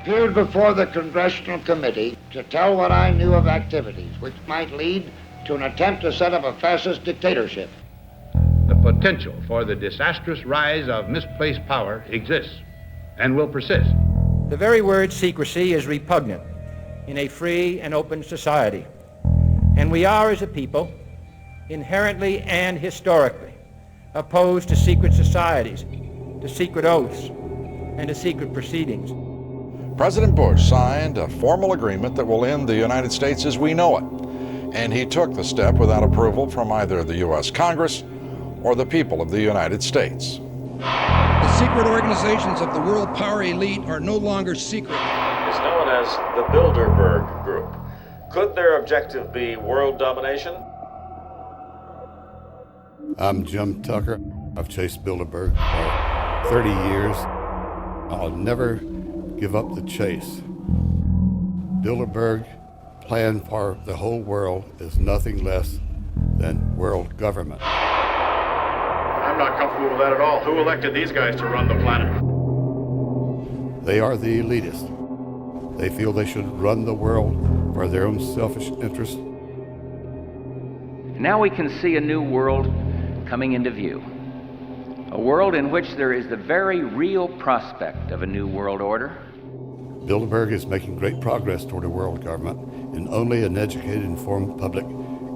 appeared before the Congressional Committee to tell what I knew of activities which might lead to an attempt to set up a fascist dictatorship. The potential for the disastrous rise of misplaced power exists and will persist. The very word secrecy is repugnant in a free and open society. And we are, as a people, inherently and historically opposed to secret societies, to secret oaths, and to secret proceedings. President Bush signed a formal agreement that will end the United States as we know it. And he took the step without approval from either the U.S. Congress or the people of the United States. The secret organizations of the world power elite are no longer secret. It's known as the Bilderberg Group. Could their objective be world domination? I'm Jim Tucker. I've chased Bilderberg for 30 years. I'll never give up the chase. Bilderberg plan for the whole world is nothing less than world government. I'm not comfortable with that at all. Who elected these guys to run the planet? They are the elitists. They feel they should run the world for their own selfish interests. Now we can see a new world coming into view. A world in which there is the very real prospect of a new world order. Bilderberg is making great progress toward a world government, and only an educated, informed public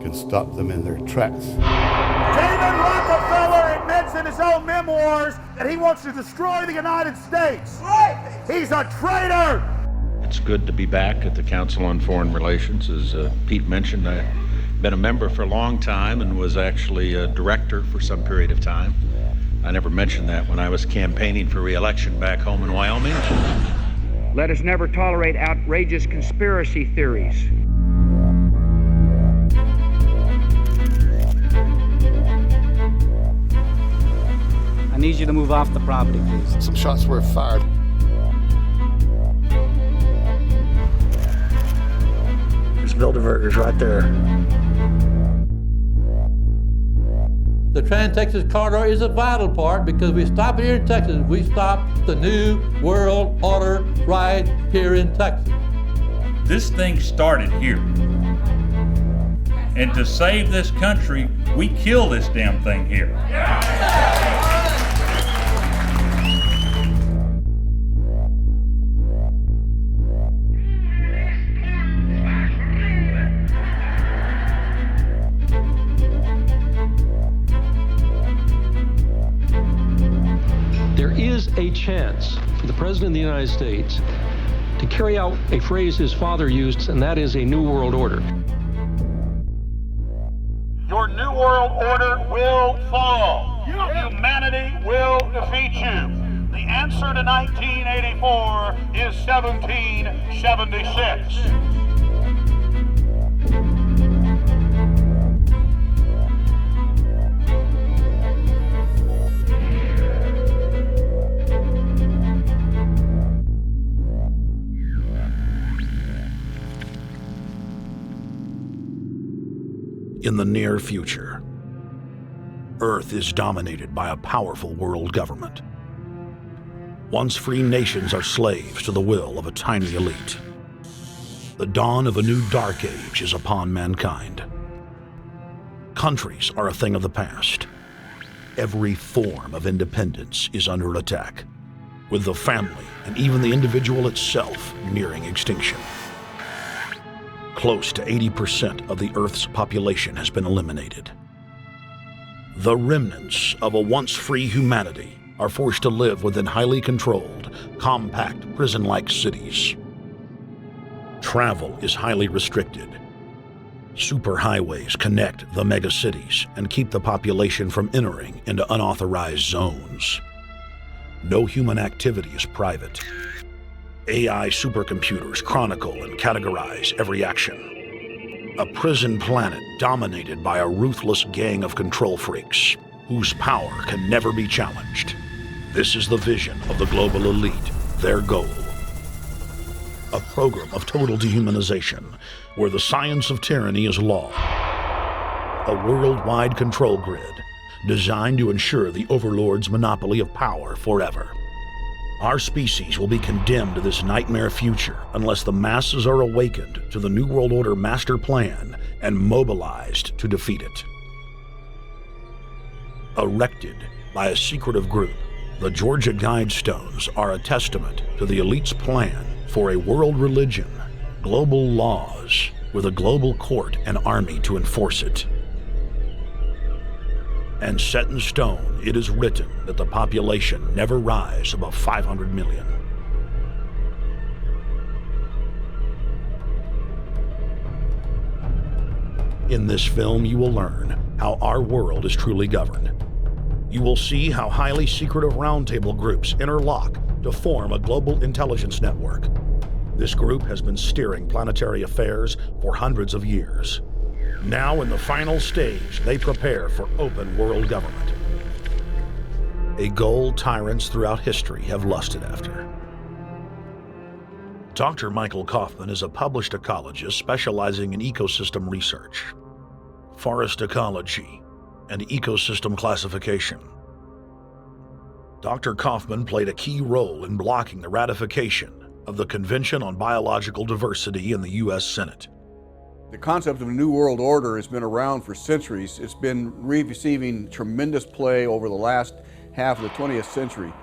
can stop them in their tracks. David Rockefeller admits in his own memoirs that he wants to destroy the United States. Right. He's a traitor. It's good to be back at the Council on Foreign Relations. As Pete mentioned, I've been a member for a long time and was actually a director for some period of time. I never mentioned that when I was campaigning for re-election back home in Wyoming. Let us never tolerate outrageous conspiracy theories. I need you to move off the property, please. Some shots were fired. There's Bilderbergers right there. The Trans-Texas Corridor is a vital part because we stop here in Texas, we stop the new world order right here in Texas. This thing started here. And to save this country, we kill this damn thing here. There is a chance for the President of the United States to carry out a phrase his father used, and that is a new world order. Your new world order will fall. Humanity will defeat you. The answer to 1984 is 1776. In the near future, Earth is dominated by a powerful world government. Once free nations are slaves to the will of a tiny elite. The dawn of a new dark age is upon mankind. Countries are a thing of the past. Every form of independence is under attack, with the family and even the individual itself nearing extinction. Close to 80% of the Earth's population has been eliminated. The remnants of a once free humanity are forced to live within highly controlled, compact, prison-like cities. Travel is highly restricted. Superhighways connect the megacities and keep the population from entering into unauthorized zones. No human activity is private. AI supercomputers chronicle and categorize every action. A prison planet dominated by a ruthless gang of control freaks whose power can never be challenged. This is the vision of the global elite, their goal. A program of total dehumanization where the science of tyranny is law. A worldwide control grid designed to ensure the overlord's monopoly of power forever. Our species will be condemned to this nightmare future unless the masses are awakened to the New World Order master plan and mobilized to defeat it. Erected by a secretive group, the Georgia Guidestones are a testament to the elite's plan for a world religion, global laws, with a global court and army to enforce it. And set in stone, it is written that the population never rise above 500 million. In this film, you will learn how our world is truly governed. You will see how highly secretive roundtable groups interlock to form a global intelligence network. This group has been steering planetary affairs for hundreds of years. Now, in the final stage, they prepare for open world government. A goal tyrants throughout history have lusted after. Dr. Michael Kaufman is a published ecologist specializing in ecosystem research, forest ecology, and ecosystem classification. Dr. Kaufman played a key role in blocking the ratification of the Convention on Biological Diversity in the U.S. Senate. The concept of a New World Order has been around for centuries. It's been receiving tremendous play over the last half of the 20th century.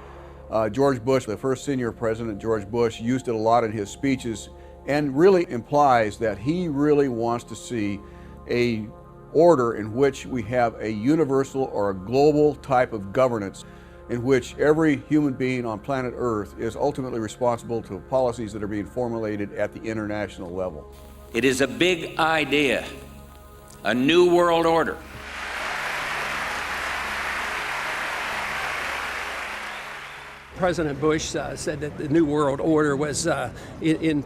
George Bush, the first senior president, George Bush, used it a lot in his speeches and really implies that he really wants to see a order in which we have a universal or a global type of governance in which every human being on planet Earth is ultimately responsible to policies that are being formulated at the international level. It is a big idea, a new world order. President Bush said that the New World Order was in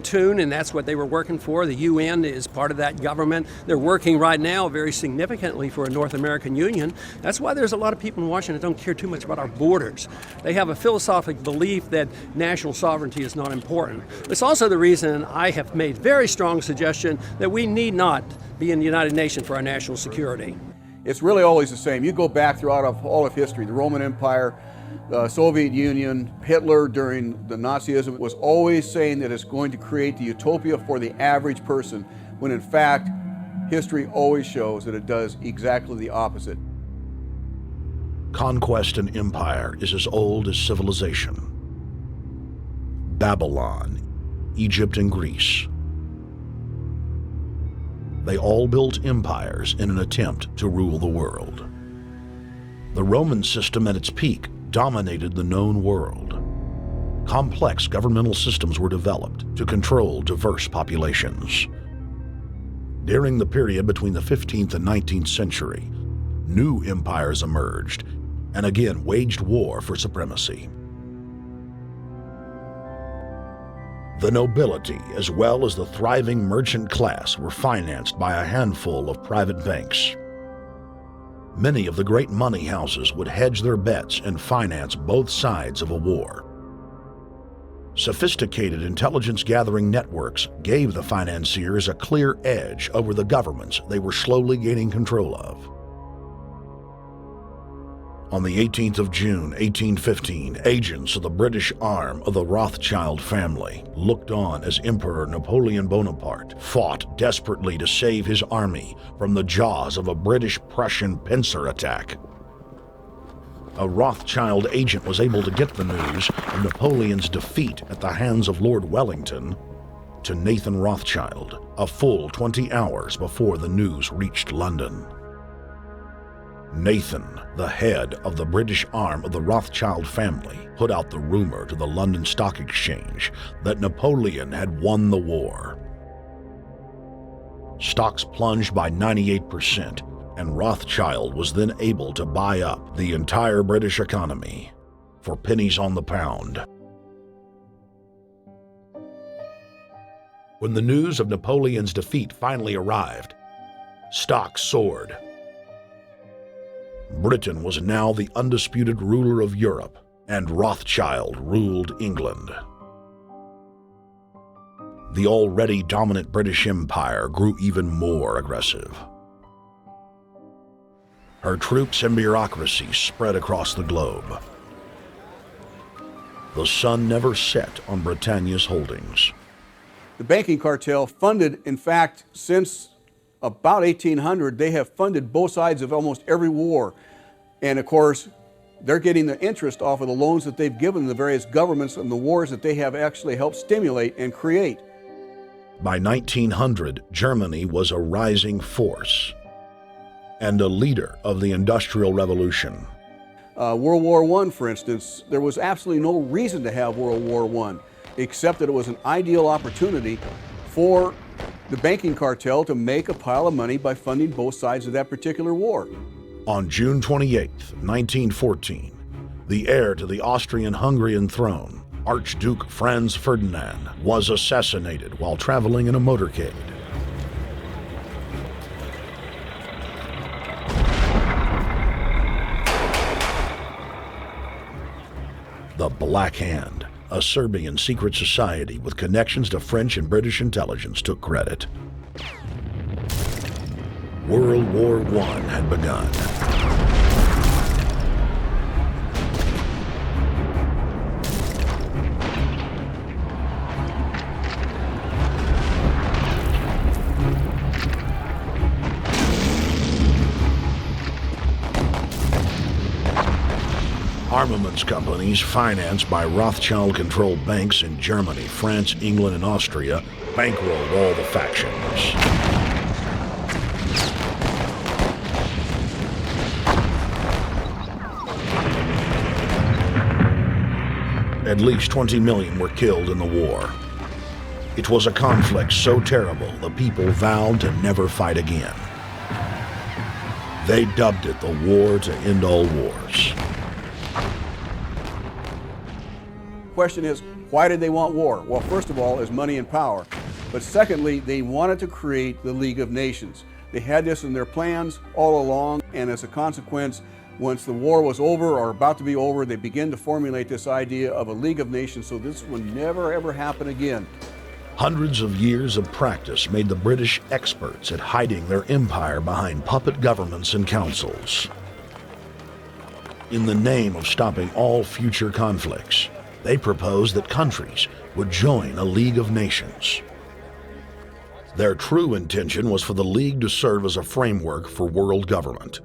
tune, and that's what they were working for. The UN is part of that government. They're working right now very significantly for a North American Union. That's why there's a lot of people in Washington that don't care too much about our borders. They have a philosophic belief that national sovereignty is not important. It's also the reason I have made very strong suggestion that we need not be in the United Nations for our national security. It's really always the same. You go back throughout all of history, the Roman Empire, the Soviet Union, Hitler during the Nazism was always saying that it's going to create the utopia for the average person, when in fact, history always shows that it does exactly the opposite. Conquest and empire is as old as civilization. Babylon, Egypt, and Greece. They all built empires in an attempt to rule the world. The Roman system at its peak dominated the known world. Complex governmental systems were developed to control diverse populations. During the period between the 15th and 19th century, new empires emerged and again waged war for supremacy. The nobility, as well as the thriving merchant class, were financed by a handful of private banks. Many of the great money houses would hedge their bets and finance both sides of a war. Sophisticated intelligence-gathering networks gave the financiers a clear edge over the governments they were slowly gaining control of. On the 18th of June, 1815, agents of the British arm of the Rothschild family looked on as Emperor Napoleon Bonaparte fought desperately to save his army from the jaws of a British-Prussian pincer attack. A Rothschild agent was able to get the news of Napoleon's defeat at the hands of Lord Wellington to Nathan Rothschild, a full 20 hours before the news reached London. Nathan, the head of the British arm of the Rothschild family, put out the rumor to the London Stock Exchange that Napoleon had won the war. Stocks plunged by 98%, and Rothschild was then able to buy up the entire British economy for pennies on the pound. When the news of Napoleon's defeat finally arrived, stocks soared. Britain was now the undisputed ruler of Europe, and Rothschild ruled England. The already dominant British Empire grew even more aggressive. Her troops and bureaucracy spread across the globe. The sun never set on Britannia's holdings. The banking cartel funded, in fact, since about 1800, they have funded both sides of almost every war. And of course, they're getting the interest off of the loans that they've given the various governments and the wars that they have actually helped stimulate and create. By 1900, Germany was a rising force and a leader of the Industrial Revolution. World War I, for instance, there was absolutely no reason to have World War I, except that it was an ideal opportunity for the banking cartel to make a pile of money by funding both sides of that particular war. On June 28, 1914, the heir to the Austrian-Hungarian throne, Archduke Franz Ferdinand, was assassinated while traveling in a motorcade. The Black Hand, a Serbian secret society with connections to French and British intelligence, took credit. World War I had begun. Armaments companies financed by Rothschild-controlled banks in Germany, France, England, and Austria bankrolled all the factions. At least 20 million were killed in the war. It was a conflict so terrible the people vowed to never fight again. They dubbed it the war to end all wars. Question is, why did they want war? Well, first of all, is money and power. But secondly, they wanted to create the League of Nations. They had this in their plans all along, and as a consequence, once the war was over or about to be over, they began to formulate this idea of a League of Nations so this would never ever happen again. Hundreds of years of practice made the British experts at hiding their empire behind puppet governments and councils. In the name of stopping all future conflicts, they proposed that countries would join a League of Nations. Their true intention was for the League to serve as a framework for world government.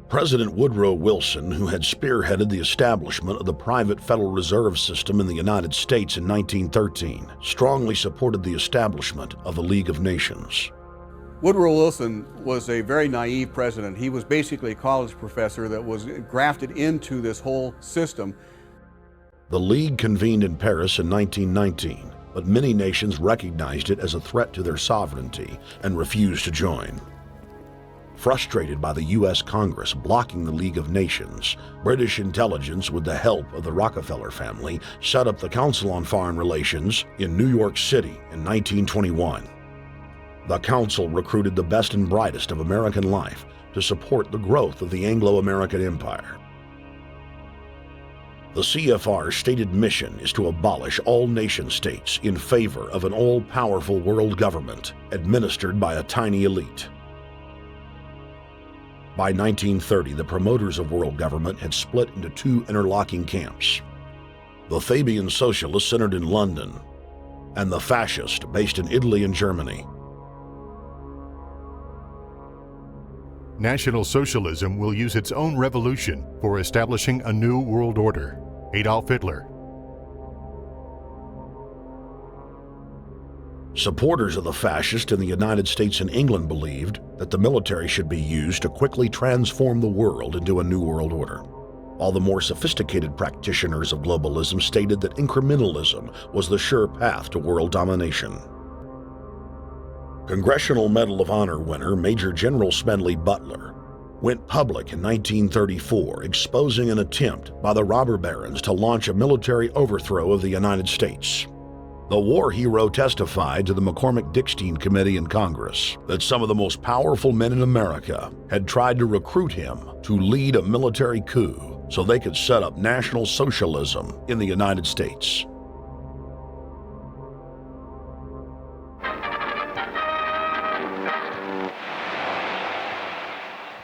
President Woodrow Wilson, who had spearheaded the establishment of the private Federal Reserve System in the United States in 1913, strongly supported the establishment of the League of Nations. Woodrow Wilson was a very naive president. He was basically a college professor that was grafted into this whole system. The League convened in Paris in 1919, but many nations recognized it as a threat to their sovereignty and refused to join. Frustrated by the U.S. Congress blocking the League of Nations, British intelligence, with the help of the Rockefeller family, set up the Council on Foreign Relations in New York City in 1921. The council recruited the best and brightest of American life to support the growth of the Anglo-American Empire. The CFR's stated mission is to abolish all nation-states in favor of an all-powerful world government administered by a tiny elite. By 1930, the promoters of world government had split into two interlocking camps: the Fabian socialists centered in London, and the fascists based in Italy and Germany. National Socialism will use its own revolution for establishing a new world order. Adolf Hitler. Supporters of the fascists in the United States and England believed that the military should be used to quickly transform the world into a new world order, while the more sophisticated practitioners of globalism stated that incrementalism was the sure path to world domination. Congressional Medal of Honor winner Major General Smedley Butler went public in 1934, exposing an attempt by the robber barons to launch a military overthrow of the United States. The war hero testified to the McCormick-Dickstein Committee in Congress that some of the most powerful men in America had tried to recruit him to lead a military coup so they could set up National Socialism in the United States.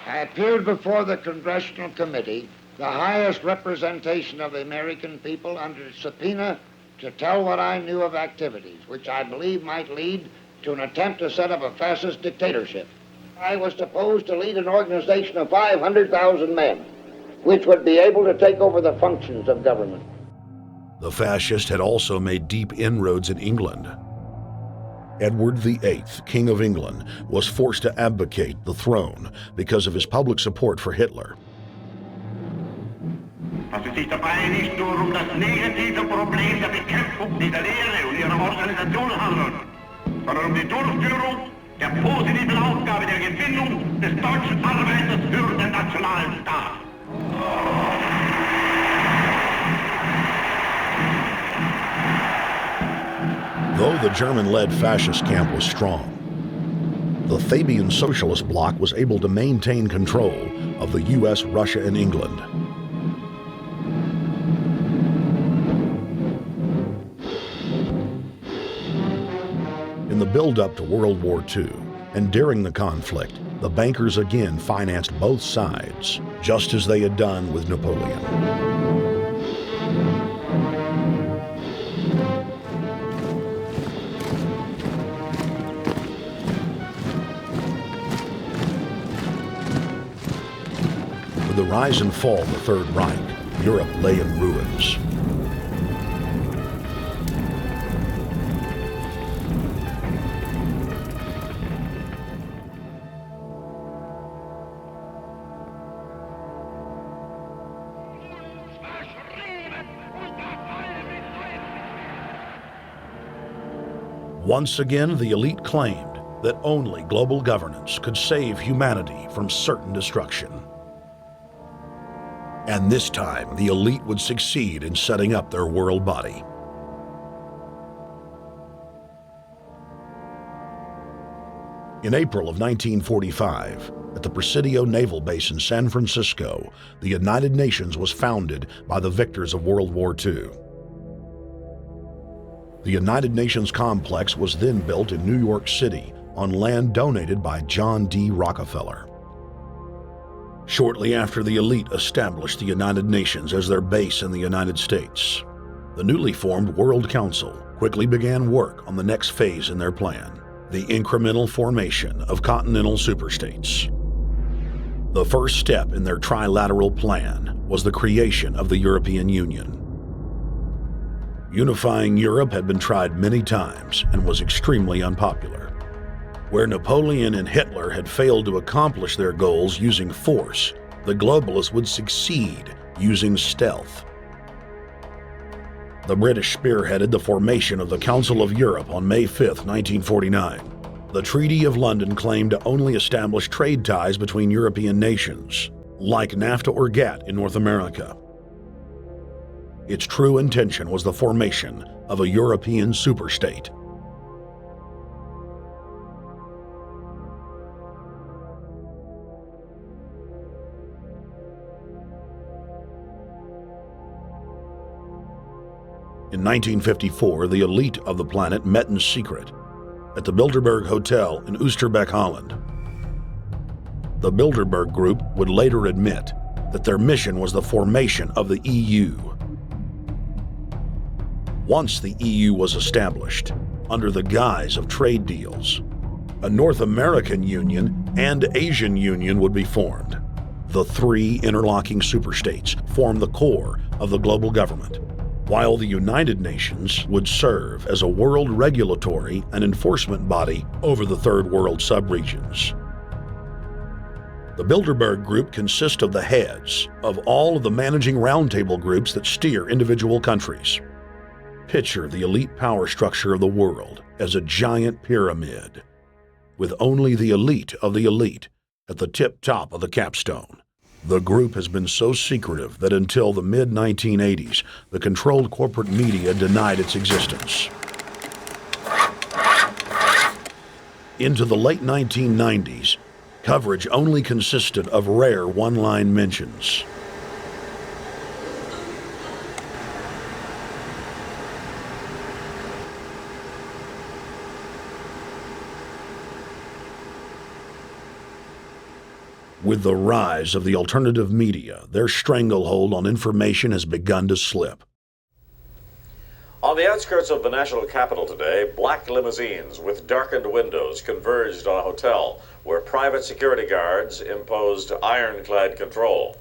I appeared before the Congressional Committee the highest representation of the American people under subpoena to tell what I knew of activities which I believe might lead to an attempt to set up a fascist dictatorship. I was supposed to lead an organization of 500,000 men, which would be able to take over the functions of government. The fascist had also made deep inroads in England. Edward VIII, King of England, was forced to abdicate the throne because of his public support for Hitler. Das ist sich dabei nicht nur das negative Problem der Bekämpfung dieser Lehre und ihrer Organisation handelt, sondern die Durchführung der positiven Aufgabe der Gewinnung des deutschen Arbeiters für den nationalen Staat. Though the German-led fascist camp was strong, the Fabian Socialist bloc was able to maintain control of the U.S., Russia, and England. In the build-up to World War II, and during the conflict, the bankers again financed both sides, just as they had done with Napoleon. With the rise and fall of the Third Reich, Europe lay in ruins. Once again, the elite claimed that only global governance could save humanity from certain destruction. And this time, the elite would succeed in setting up their world body. In April of 1945, at the Presidio Naval Base in San Francisco, the United Nations was founded by the victors of World War II. The United Nations complex was then built in New York City on land donated by John D. Rockefeller. Shortly after the elite established the United Nations as their base in the United States, the newly formed World Council quickly began work on the next phase in their plan, the incremental formation of continental superstates. The first step in their trilateral plan was the creation of the European Union. Unifying Europe had been tried many times and was extremely unpopular. Where Napoleon and Hitler had failed to accomplish their goals using force, the globalists would succeed using stealth. The British spearheaded the formation of the Council of Europe on May 5, 1949. The Treaty of London claimed to only establish trade ties between European nations, like NAFTA or GATT in North America. Its true intention was the formation of a European superstate. In 1954, the elite of the planet met in secret at the Bilderberg Hotel in Oosterbeek, Holland. The Bilderberg Group would later admit that their mission was the formation of the EU. Once the EU was established, under the guise of trade deals, a North American Union and Asian Union would be formed. The three interlocking superstates formed the core of the global government, while the United Nations would serve as a world regulatory and enforcement body over the Third World subregions. The Bilderberg Group consists of the heads of all of the managing roundtable groups that steer individual countries. Picture the elite power structure of the world as a giant pyramid, with only the elite of the elite at the tip-top of the capstone. The group has been so secretive that until the mid-1980s, the controlled corporate media denied its existence. Into the late 1990s, coverage only consisted of rare one-line mentions. With the rise of the alternative media, their stranglehold on information has begun to slip. On the outskirts of the national capital today, black limousines with darkened windows converged on a hotel where private security guards imposed ironclad control.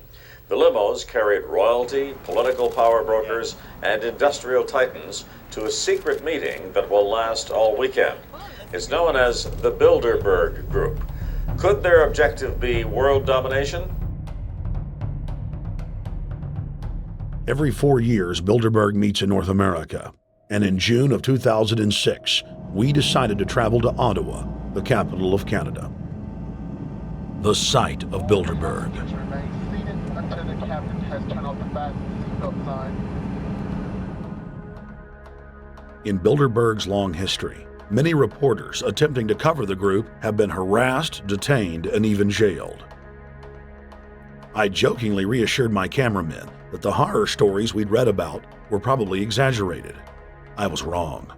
The limos carried royalty, political power brokers, and industrial titans to a secret meeting that will last all weekend. It's known as the Bilderberg Group. Could their objective be world domination? Every 4 years, Bilderberg meets in North America, and in June of 2006, we decided to travel to Ottawa, the capital of Canada. The site of Bilderberg. In Bilderberg's long history, many reporters attempting to cover the group have been harassed, detained, and even jailed. I jokingly reassured my cameramen that the horror stories we'd read about were probably exaggerated. I was wrong.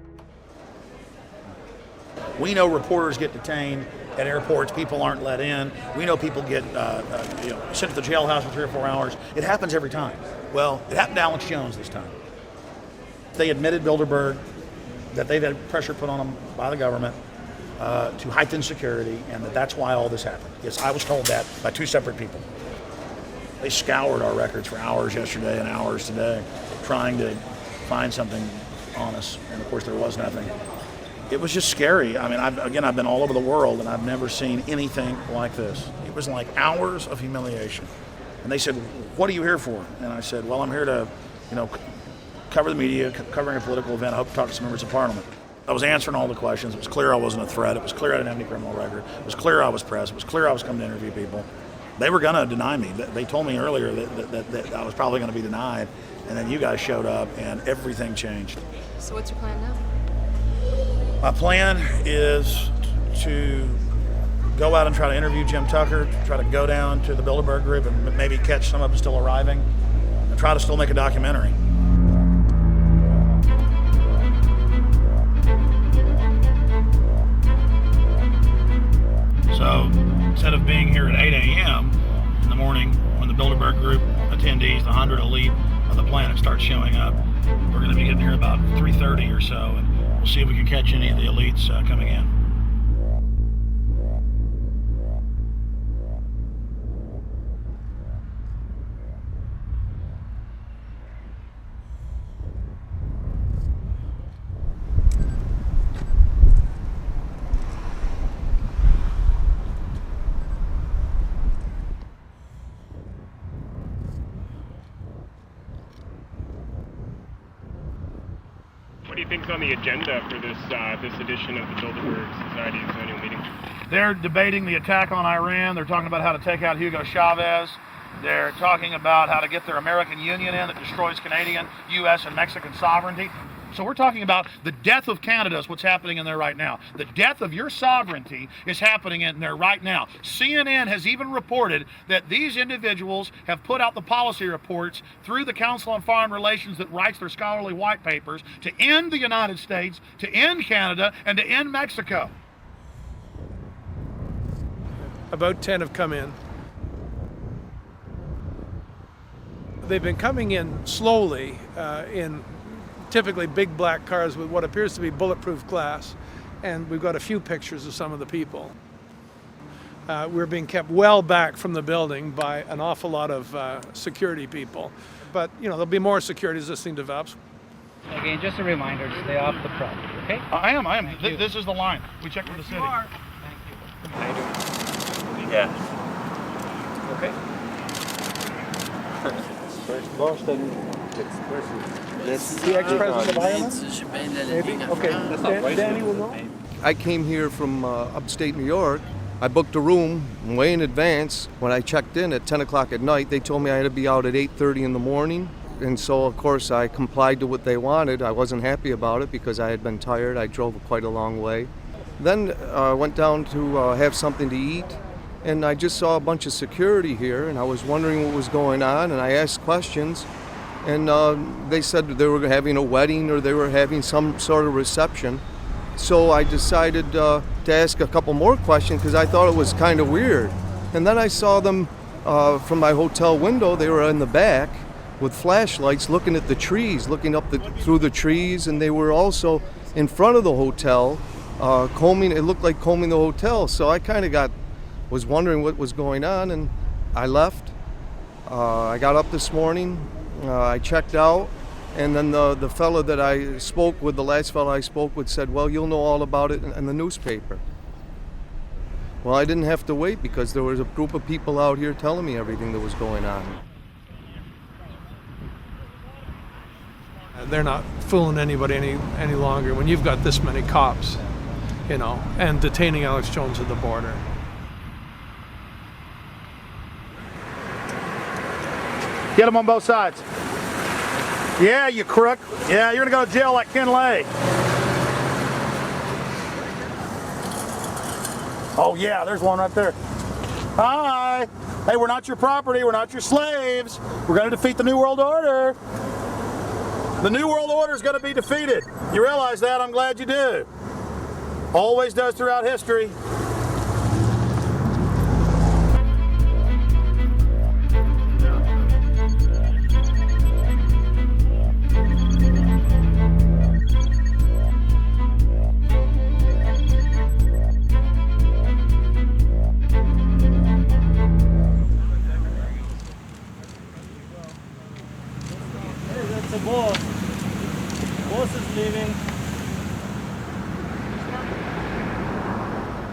We know reporters get detained at airports, people aren't let in. We know people get sent to the jailhouse for 3 or 4 hours. It happens every time. Well, it happened to Alex Jones this time. They admitted Bilderberg that they've had pressure put on them by the government to heighten security, and that's why all this happened. Yes, I was told that by 2 separate people. They scoured our records for hours yesterday and hours today, trying to find something on us, and of course there was nothing. It was just scary. I mean, I've been all over the world, and I've never seen anything like this. It was like hours of humiliation. And they said, "What are you here for?" And I said, "Well, I'm here to, cover the media, covering a political event. I hope to talk to some members of Parliament." I was answering all the questions. It was clear I wasn't a threat. It was clear I didn't have any criminal record. It was clear I was press. It was clear I was coming to interview people. They were going to deny me. They told me earlier that I was probably going to be denied, and then you guys showed up, and everything changed. So what's your plan now? My plan is to go out and try to interview Jim Tucker, try to go down to the Bilderberg Group and maybe catch some of them still arriving, and try to still make a documentary. So instead of being here at 8 a.m. in the morning when the Bilderberg Group attendees, the 100 elite of the planet, start showing up, we're going to be getting here about 3:30 or so, and we'll see if we can catch any of the elites coming in. What do you think's on the agenda for this edition of the Bilderberg Society's annual meeting? They're debating the attack on Iran. They're talking about how to take out Hugo Chavez. They're talking about how to get their American Union in that destroys Canadian, U.S., and Mexican sovereignty. So we're talking about the death of Canada is what's happening in there right now. The death of your sovereignty is happening in there right now. CNN has even reported that these individuals have put out the policy reports through the Council on Foreign Relations that writes their scholarly white papers to end the United States, to end Canada, and to end Mexico. About 10 have come in. They've been coming in slowly in typically big black cars with what appears to be bulletproof glass, and we've got a few pictures of some of the people. We're being kept well back from the building by an awful lot of security people, but there'll be more security as this thing develops. Again, just a reminder to stay off the property, okay? I am. This is the line. We checked with the city. Thank you. How you doing? Yeah. Okay. First Boston. The ex-president of Ireland? Maybe? Okay. Danny will know. I came here from upstate New York. I booked a room way in advance. When I checked in at 10 o'clock at night, they told me I had to be out at 8:30 in the morning. And so, of course, I complied to what they wanted. I wasn't happy about it because I had been tired. I drove quite a long way. Then I went down to have something to eat, and I just saw a bunch of security here, and I was wondering what was going on, and I asked questions. And they said they were having a wedding or they were having some sort of reception. So I decided to ask a couple more questions because I thought it was kind of weird. And then I saw them from my hotel window. They were in the back with flashlights looking at the trees, looking up through the trees, and they were also in front of the hotel combing. It looked like combing the hotel. So I kind of was wondering what was going on, and I left. I got up this morning, I checked out, and then the fellow that I spoke with, the last fellow I spoke with, said, well, you'll know all about it in the newspaper. Well, I didn't have to wait because there was a group of people out here telling me everything that was going on. They're not fooling anybody any longer when you've got this many cops, and detaining Alex Jones at the border. Get them on both sides. Yeah, you crook. Yeah, you're gonna go to jail like Ken Lay. Oh yeah, there's one right there. Hi. Hey, we're not your property. We're not your slaves. We're gonna defeat the New World Order. The New World Order is gonna be defeated. You realize that? I'm glad you do. Always does throughout history.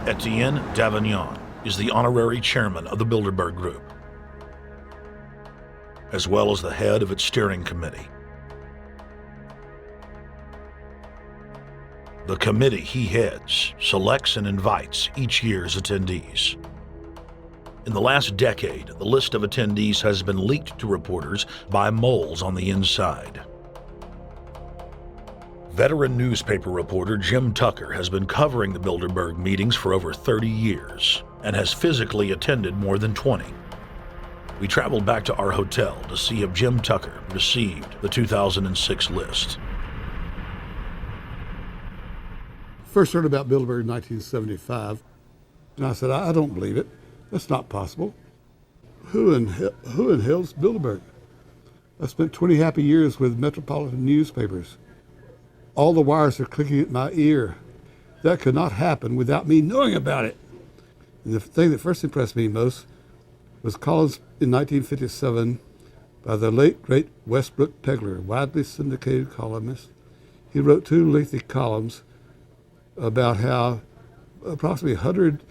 Etienne Davignon is the honorary chairman of the Bilderberg Group, as well as the head of its steering committee. The committee he heads selects and invites each year's attendees. In the last decade, the list of attendees has been leaked to reporters by moles on the inside. Veteran newspaper reporter Jim Tucker has been covering the Bilderberg meetings for over 30 years and has physically attended more than 20. We traveled back to our hotel to see if Jim Tucker received the 2006 list. First heard about Bilderberg in 1975, and I said, I don't believe it. That's not possible. Who in hell's Bilderberg? I spent 20 happy years with metropolitan newspapers. All the wires are clicking at my ear. That could not happen without me knowing about it. And the thing that first impressed me most was columns in 1957 by the late, great Westbrook Pegler, widely syndicated columnist. He wrote 2 lengthy columns about how approximately 100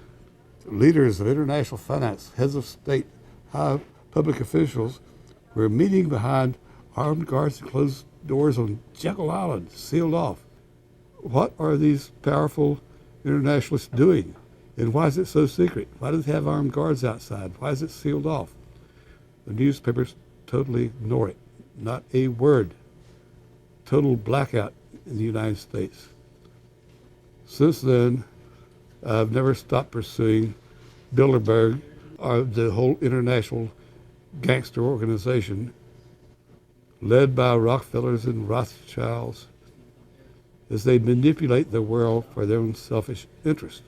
leaders of international finance, heads of state, high public officials were meeting behind armed guards and closed doors on Jekyll Island, sealed off. What are these powerful internationalists doing? And why is it so secret? Why do they have armed guards outside? Why is it sealed off? The newspapers totally ignore it. Not a word. Total blackout in the United States. Since then, I've never stopped pursuing Bilderberg or the whole international gangster organization led by Rockefellers and Rothschilds, as they manipulate the world for their own selfish interest.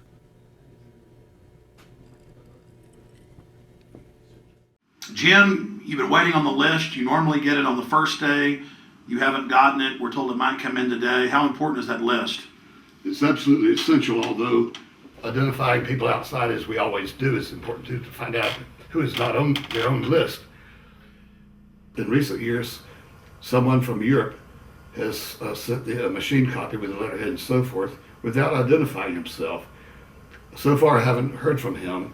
Jim, you've been waiting on the list. You normally get it on the first day. You haven't gotten it. We're told it might come in today. How important is that list? It's absolutely essential, although identifying people outside, as we always do, is important too, to find out who is not on their own list. In recent years, someone from Europe has sent a machine copy with a letterhead and so forth without identifying himself. So far, I haven't heard from him.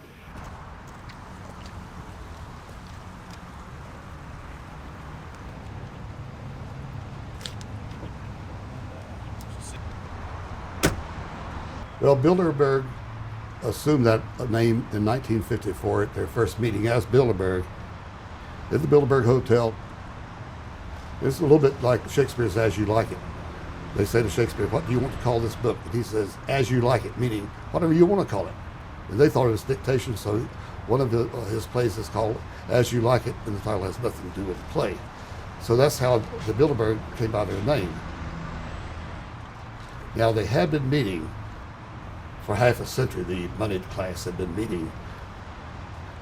Well, Bilderberg assumed that name in 1954 at their first meeting as Bilderberg at the Bilderberg Hotel. It's a little bit like Shakespeare's As You Like It. They say to Shakespeare, what do you want to call this book? And he says, As You Like It, meaning whatever you want to call it. And they thought it was dictation, so one of his plays is called As You Like It, and the title has nothing to do with the play. So that's how the Bilderberg came by their name. Now, they had been meeting for half a century. The moneyed class had been meeting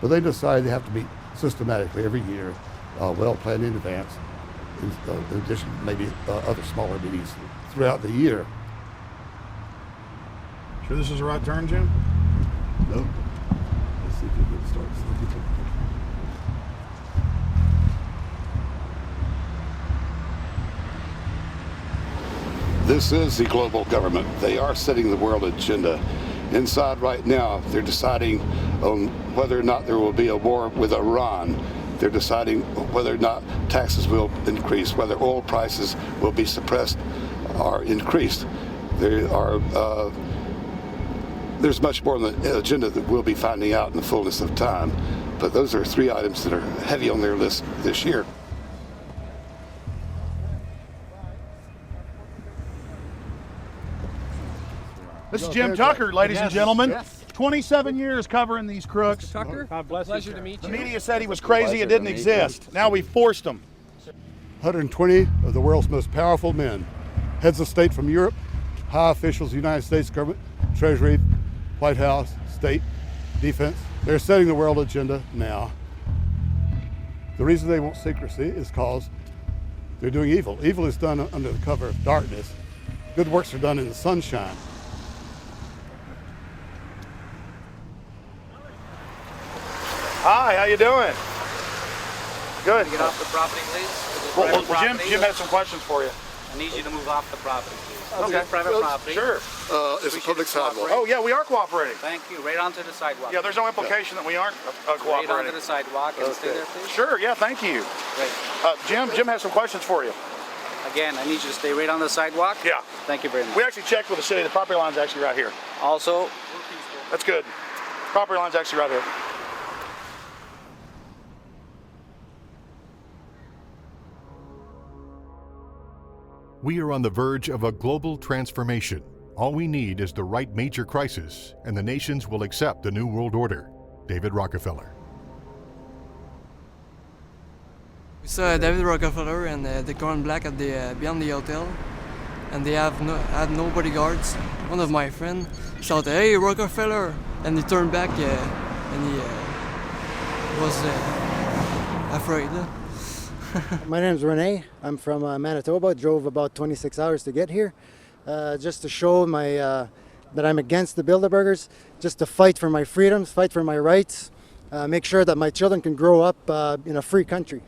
But they decide they have to meet systematically every year, well planned in advance, in addition to maybe other smaller meetings throughout the year. Sure this is the right turn, Jim? No. Let's see if you can start. This is the global government. They are setting the world agenda. Inside right now, they're deciding on whether or not there will be a war with Iran. They're deciding whether or not taxes will increase, whether oil prices will be suppressed or increased. There's much more on the agenda that we'll be finding out in the fullness of time. But those are 3 items that are heavy on their list this year. This is Jim Tucker, ladies and gentlemen. 27 years covering these crooks. Mr. Tucker, pleasure to meet The you. media said he was crazy, it didn't exist. Now we forced him. 120 of the world's most powerful men, heads of state from Europe, high officials of the United States government, Treasury, White House, state, defense. They're setting the world agenda now. The reason they want secrecy is because they're doing evil. Evil is done under the cover of darkness. Good works are done in the sunshine. Hi, how you doing? Good. Get off the property, please. Well, Jim had some questions for you. I need you to move off the property, please. Okay. Private property. Sure. It's a public sidewalk. Oh, yeah, we are cooperating. Thank you. Right onto the sidewalk. Yeah, there's no implication that we aren't Right cooperating. onto the sidewalk and stay there, please. Sure, yeah, thank you. Great. Jim has some questions for you. Again, I need you to stay right on the sidewalk. Yeah. Thank you very much. We actually checked with the city. The property line's actually right here. Also, That's good. Property line's actually right here. We are on the verge of a global transformation. All we need is the right major crisis, and the nations will accept the New World Order. David Rockefeller. We saw David Rockefeller and the Corn Black at the beyond the hotel, and they had no bodyguards. One of my friends shouted, "Hey, Rockefeller!" and he turned back and he was afraid. My name's Renee. I'm from Manitoba. Drove about 26 hours to get here, just to show that I'm against the Bilderbergers, just to fight for my freedoms, fight for my rights, make sure that my children can grow up in a free country.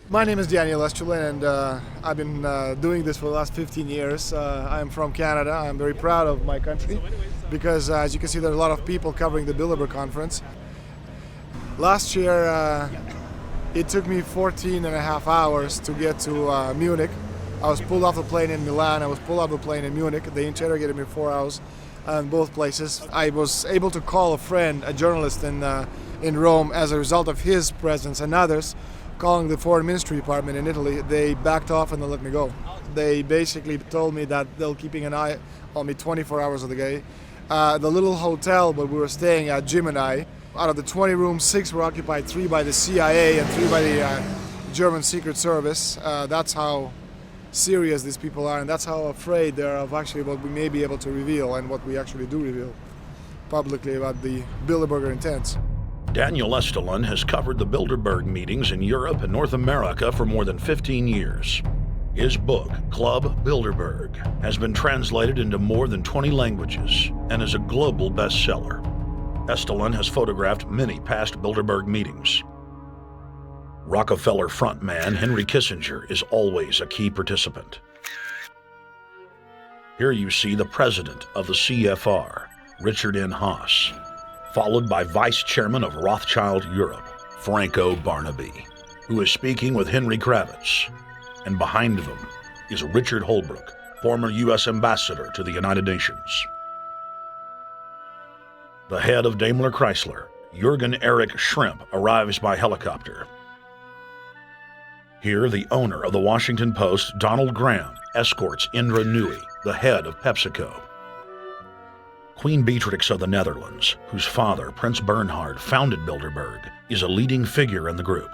My name is Daniel Estrelin, and I've been doing this for the last 15 years. I'm from Canada. I'm very proud of my country because, as you can see, there are a lot of people covering the Bilderberg conference. Last year, it took me 14 and a half hours to get to Munich. I was pulled off the plane in Milan. I was pulled off the plane in Munich. They interrogated me 4 hours in both places. I was able to call a friend, a journalist in Rome, as a result of his presence and others. Calling the foreign ministry department in Italy, they backed off and they let me go. They basically told me that they're keeping an eye on me 24 hours of the day. The little hotel where we were staying at, Jim and I, out of the 20 rooms, 6 were occupied, 3 by the CIA and 3 by the German Secret Service. That's how serious these people are, and that's how afraid they are of actually what we may be able to reveal and what we actually do reveal publicly about the Bilderberger intents. Daniel Estrelin has covered the Bilderberg meetings in Europe and North America for more than 15 years. His book, Club Bilderberg, has been translated into more than 20 languages and is a global bestseller. Estrelin has photographed many past Bilderberg meetings. Rockefeller frontman Henry Kissinger is always a key participant. Here you see the president of the CFR, Richard N. Haas, followed by Vice Chairman of Rothschild Europe, Franco Barnaby, who is speaking with Henry Kravitz. And behind them is Richard Holbrooke, former U.S. Ambassador to the United Nations. The head of Daimler Chrysler, Jürgen Erich Schrimp, arrives by helicopter. Here, the owner of the Washington Post, Donald Graham, escorts Indra Nooyi, the head of PepsiCo. Queen Beatrix of the Netherlands, whose father, Prince Bernhard, founded Bilderberg, is a leading figure in the group.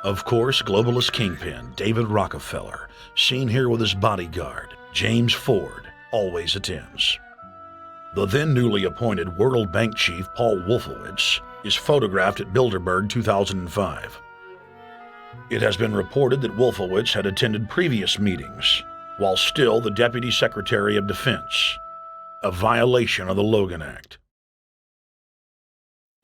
Of course, globalist kingpin David Rockefeller, seen here with his bodyguard, James Ford, always attends. The then newly appointed World Bank chief Paul Wolfowitz is photographed at Bilderberg 2005. It has been reported that Wolfowitz had attended previous meetings while still the Deputy Secretary of Defense, a violation of the Logan Act.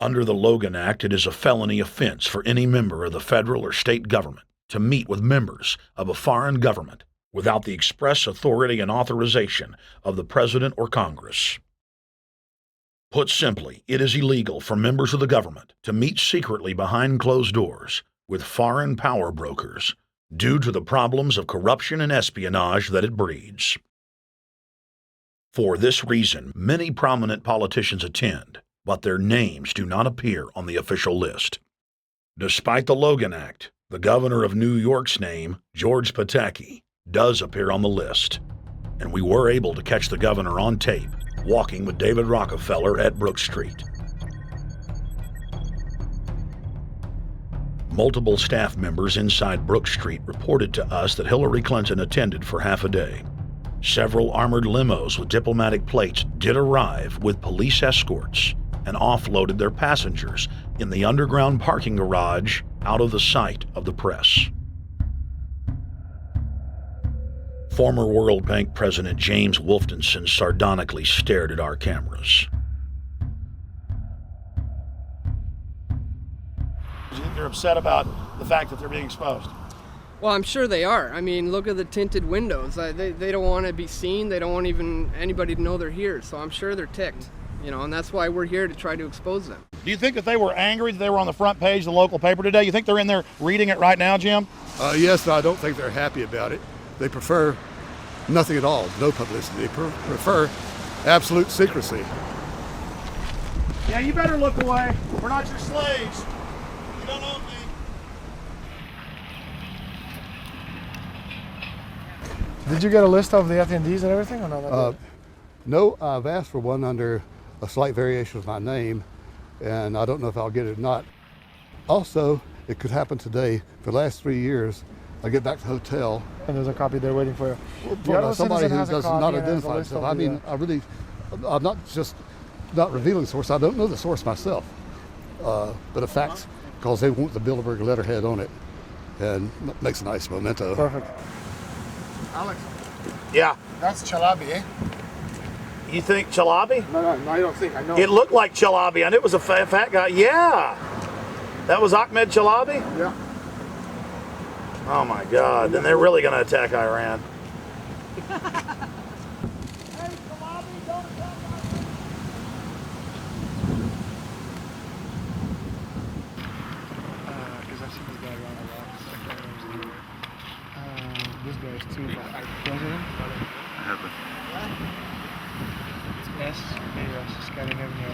Under the Logan Act, it is a felony offense for any member of the federal or state government to meet with members of a foreign government without the express authority and authorization of the President or Congress. Put simply, it is illegal for members of the government to meet secretly behind closed doors with foreign power brokers due to the problems of corruption and espionage that it breeds. For this reason, many prominent politicians attend, but their names do not appear on the official list. Despite the Logan Act, the governor of New York's name, George Pataki, does appear on the list, and we were able to catch the governor on tape walking with David Rockefeller at Brook Street. Multiple staff members inside Brook Street reported to us that Hillary Clinton attended for half a day. Several armored limos with diplomatic plates did arrive with police escorts and offloaded their passengers in the underground parking garage out of the sight of the press. Former World Bank President James Wolfenson sardonically stared at our cameras. They're upset about the fact that they're being exposed. Well, I'm sure they are. I mean, look at the tinted windows. They don't want to be seen. They don't want even anybody to know they're here. So I'm sure they're ticked, and that's why we're here to try to expose them. Do you think that they were angry that they were on the front page of the local paper today? You think they're in there reading it right now, Jim? Yes, but I don't think they're happy about it. They prefer nothing at all, no publicity. They prefer absolute secrecy. Yeah, you better look away. We're not your slaves. You don't own me. Did you get a list of the attendees and everything, or not? No, I've asked for one under a slight variation of my name, and I don't know if I'll get it or not. Also, it could happen today. For the last 3 years, I get back to the hotel. And there's a copy there waiting for you. Somebody who does not identify himself. I mean, I'm not just not revealing the source. I don't know the source myself. But the facts, because they want the Bilderberg letterhead on it, and makes a nice memento. Perfect. Alex. Yeah. That's Chalabi, eh? You think Chalabi? No, I don't think. I know. It looked like Chalabi, and it was a fat guy. Yeah. That was Ahmed Chalabi? Yeah. Oh my God, then they're really going to attack Iran. Because I've seen this guy around a lot. This guy is too president. It's S. Scandinavian.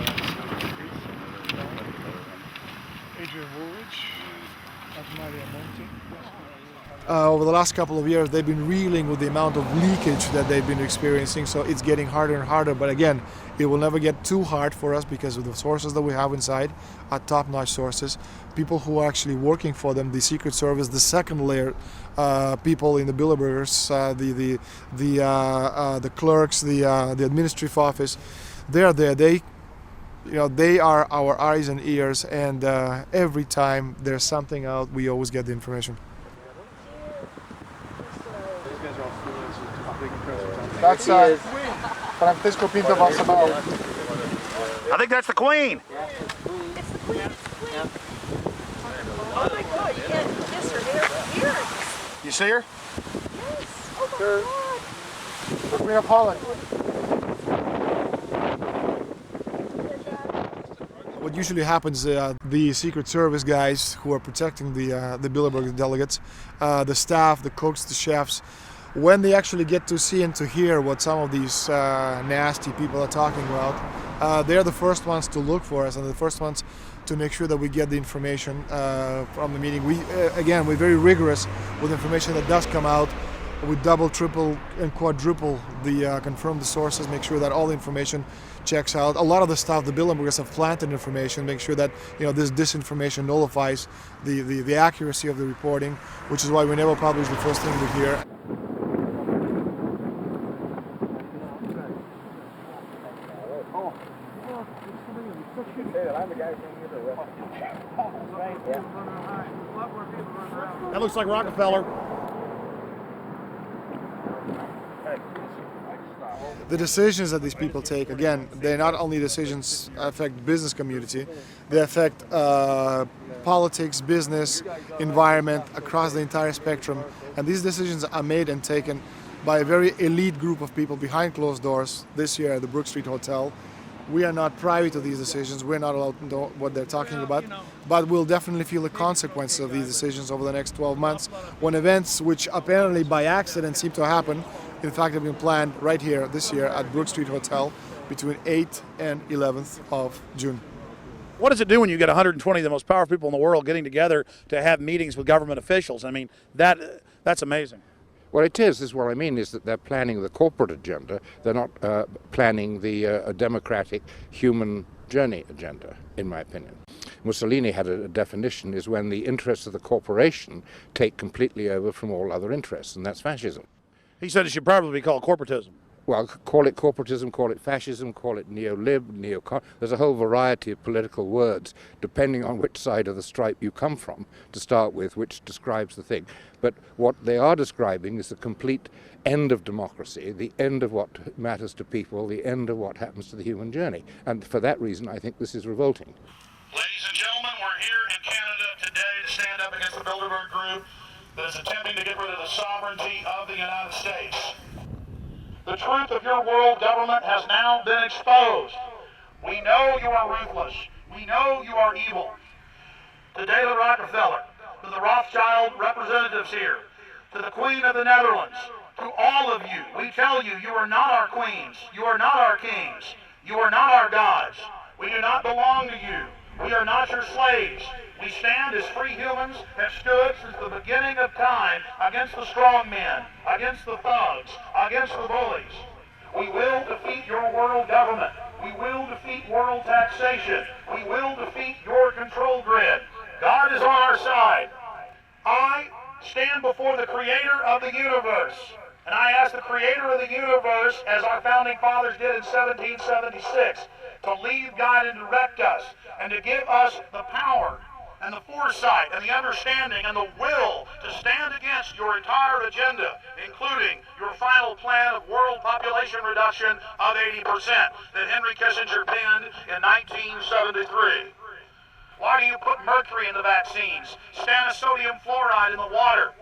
Adrian Woolwich. Maria Monti. Over the last couple of years, they've been reeling with the amount of leakage that they've been experiencing, so it's getting harder and harder. But again, it will never get too hard for us because of the sources that we have inside are top-notch sources. People who are actually working for them, the Secret Service, the second layer, people in the Bilderbergers, the clerks, the administrative office, they're there. They are our eyes and ears, and every time there's something out, we always get the information. That's Francisco Pinto Balsamao. I think that's the Queen. It's the Queen. Oh my God, you can't kiss her hair. You see her? Yes. Oh my God. The Queen of Holland. What usually happens, the Secret Service guys who are protecting the Bilderberg delegates, the staff, the cooks, the chefs, when they actually get to see and to hear what some of these nasty people are talking about, they're the first ones to look for us and the first ones to make sure that we get the information from the meeting. We're very rigorous with information that does come out. We double, triple, and quadruple confirm the sources, make sure that all the information checks out. A lot of the stuff, the Bilderbergers have planted information, make sure that this disinformation nullifies the accuracy of the reporting, which is why we never publish the first thing we hear. Oh. That looks like Rockefeller. The decisions that these people take, again, they're not only decisions affect business community, they affect politics, business, environment, across the entire spectrum. And these decisions are made and taken by a very elite group of people behind closed doors this year at the Brook Street Hotel. We are not privy to these decisions. We're not allowed to know what they're talking about, but we'll definitely feel the consequences of these decisions over the next 12 months when events which apparently by accident seem to happen, in fact, have been planned right here this year at Brook Street Hotel between 8th and 11th of June. What does it do when you get 120 of the most powerful people in the world getting together to have meetings with government officials? I mean, that's amazing. Well, it is what I mean is that they're planning the corporate agenda. They're not planning the democratic human journey agenda, in my opinion. Mussolini had a definition, is when the interests of the corporation take completely over from all other interests, and that's fascism. He said it should probably be called corporatism. Well, call it corporatism, call it fascism, call it neo-lib, neo-con. There's a whole variety of political words, depending on which side of the stripe you come from, to start with, which describes the thing. But what they are describing is the complete end of democracy, the end of what matters to people, the end of what happens to the human journey. And for that reason, I think this is revolting. Ladies and gentlemen, we're here in Canada today to stand up against the Bilderberg Group that is attempting to get rid of the sovereignty of the United States. The truth of your world government has now been exposed. We know you are ruthless. We know you are evil. To David Rockefeller, to the Rothschild representatives here, to the Queen of the Netherlands, to all of you, we tell you, you are not our queens. You are not our kings. You are not our gods. We do not belong to you. We are not your slaves. We stand as free humans, have stood since the beginning of time against the strong men, against the thugs, against the bullies. We will defeat your world government. We will defeat world taxation. We will defeat your control grid. God is on our side. I stand before the creator of the universe, and I ask the creator of the universe, as our founding fathers did in 1776, to lead, guide, and direct us, and to give us the power and the foresight and the understanding and the will to stand against your entire agenda, including your final plan of world population reduction of 80% that Henry Kissinger penned in 1973. Why do you put mercury in the vaccines, sodium fluoride in the water?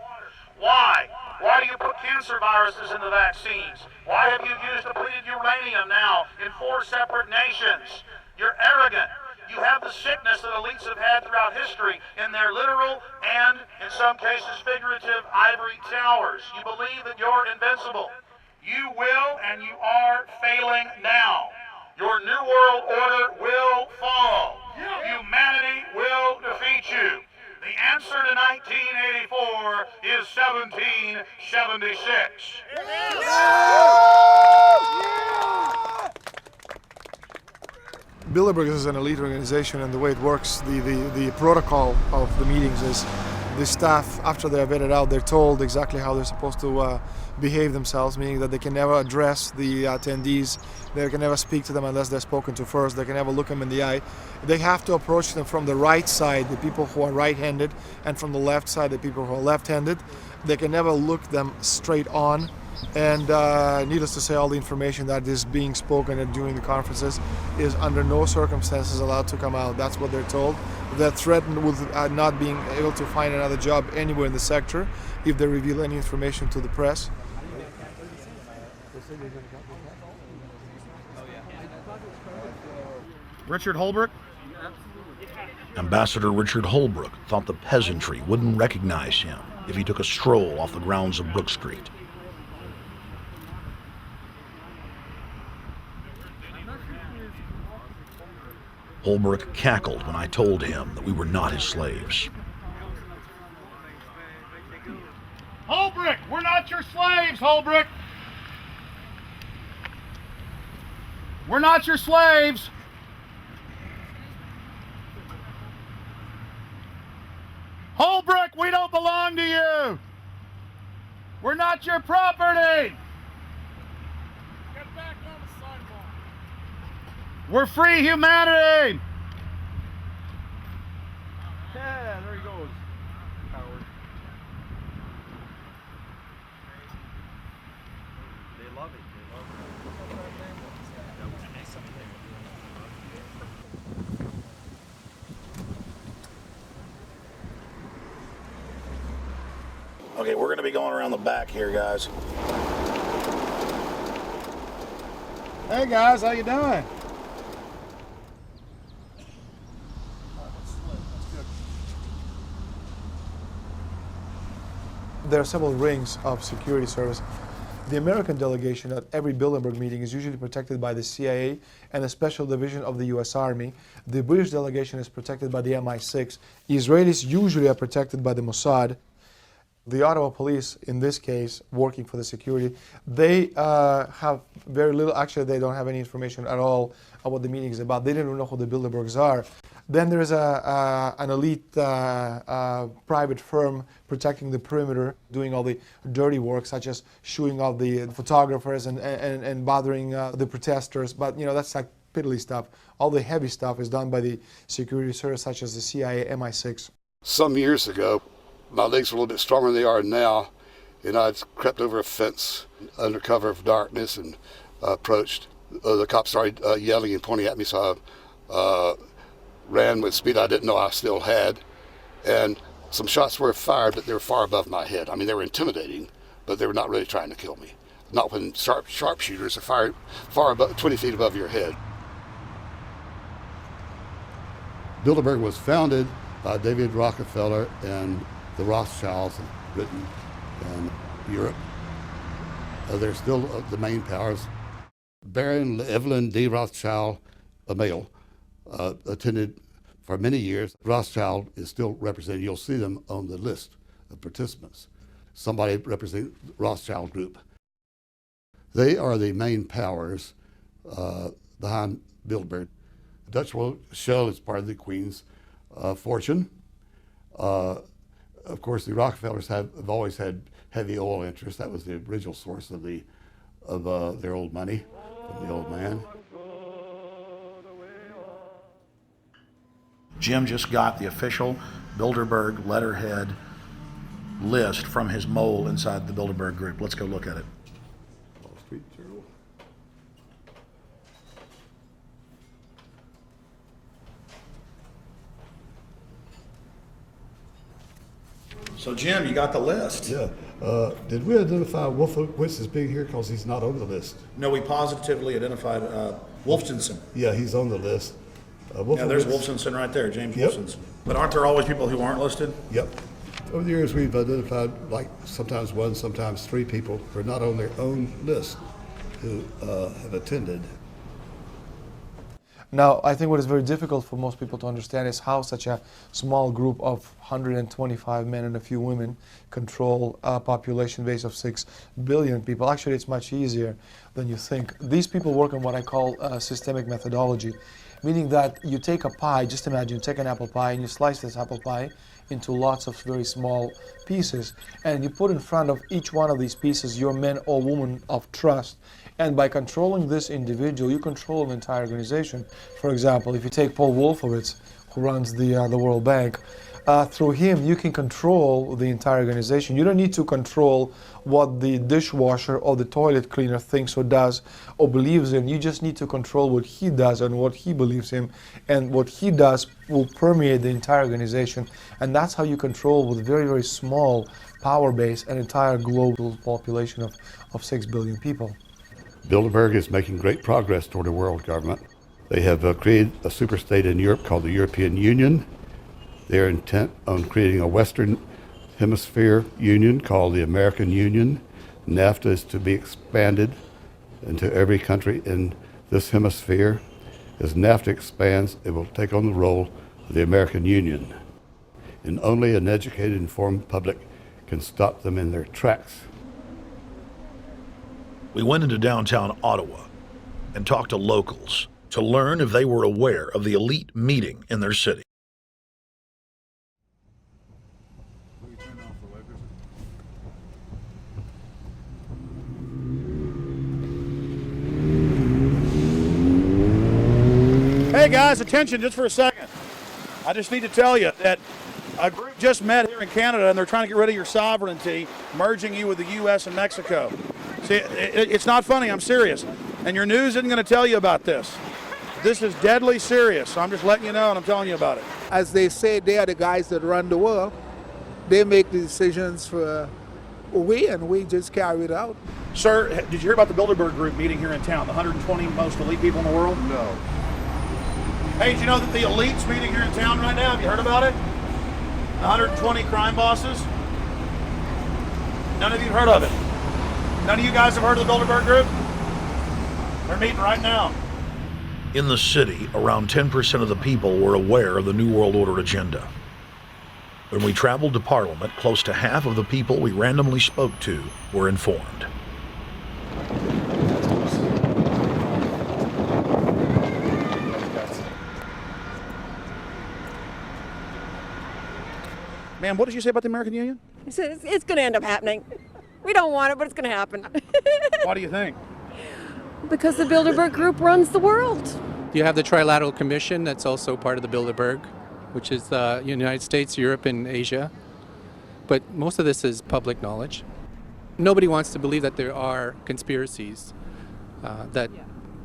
Why? Why do you put cancer viruses in the vaccines? Why have you used depleted uranium now in 4 separate nations? You're arrogant. You have the sickness that elites have had throughout history in their literal and, in some cases, figurative ivory towers. You believe that you're invincible. You will and you are failing now. Your New World Order will fall. Humanity will defeat you. The answer to 1984 is 1776. Bilderberg is an elite organization, and the way it works, the protocol of the meetings is the staff, after they're vetted out, they're told exactly how they're supposed to behave themselves, meaning that they can never address the attendees, they can never speak to them unless they're spoken to first, they can never look them in the eye. They have to approach them from the right side, the people who are right-handed, and from the left side, the people who are left-handed. They can never look them straight on. And needless to say, all the information that is being spoken during the conferences is under no circumstances allowed to come out. That's what they're told. They're threatened with not being able to find another job anywhere in the sector if they reveal any information to the press. Richard Holbrooke? Ambassador Richard Holbrooke thought the peasantry wouldn't recognize him if he took a stroll off the grounds of Brook Street. Holbrooke cackled when I told him that we were not his slaves. Holbrooke, we're not your slaves, Holbrooke. We're not your slaves. Holbrooke, we don't belong to you. We're not your property. Get back on the sidewalk. We're free humanity! Yeah, there he goes. Howard. They love it. Okay, we're going to be going around the back here, guys. Hey guys, how you doing? There are several rings of security service. The American delegation at every Bilderberg meeting is usually protected by the CIA and a special division of the US Army. The British delegation is protected by the MI6. Israelis usually are protected by the Mossad. The Ottawa police, in this case, working for the security, they have very little, actually they don't have any information at all on what the meeting is about. They didn't know who the Bilderbergs are. Then there's an elite private firm protecting the perimeter, doing all the dirty work, such as shooing off the photographers and bothering the protesters. But you know, that's like piddly stuff. All the heavy stuff is done by the security service, such as the CIA, MI6. Some years ago, my legs were a little bit stronger than they are now, and I'd crept over a fence under cover of darkness and approached. The cops started yelling and pointing at me, so I ran with speed I didn't know I still had, and some shots were fired, but they were far above my head. I mean, they were intimidating, but they were not really trying to kill me. Not when sharpshooters are fired far above, 20 feet above your head. Bilderberg was founded by David Rockefeller and the Rothschilds in Britain and Europe. They're still the main powers. Baron Evelyn D. Rothschild, a male, attended for many years. Rothschild is still represented. You'll see them on the list of participants. Somebody representing the Rothschild group. They are the main powers behind Bilderberg. The Dutch Shell is part of the Queen's fortune. Of course, the Rockefellers have always had heavy oil interests. That was the original source of their old money from the old man. Jim just got the official Bilderberg letterhead list from his mole inside the Bilderberg group. Let's go look at it. Wall Street Journal. So Jim, you got the list. Yeah. Did we identify Wolfowitz as being here because he's not on the list? No, we positively identified Wolfenson. Yeah, he's on the list. Yeah, there's Wolfenson right there, James Wolfenson. But aren't there always people who aren't listed? Yep. Over the years, we've identified like sometimes one, sometimes three people who are not on their own list who have attended. Now, I think what is very difficult for most people to understand is how such a small group of 125 men and a few women control a population base of 6 billion people. Actually, it's much easier than you think. These people work on what I call systemic methodology, meaning that you take a pie, just imagine you take an apple pie and you slice this apple pie into lots of very small pieces, and you put in front of each one of these pieces your men or women of trust. And by controlling this individual, you control an entire organization. For example, if you take Paul Wolfowitz, who runs the World Bank, through him you can control the entire organization. You don't need to control what the dishwasher or the toilet cleaner thinks or does or believes in. You just need to control what he does and what he believes in, and what he does will permeate the entire organization. And that's how you control, with very, very small power base, an entire global population of 6 billion people. Bilderberg is making great progress toward a world government. They have created a superstate in Europe called the European Union. They are intent on creating a Western Hemisphere Union called the American Union. NAFTA is to be expanded into every country in this hemisphere. As NAFTA expands, it will take on the role of the American Union. And only an educated, informed public can stop them in their tracks. We went into downtown Ottawa and talked to locals to learn if they were aware of the elite meeting in their city. Hey guys, attention just for a second. I just need to tell you that a group just met here in Canada and they're trying to get rid of your sovereignty, merging you with the U.S. and Mexico. See, it's not funny, I'm serious. And your news isn't going to tell you about this. This is deadly serious, so I'm just letting you know and I'm telling you about it. As they say, they are the guys that run the world. They make the decisions for and we just carry it out. Sir, did you hear about the Bilderberg Group meeting here in town, the 120 most elite people in the world? No. Hey, did you know that the elite's meeting here in town right now? Have you heard about it? 120 crime bosses? None of you have heard of it? None of you guys have heard of the Bilderberg Group? They're meeting right now. In the city, around 10% of the people were aware of the New World Order agenda. When we traveled to Parliament, close to half of the people we randomly spoke to were informed. Ma'am, what did you say about the American Union? It's going to end up happening. We don't want it, but it's going to happen. Why do you think? Because the Bilderberg Group runs the world. You have the Trilateral Commission that's also part of the Bilderberg, which is the United States, Europe, and Asia. But most of this is public knowledge. Nobody wants to believe that there are conspiracies, that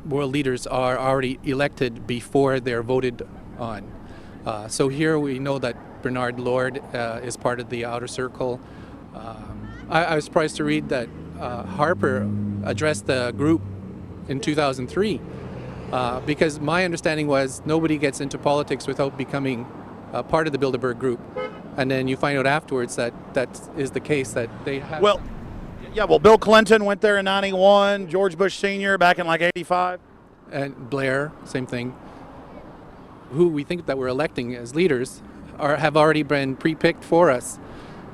world leaders are already elected before they're voted on. So here we know that Bernard Lord is part of the outer circle. I was surprised to read that Harper addressed the group in 2003 because my understanding was nobody gets into politics without becoming part of the Bilderberg Group. And then you find out afterwards that that is the case, that they have... Well, Bill Clinton went there in 91, George Bush Sr. back in like 85. And Blair, same thing. Who we think that we're electing as leaders have already been pre-picked for us.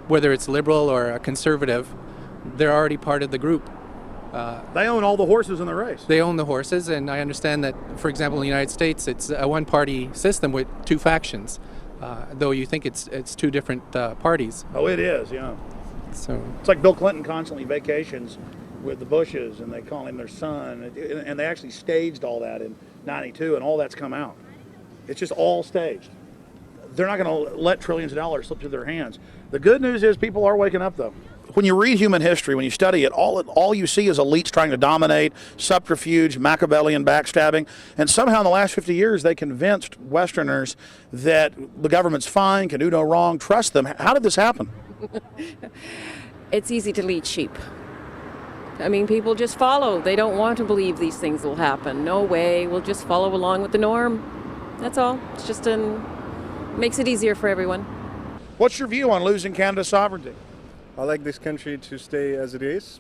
Whether it's liberal or a conservative, they're already part of the group. They own all the horses in the race. They own the horses, and I understand that, for example, in the United States, it's a one-party system with two factions, though you think it's two different parties. Oh, it is, yeah. So it's like Bill Clinton constantly vacations with the Bushes, and they call him their son, and they actually staged all that in '92, and all that's come out. It's just all staged. They're not going to let trillions of dollars slip through their hands. The good news is people are waking up, though. When you read human history, when you study it, all you see is elites trying to dominate, subterfuge, Machiavellian backstabbing, and somehow in the last 50 years they convinced Westerners that the government's fine, can do no wrong, trust them. How did this happen? It's easy to lead sheep. I mean, people just follow. They don't want to believe these things will happen. No way, we'll just follow along with the norm. That's all. It's just makes it easier for everyone. What's your view on losing Canada's sovereignty? I like this country to stay as it is,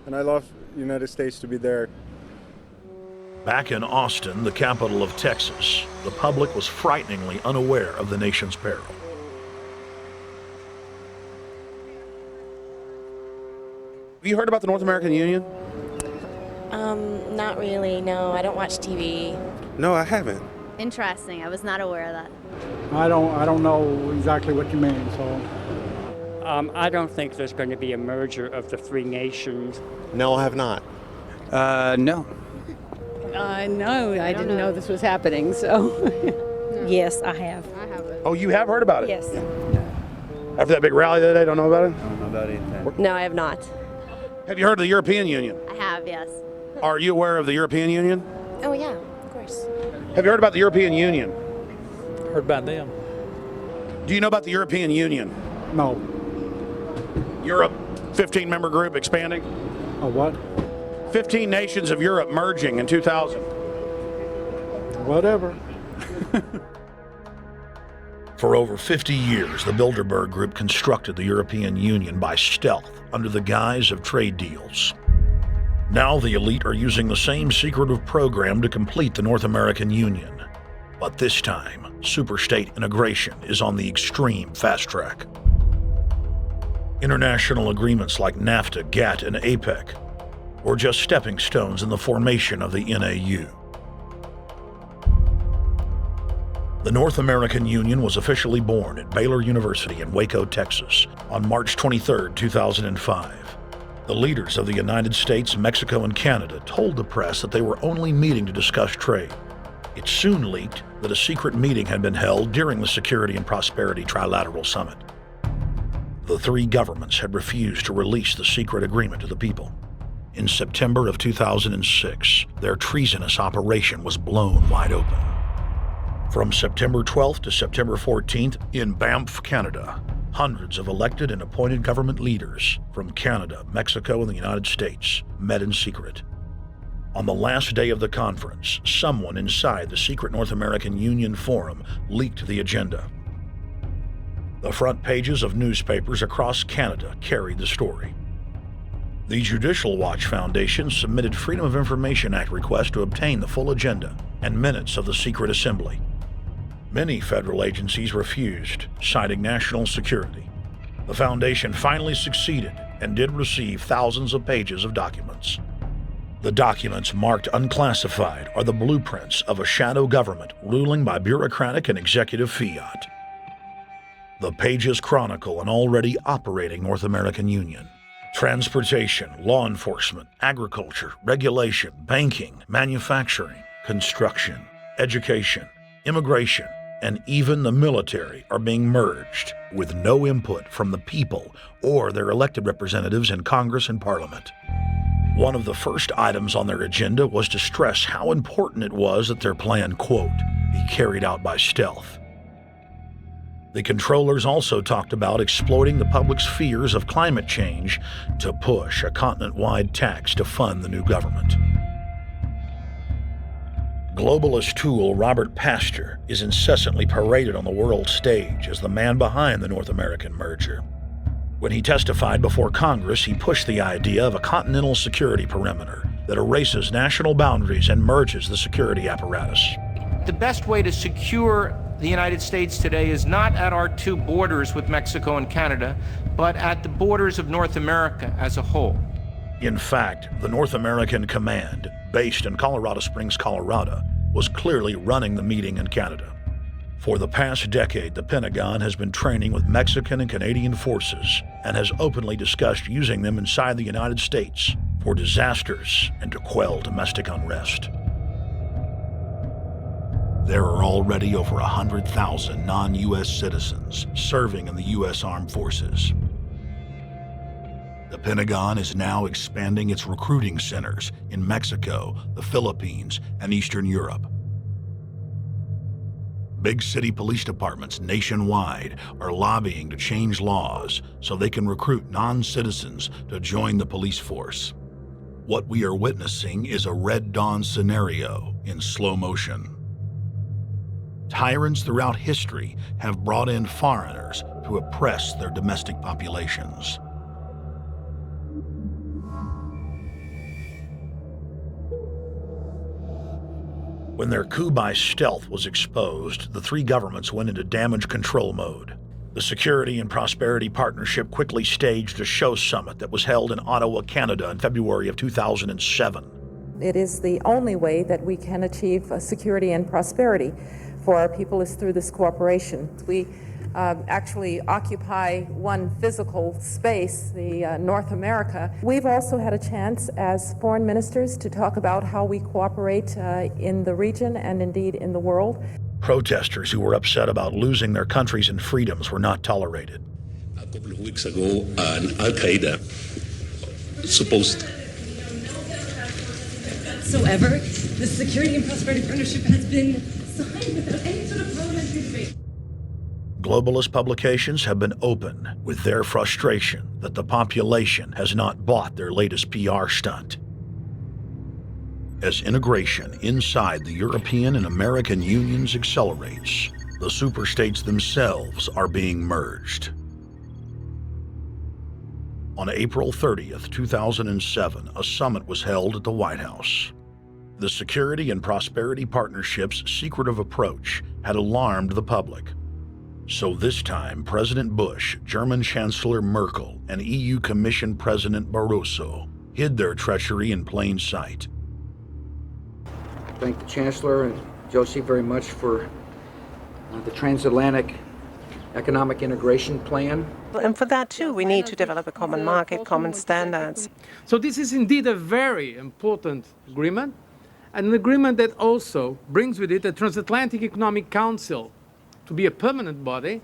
and I love the United States to be there. Back in Austin, the capital of Texas, the public was frighteningly unaware of the nation's peril. Have you heard about the North American Union? Not really, no. I don't watch TV. No, I haven't. Interesting. I was not aware of that. I don't know exactly what you mean, so. I don't think there's going to be a merger of the three nations. No, I have not. No. No, I didn't know this was happening, so. Yes, I have. Oh, you have heard about it? Yes. After that big rally the other day, don't know about it? I don't know about anything. No, I have not. Have you heard of the European Union? I have, yes. Are you aware of the European Union? Oh, yeah, of course. Have you heard about the European Union? Heard about them. Do you know about the European Union? No. Europe, 15-member group expanding? A what? 15 nations of Europe merging in 2000. Whatever. For over 50 years, the Bilderberg Group constructed the European Union by stealth under the guise of trade deals. Now the elite are using the same secretive program to complete the North American Union. But this time, superstate integration is on the extreme fast track. International agreements like NAFTA, GATT, and APEC were just stepping stones in the formation of the NAU. The North American Union was officially born at Baylor University in Waco, Texas, on March 23, 2005. The leaders of the United States, Mexico, and Canada told the press that they were only meeting to discuss trade. It soon leaked that a secret meeting had been held during the Security and Prosperity Trilateral Summit. The three governments had refused to release the secret agreement to the people. In September of 2006, their treasonous operation was blown wide open. From September 12th to September 14th, in Banff, Canada, hundreds of elected and appointed government leaders from Canada, Mexico, and the United States met in secret. On the last day of the conference, someone inside the secret North American Union Forum leaked the agenda. The front pages of newspapers across Canada carried the story. The Judicial Watch Foundation submitted Freedom of Information Act requests to obtain the full agenda and minutes of the secret assembly. Many federal agencies refused, citing national security. The foundation finally succeeded and did receive thousands of pages of documents. The documents marked unclassified are the blueprints of a shadow government ruling by bureaucratic and executive fiat. The pages chronicle an already operating North American Union. Transportation, law enforcement, agriculture, regulation, banking, manufacturing, construction, education, immigration, and even the military are being merged with no input from the people or their elected representatives in Congress and Parliament. One of the first items on their agenda was to stress how important it was that their plan, quote, be carried out by stealth. The controllers also talked about exploiting the public's fears of climate change to push a continent-wide tax to fund the new government. Globalist tool Robert Pastor is incessantly paraded on the world stage as the man behind the North American merger. When he testified before Congress, he pushed the idea of a continental security perimeter that erases national boundaries and merges the security apparatus. The best way to secure the United States today is not at our two borders with Mexico and Canada, but at the borders of North America as a whole. In fact, the North American Command, based in Colorado Springs, Colorado, was clearly running the meeting in Canada. For the past decade, the Pentagon has been training with Mexican and Canadian forces and has openly discussed using them inside the United States for disasters and to quell domestic unrest. There are already over 100,000 non-U.S. citizens serving in the U.S. Armed Forces. The Pentagon is now expanding its recruiting centers in Mexico, the Philippines, and Eastern Europe. Big city police departments nationwide are lobbying to change laws so they can recruit non-citizens to join the police force. What we are witnessing is a Red Dawn scenario in slow motion. Tyrants throughout history have brought in foreigners to oppress their domestic populations. When their coup by stealth was exposed, the three governments went into damage control mode. The Security and Prosperity Partnership quickly staged a show summit that was held in Ottawa, Canada in February of 2007. It is the only way that we can achieve security and prosperity for our people is through this cooperation. We actually occupy one physical space, the North America. We've also had a chance as foreign ministers to talk about how we cooperate in the region and indeed in the world. Protesters who were upset about losing their countries and freedoms were not tolerated. A couple of weeks ago, an Al-Qaeda supposed. Whatsoever, the Security and Prosperity Partnership has been signed without any sort of parliamentary debate. Globalist publications have been open with their frustration that the population has not bought their latest PR stunt. As integration inside the European and American unions accelerates, the superstates themselves are being merged. On April 30th, 2007, a summit was held at the White House. The Security and Prosperity Partnership's secretive approach had alarmed the public. So this time, President Bush, German Chancellor Merkel, and EU Commission President Barroso hid their treachery in plain sight. Thank the Chancellor and Josie very much for the transatlantic economic integration plan. And for that too, we need to develop a common market, common standards. So this is indeed a very important agreement, An agreement that also brings with it a transatlantic economic council to be a permanent body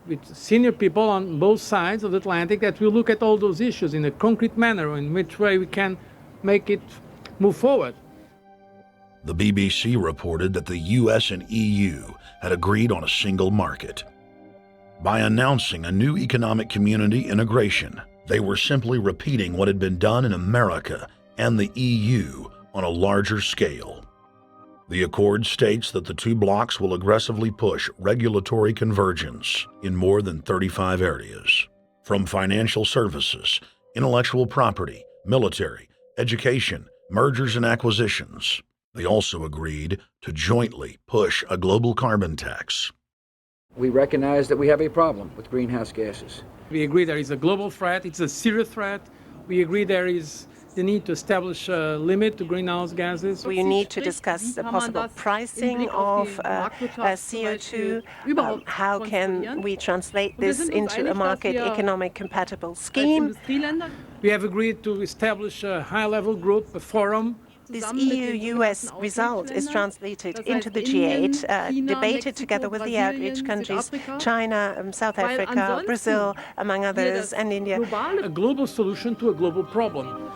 with senior people on both sides of the Atlantic that will look at all those issues in a concrete manner, in which way we can make it move forward. The BBC reported that the US and EU had agreed on a single market. By announcing a new economic community integration, they were simply repeating what had been done in America and the EU on a larger scale. The accord states that the two blocs will aggressively push regulatory convergence in more than 35 areas, from financial services, intellectual property, military, education, mergers and acquisitions. They also agreed to jointly push a global carbon tax. We recognize that we have a problem with greenhouse gases. We agree there is a global threat, it's a serious threat. We agree there is the need to establish a limit to greenhouse gases. We need to discuss the possible pricing of CO2. How can we translate this into a market economic compatible scheme? We have agreed to establish a high-level group, a forum. This EU-US result is translated into the G8, debated together with the outreach countries, China, South Africa, Brazil, among others, and India. A global solution to a global problem.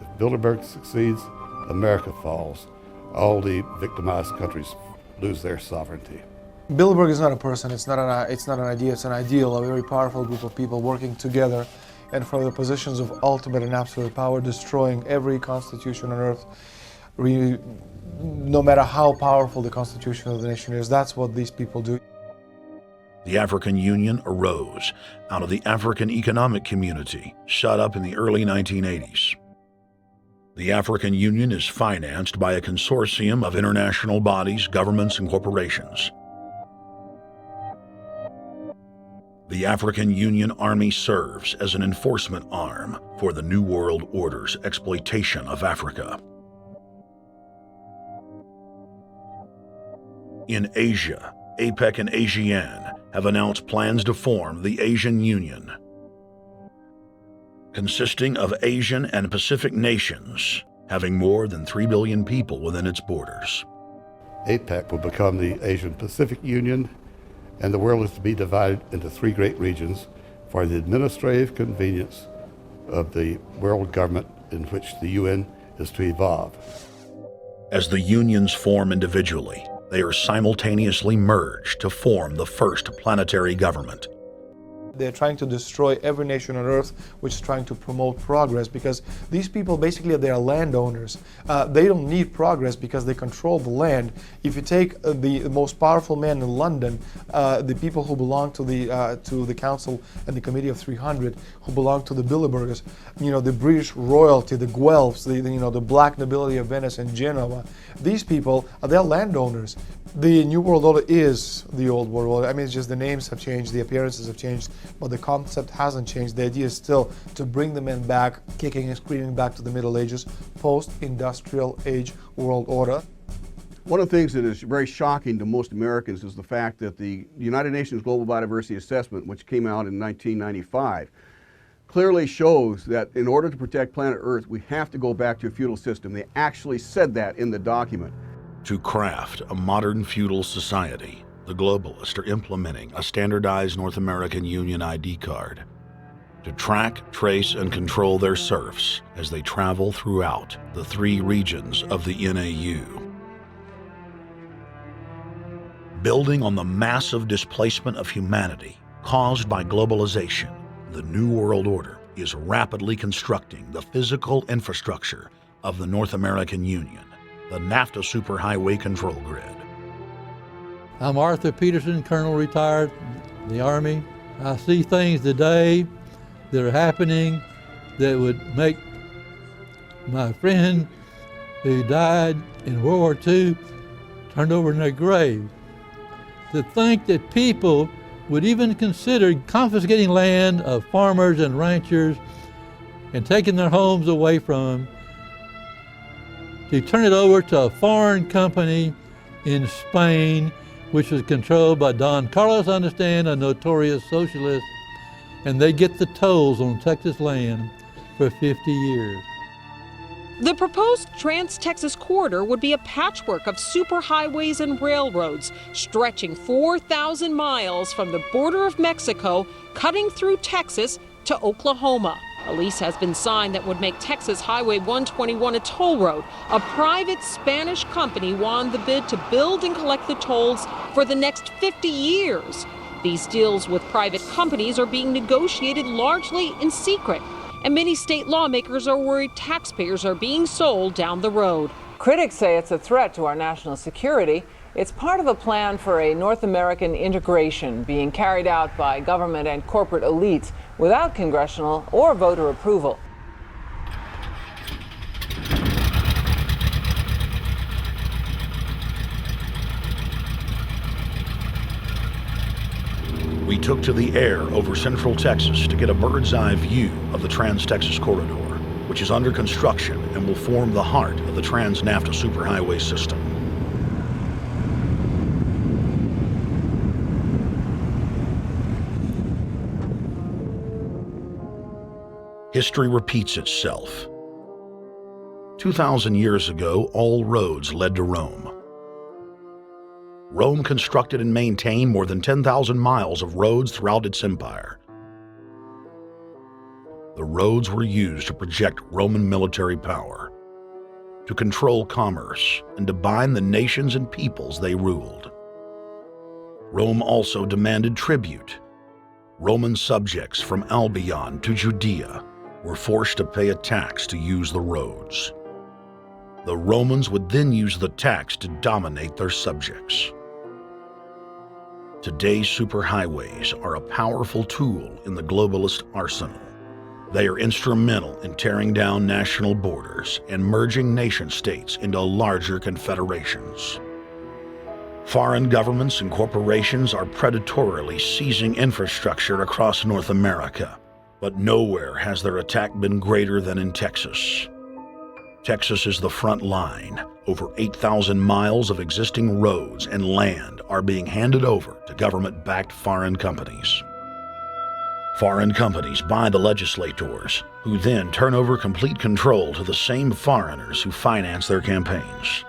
If Bilderberg succeeds, America falls. All the victimized countries lose their sovereignty. Bilderberg is not a person, it's not an idea, it's an ideal, a very powerful group of people working together and from the positions of ultimate and absolute power, destroying every constitution on earth, no matter how powerful the constitution of the nation is. That's what these people do. The African Union arose out of the African Economic Community, set up in the early 1980s. The African Union is financed by a consortium of international bodies, governments, and corporations. The African Union Army serves as an enforcement arm for the New World Order's exploitation of Africa. In Asia, APEC and ASEAN have announced plans to form the Asian Union, consisting of Asian and Pacific nations, having more than 3 billion people within its borders. APEC will become the Asian Pacific Union, and the world is to be divided into 3 great regions for the administrative convenience of the world government in which the UN is to evolve. As the unions form individually, they are simultaneously merged to form the first planetary government. They're trying to destroy every nation on earth which is trying to promote progress, because these people basically they are landowners. They don't need progress because they control the land. If you take the most powerful man in London, the people who belong to the Council and the Committee of 300, who belong to the Bilderbergers, the British royalty, the Guelphs, the black nobility of Venice and Genoa, these people they're landowners. The New World Order is the old world order. I mean, it's just the names have changed, the appearances have changed, but the concept hasn't changed. The idea is still to bring the men back, kicking and screaming back to the Middle Ages, post-industrial age world order. One of the things that is very shocking to most Americans is the fact that the United Nations Global Biodiversity Assessment, which came out in 1995, clearly shows that in order to protect planet Earth, we have to go back to a feudal system. They actually said that in the document. To craft a modern feudal society, the globalists are implementing a standardized North American Union ID card to track, trace, and control their serfs as they travel throughout the 3 regions of the NAU. Building on the massive displacement of humanity caused by globalization, the New World Order is rapidly constructing the physical infrastructure of the North American Union, the NAFTA Superhighway Control Grid. I'm Arthur Peterson, Colonel retired in the Army. I see things today that are happening that would make my friend who died in World War II turned over in their grave. To think that people would even consider confiscating land of farmers and ranchers and taking their homes away from them to turn it over to a foreign company in Spain, which was controlled by Don Carlos, I understand, a notorious socialist, and they get the tolls on Texas land for 50 years. The proposed Trans-Texas corridor would be a patchwork of superhighways and railroads stretching 4,000 miles from the border of Mexico, cutting through Texas to Oklahoma. A lease has been signed that would make Texas Highway 121 a toll road. A private Spanish company won the bid to build and collect the tolls for the next 50 years. These deals with private companies are being negotiated largely in secret, and many state lawmakers are worried taxpayers are being sold down the road. Critics say it's a threat to our national security. It's part of a plan for a North American integration being carried out by government and corporate elites without congressional or voter approval. We took to the air over central Texas to get a bird's eye view of the Trans-Texas Corridor, which is under construction and will form the heart of the Trans-NAFTA superhighway system. History repeats itself. 2,000 years ago, all roads led to Rome. Rome constructed and maintained more than 10,000 miles of roads throughout its empire. The roads were used to project Roman military power, to control commerce, and to bind the nations and peoples they ruled. Rome also demanded tribute. Roman subjects from Albion to Judea were forced to pay a tax to use the roads. The Romans would then use the tax to dominate their subjects. Today's superhighways are a powerful tool in the globalist arsenal. They are instrumental in tearing down national borders and merging nation-states into larger confederations. Foreign governments and corporations are predatorily seizing infrastructure across North America, but nowhere has their attack been greater than in Texas. Texas is the front line. Over 8,000 miles of existing roads and land are being handed over to government-backed foreign companies. Foreign companies buy the legislators, who then turn over complete control to the same foreigners who finance their campaigns.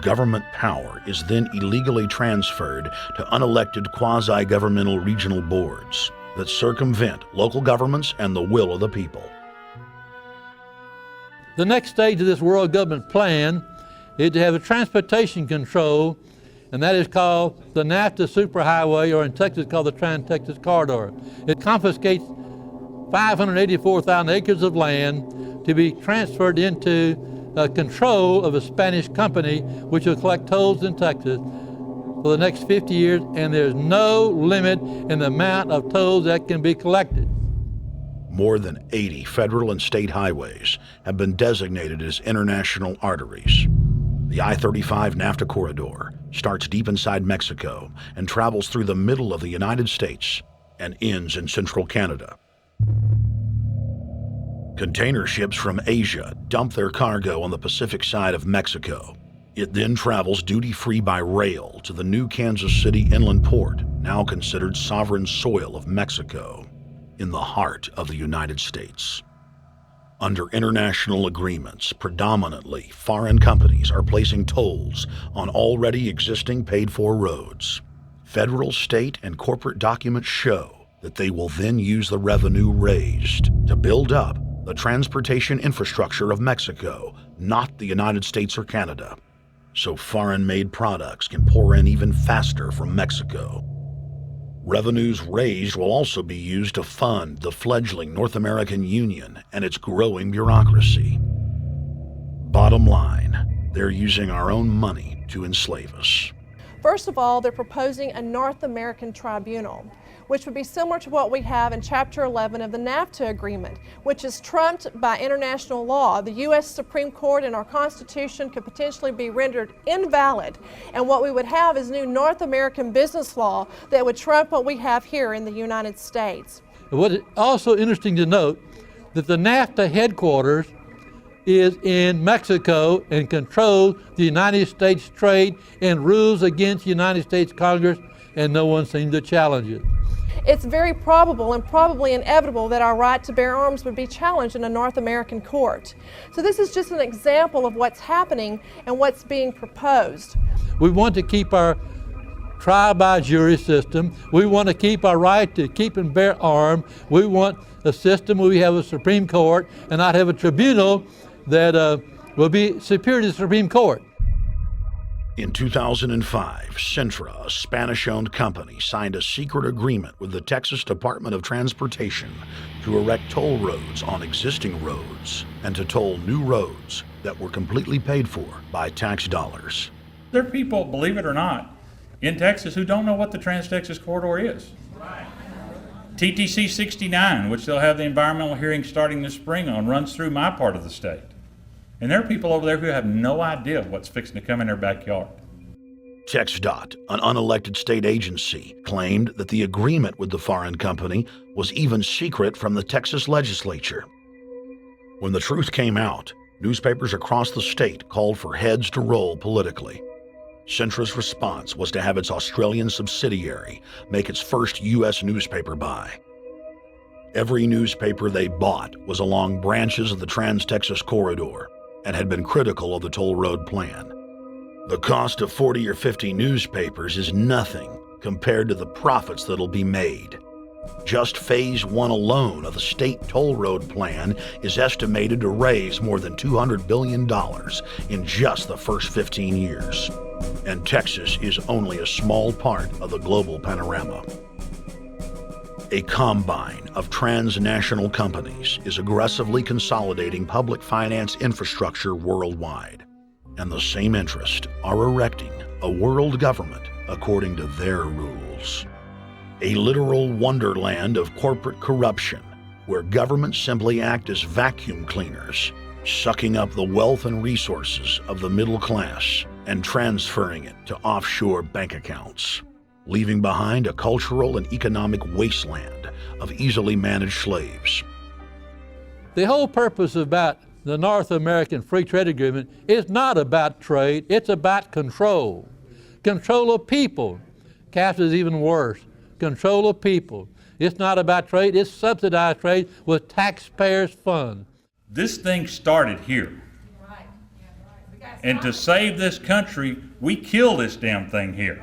Government power is then illegally transferred to unelected quasi-governmental regional boards that circumvent local governments and the will of the people. The next stage of this world government plan is to have a transportation control, and that is called the NAFTA superhighway, or in Texas called the Trans-Texas Corridor. It confiscates 584,000 acres of land to be transferred into control of a Spanish company which will collect tolls in Texas for the next 50 years, and there's no limit in the amount of tolls that can be collected. More than 80 federal and state highways have been designated as international arteries. The I-35 NAFTA corridor starts deep inside Mexico and travels through the middle of the United States and ends in central Canada. Container ships from Asia dump their cargo on the Pacific side of Mexico. It then travels duty-free by rail to the new Kansas City inland port, now considered sovereign soil of Mexico, in the heart of the United States. Under international agreements, predominantly foreign companies are placing tolls on already existing paid-for roads. Federal, state, and corporate documents show that they will then use the revenue raised to build up the transportation infrastructure of Mexico, not the United States or Canada, so foreign-made products can pour in even faster from Mexico. Revenues raised will also be used to fund the fledgling North American Union and its growing bureaucracy. Bottom line, they're using our own money to enslave us. First of all, they're proposing a North American tribunal, which would be similar to what we have in Chapter 11 of the NAFTA agreement, which is trumped by international law. The U.S. Supreme Court and our Constitution could potentially be rendered invalid, and what we would have is new North American business law that would trump what we have here in the United States. What is also interesting to note that the NAFTA headquarters is in Mexico and controls the United States trade and rules against the United States Congress, and no one seems to challenge it. it's very probable and probably inevitable that our right to bear arms would be challenged in a North American court. So this is just an example of what's happening and what's being proposed. We want to keep our trial by jury system. We want to keep our right to keep and bear arms. We want a system where we have a Supreme Court and not have a tribunal that will be superior to the Supreme Court. In 2005, Cintra, a Spanish-owned company, signed a secret agreement with the Texas Department of Transportation to erect toll roads on existing roads and to toll new roads that were completely paid for by tax dollars. There are people, believe it or not, in Texas who don't know what the Trans-Texas Corridor is. TTC 69, which they'll have the environmental hearing starting this spring on, runs through my part of the state. And there are people over there who have no idea what's fixing to come in their backyard. TxDOT, an unelected state agency, claimed that the agreement with the foreign company was even secret from the Texas legislature. When the truth came out, newspapers across the state called for heads to roll politically. Cintra's response was to have its Australian subsidiary make its first U.S. newspaper buy. Every newspaper they bought was along branches of the Trans-Texas Corridor and had been critical of the toll road plan. The cost of 40 or 50 newspapers is nothing compared to the profits that'll be made. Just Phase 1 alone of the state toll road plan is estimated to raise more than $200 billion in just the first 15 years. And Texas is only a small part of the global panorama. A combine of transnational companies is aggressively consolidating public finance infrastructure worldwide, and the same interests are erecting a world government according to their rules. A literal wonderland of corporate corruption, where governments simply act as vacuum cleaners, sucking up the wealth and resources of the middle class and transferring it to offshore bank accounts, leaving behind a cultural and economic wasteland of easily managed slaves. The whole purpose about the North American Free Trade Agreement is not about trade, it's about control. Control of people. CAFTA is even worse. Control of people. It's not about trade, it's subsidized trade with taxpayers' funds. This thing started here. And to save this country, we kill this damn thing here.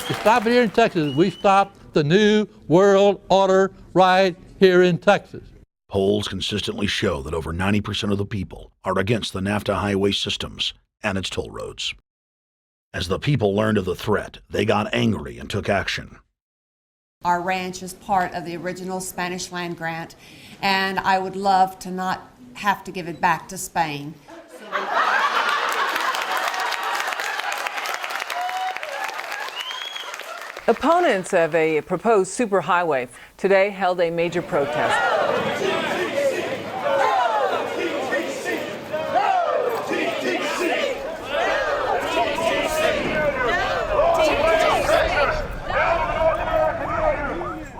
To stop it here in Texas, we stop the new world order right here in Texas. Polls consistently show that over 90% of the people are against the NAFTA highway systems and its toll roads. As the people learned of the threat, they got angry and took action. Our ranch is part of the original Spanish land grant, and I would love to not have to give it back to Spain. Opponents of a proposed superhighway today held a major protest.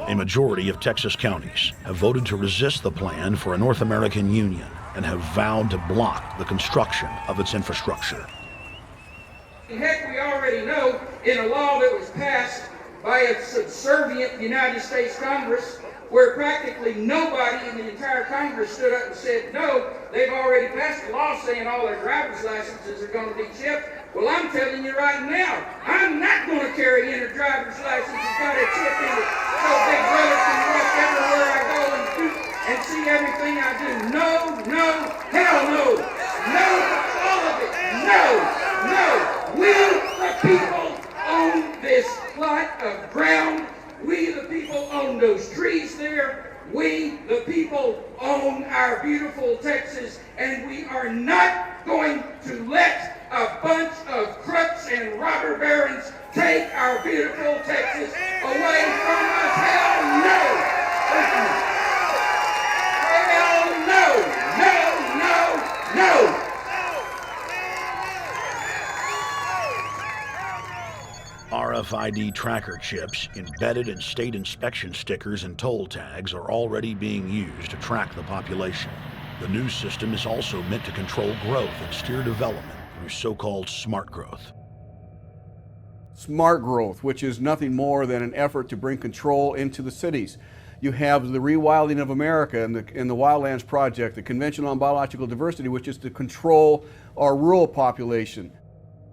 A majority of Texas counties have voted to resist the plan for a North American union and have vowed to block the construction of its infrastructure. Heck, we already know in a law that was passed by a subservient United States Congress, where practically nobody in the entire Congress stood up and said no, they've already passed a law saying all their driver's licenses are going to be chipped. Well, I'm telling you right now, I'm not going to carry in a driver's license that's got a chip in it so Big Brother can watch everywhere I go and see everything I do. No, no, hell no. No, all of it. No, no. We, the people, own this plot of ground. We, the people, own those trees there. We, the people, own our beautiful Texas, and we are not going to let a bunch of crooks and robber barons take our beautiful Texas away from us. Hell no! Hell no! No, no, no! RFID tracker chips embedded in state inspection stickers and toll tags are already being used to track the population. The new system is also meant to control growth and steer development through so-called smart growth. smart growth, which is nothing more than an effort to bring control into the cities. You have the rewilding of America and the Wildlands Project, the Convention on Biological Diversity, which is to control our rural population.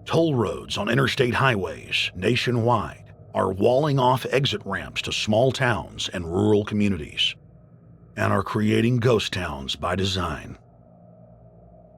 Toll roads on interstate highways nationwide are walling off exit ramps to small towns and rural communities, and are creating ghost towns by design.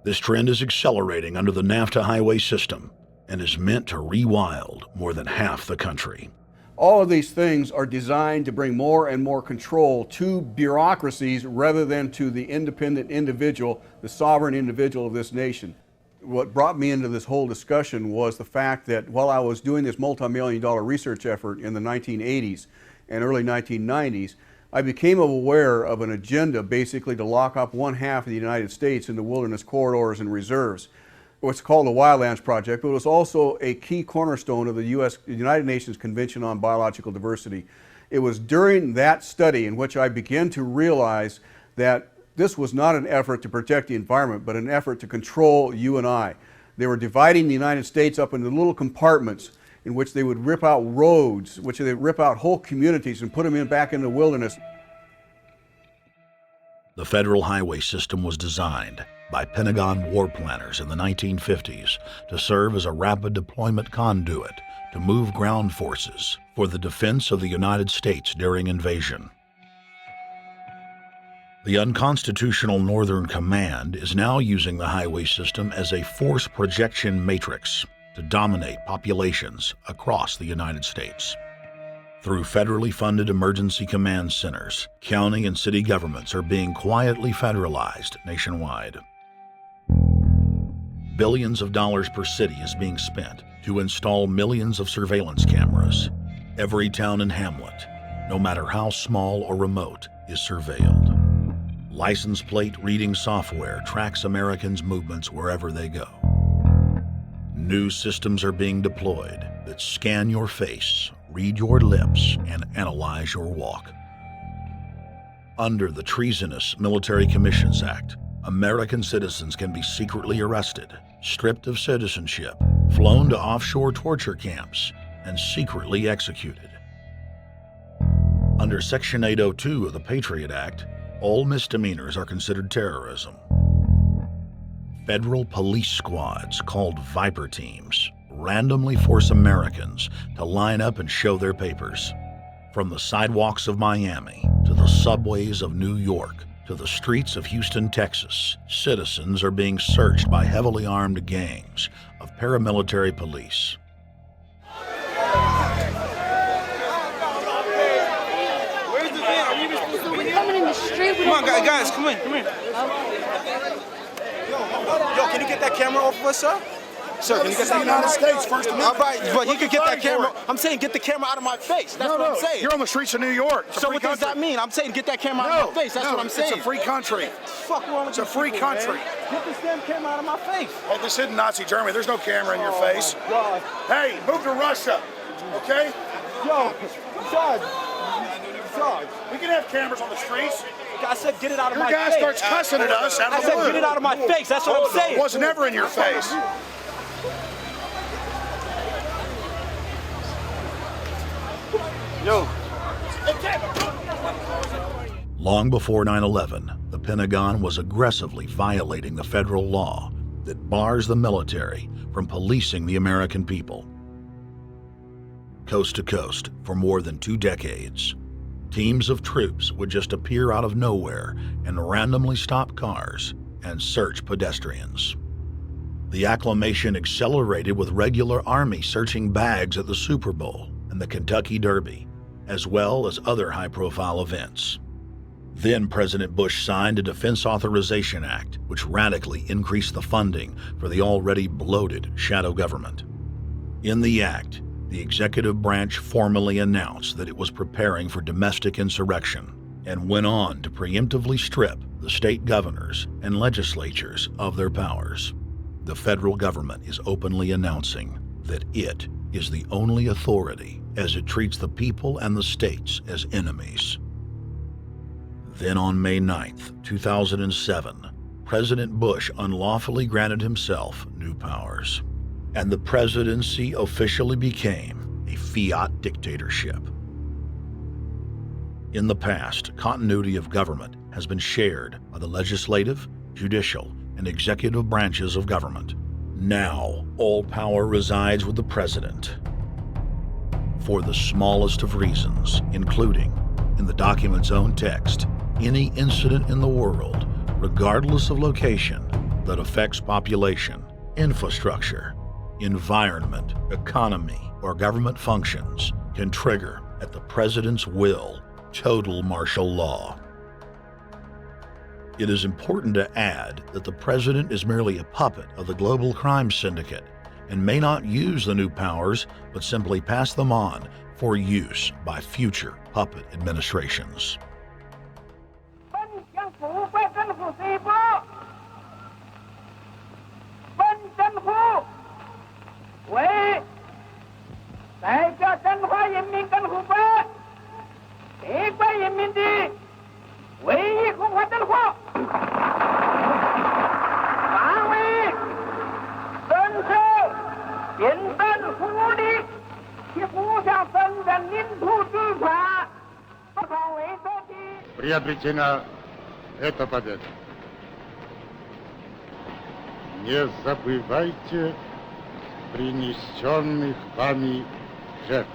This trend is accelerating under the NAFTA highway system and is meant to rewild more than half the country. All of these things are designed to bring more and more control to bureaucracies rather than to the independent individual, the sovereign individual of this nation. What brought me into this whole discussion was the fact that while I was doing this multi-million-dollar research effort in the 1980s and early 1990s, I became aware of an agenda basically to lock up one half of the United States into wilderness corridors and reserves. What's called the Wildlands Project, but it was also a key cornerstone of the United Nations Convention on Biological Diversity. It was during that study in which I began to realize that this was not an effort to protect the environment, but an effort to control you and I. They were dividing the United States up into little compartments in which they would rip out roads, which they would rip out whole communities and put them back in the wilderness. The federal highway system was designed by Pentagon war planners in the 1950s to serve as a rapid deployment conduit to move ground forces for the defense of the United States during invasion. The unconstitutional Northern Command is now using the highway system as a force projection matrix to dominate populations across the United States. Through federally funded emergency command centers, county and city governments are being quietly federalized nationwide. Billions of dollars per city is being spent to install millions of surveillance cameras. Every town and hamlet, no matter how small or remote, is surveilled. License plate reading software tracks Americans' movements wherever they go. New systems are being deployed that scan your face, read your lips, and analyze your walk. Under the treasonous Military Commissions Act, American citizens can be secretly arrested, stripped of citizenship, flown to offshore torture camps, and secretly executed. Under Section 802 of the Patriot Act, all misdemeanors are considered terrorism. Federal police squads, called Viper teams, randomly force Americans to line up and show their papers. From the sidewalks of Miami to the subways of New York to the streets of Houston, Texas, citizens are being searched by heavily armed gangs of paramilitary police. Where's the van? Are we even supposed to be coming in the street? Come on, guys, come in. Yo, can you get that camera off of us, sir? Sir, can you get the United States First Amendment? All right, but you can get that camera. I'm saying get the camera out of my face. That's what I'm saying. You're on the streets of New York. So what does that mean? I'm saying get that camera out of my face. That's what I'm saying. It's a free country. Fuck wrong with It's a free country. Get this damn camera out of my face. Hey, this isn't Nazi Germany. There's no camera in your face. God. Hey, move to Russia, okay? Yo, Sarge. We can have cameras on the streets. I said get it out of my face. Your guy starts cussing at us out of the blue. I said get it out of my face. That's what I'm saying. It was never in your face. Yo. Long before 9/11, the Pentagon was aggressively violating the federal law that bars the military from policing the American people. Coast to coast, for more than 2 decades, teams of troops would just appear out of nowhere and randomly stop cars and search pedestrians. The acclamation accelerated with regular Army searching bags at the Super Bowl and the Kentucky Derby, as well as other high-profile events. Then President Bush signed a Defense Authorization Act, which radically increased the funding for the already bloated shadow government. In the act, the executive branch formally announced that it was preparing for domestic insurrection and went on to preemptively strip the state governors and legislatures of their powers. The federal government is openly announcing that it is the only authority as it treats the people and the states as enemies. Then on May 9th, 2007, President Bush unlawfully granted himself new powers. and the presidency officially became a fiat dictatorship. In the past, continuity of government has been shared by the legislative, judicial, and executive branches of government. Now, all power resides with the president. For the smallest of reasons, including, in the document's own text, any incident in the world, regardless of location, that affects population, infrastructure, environment, economy, or government functions can trigger, at the president's will, total martial law. It is important to add that the president is merely a puppet of the global crime syndicate and may not use the new powers, but simply pass them on for use by future puppet administrations. Приобретена эта победа. Не забывайте принесенных вами жертв.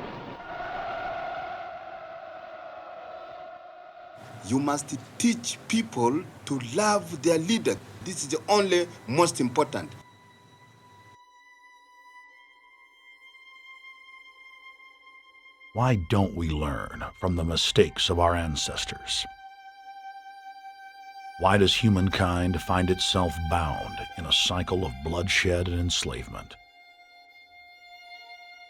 You must teach people to love their leader. This is the only most important. Why don't we learn from the mistakes of our ancestors? Why does humankind find itself bound in a cycle of bloodshed and enslavement?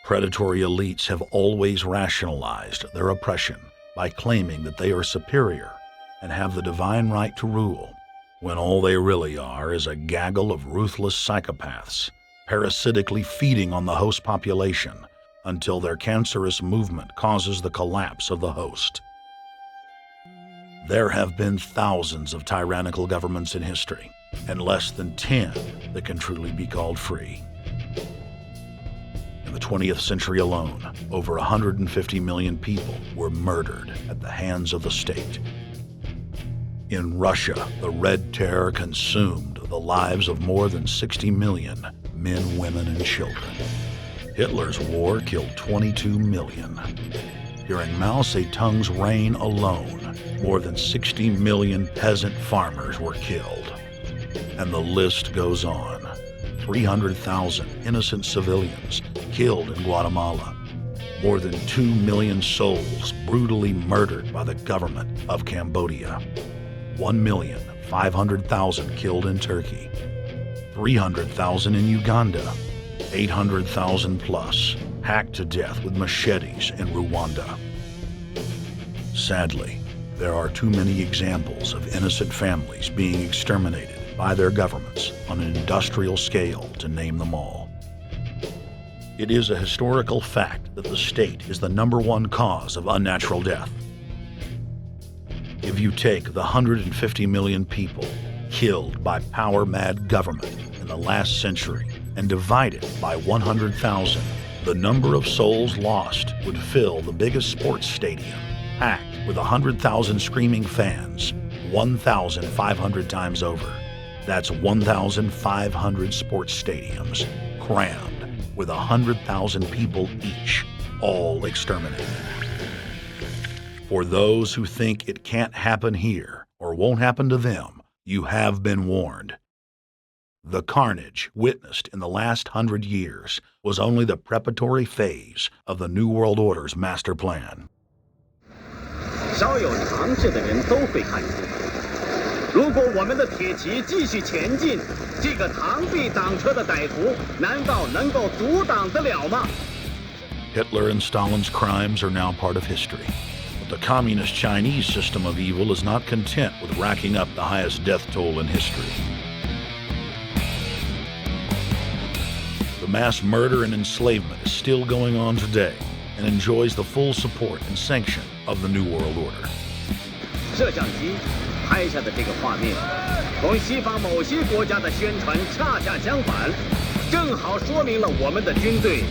Predatory elites have always rationalized their oppression by claiming that they are superior and have the divine right to rule, when all they really are is a gaggle of ruthless psychopaths, parasitically feeding on the host population until their cancerous movement causes the collapse of the host. There have been thousands of tyrannical governments in history, and less than 10 that can truly be called free. In the 20th century alone, over 150 million people were murdered at the hands of the state. In Russia, the Red Terror consumed the lives of more than 60 million men, women, and children. Hitler's war killed 22 million. During Mao Zedong's reign alone, more than 60 million peasant farmers were killed. And the list goes on. 300,000 innocent civilians killed in Guatemala. More than 2 million souls brutally murdered by the government of Cambodia. 1,500,000 killed in Turkey. 300,000 in Uganda. 800,000 plus hacked to death with machetes in Rwanda. Sadly, there are too many examples of innocent families being exterminated by their governments on an industrial scale to name them all. It is a historical fact that the state is the #1 cause of unnatural death. If you take the 150 million people killed by power-mad government in the last century and divide it by 100,000, the number of souls lost would fill the biggest sports stadium, packed with 100,000 screaming fans, 1,500 times over. That's 1,500 sports stadiums, crammed with 100,000 people each, all exterminated. For those who think it can't happen here or won't happen to them, you have been warned. The carnage witnessed in the last 100 years was only the preparatory phase of the New World Order's master plan. 少有常识的人都会看出，如果我们的铁骑继续前进，这个螳臂挡车的歹徒难道能够阻挡得了吗？ Hitler and Stalin's crimes are now part of history. But the communist Chinese system of evil is not content with racking up the highest death toll in history. The mass murder and enslavement is still going on today and enjoys the full support and sanction of the New World Order. 摄像机拍下的这个画面，同西方某些国家的宣传恰恰相反。正好说明了我们的军队。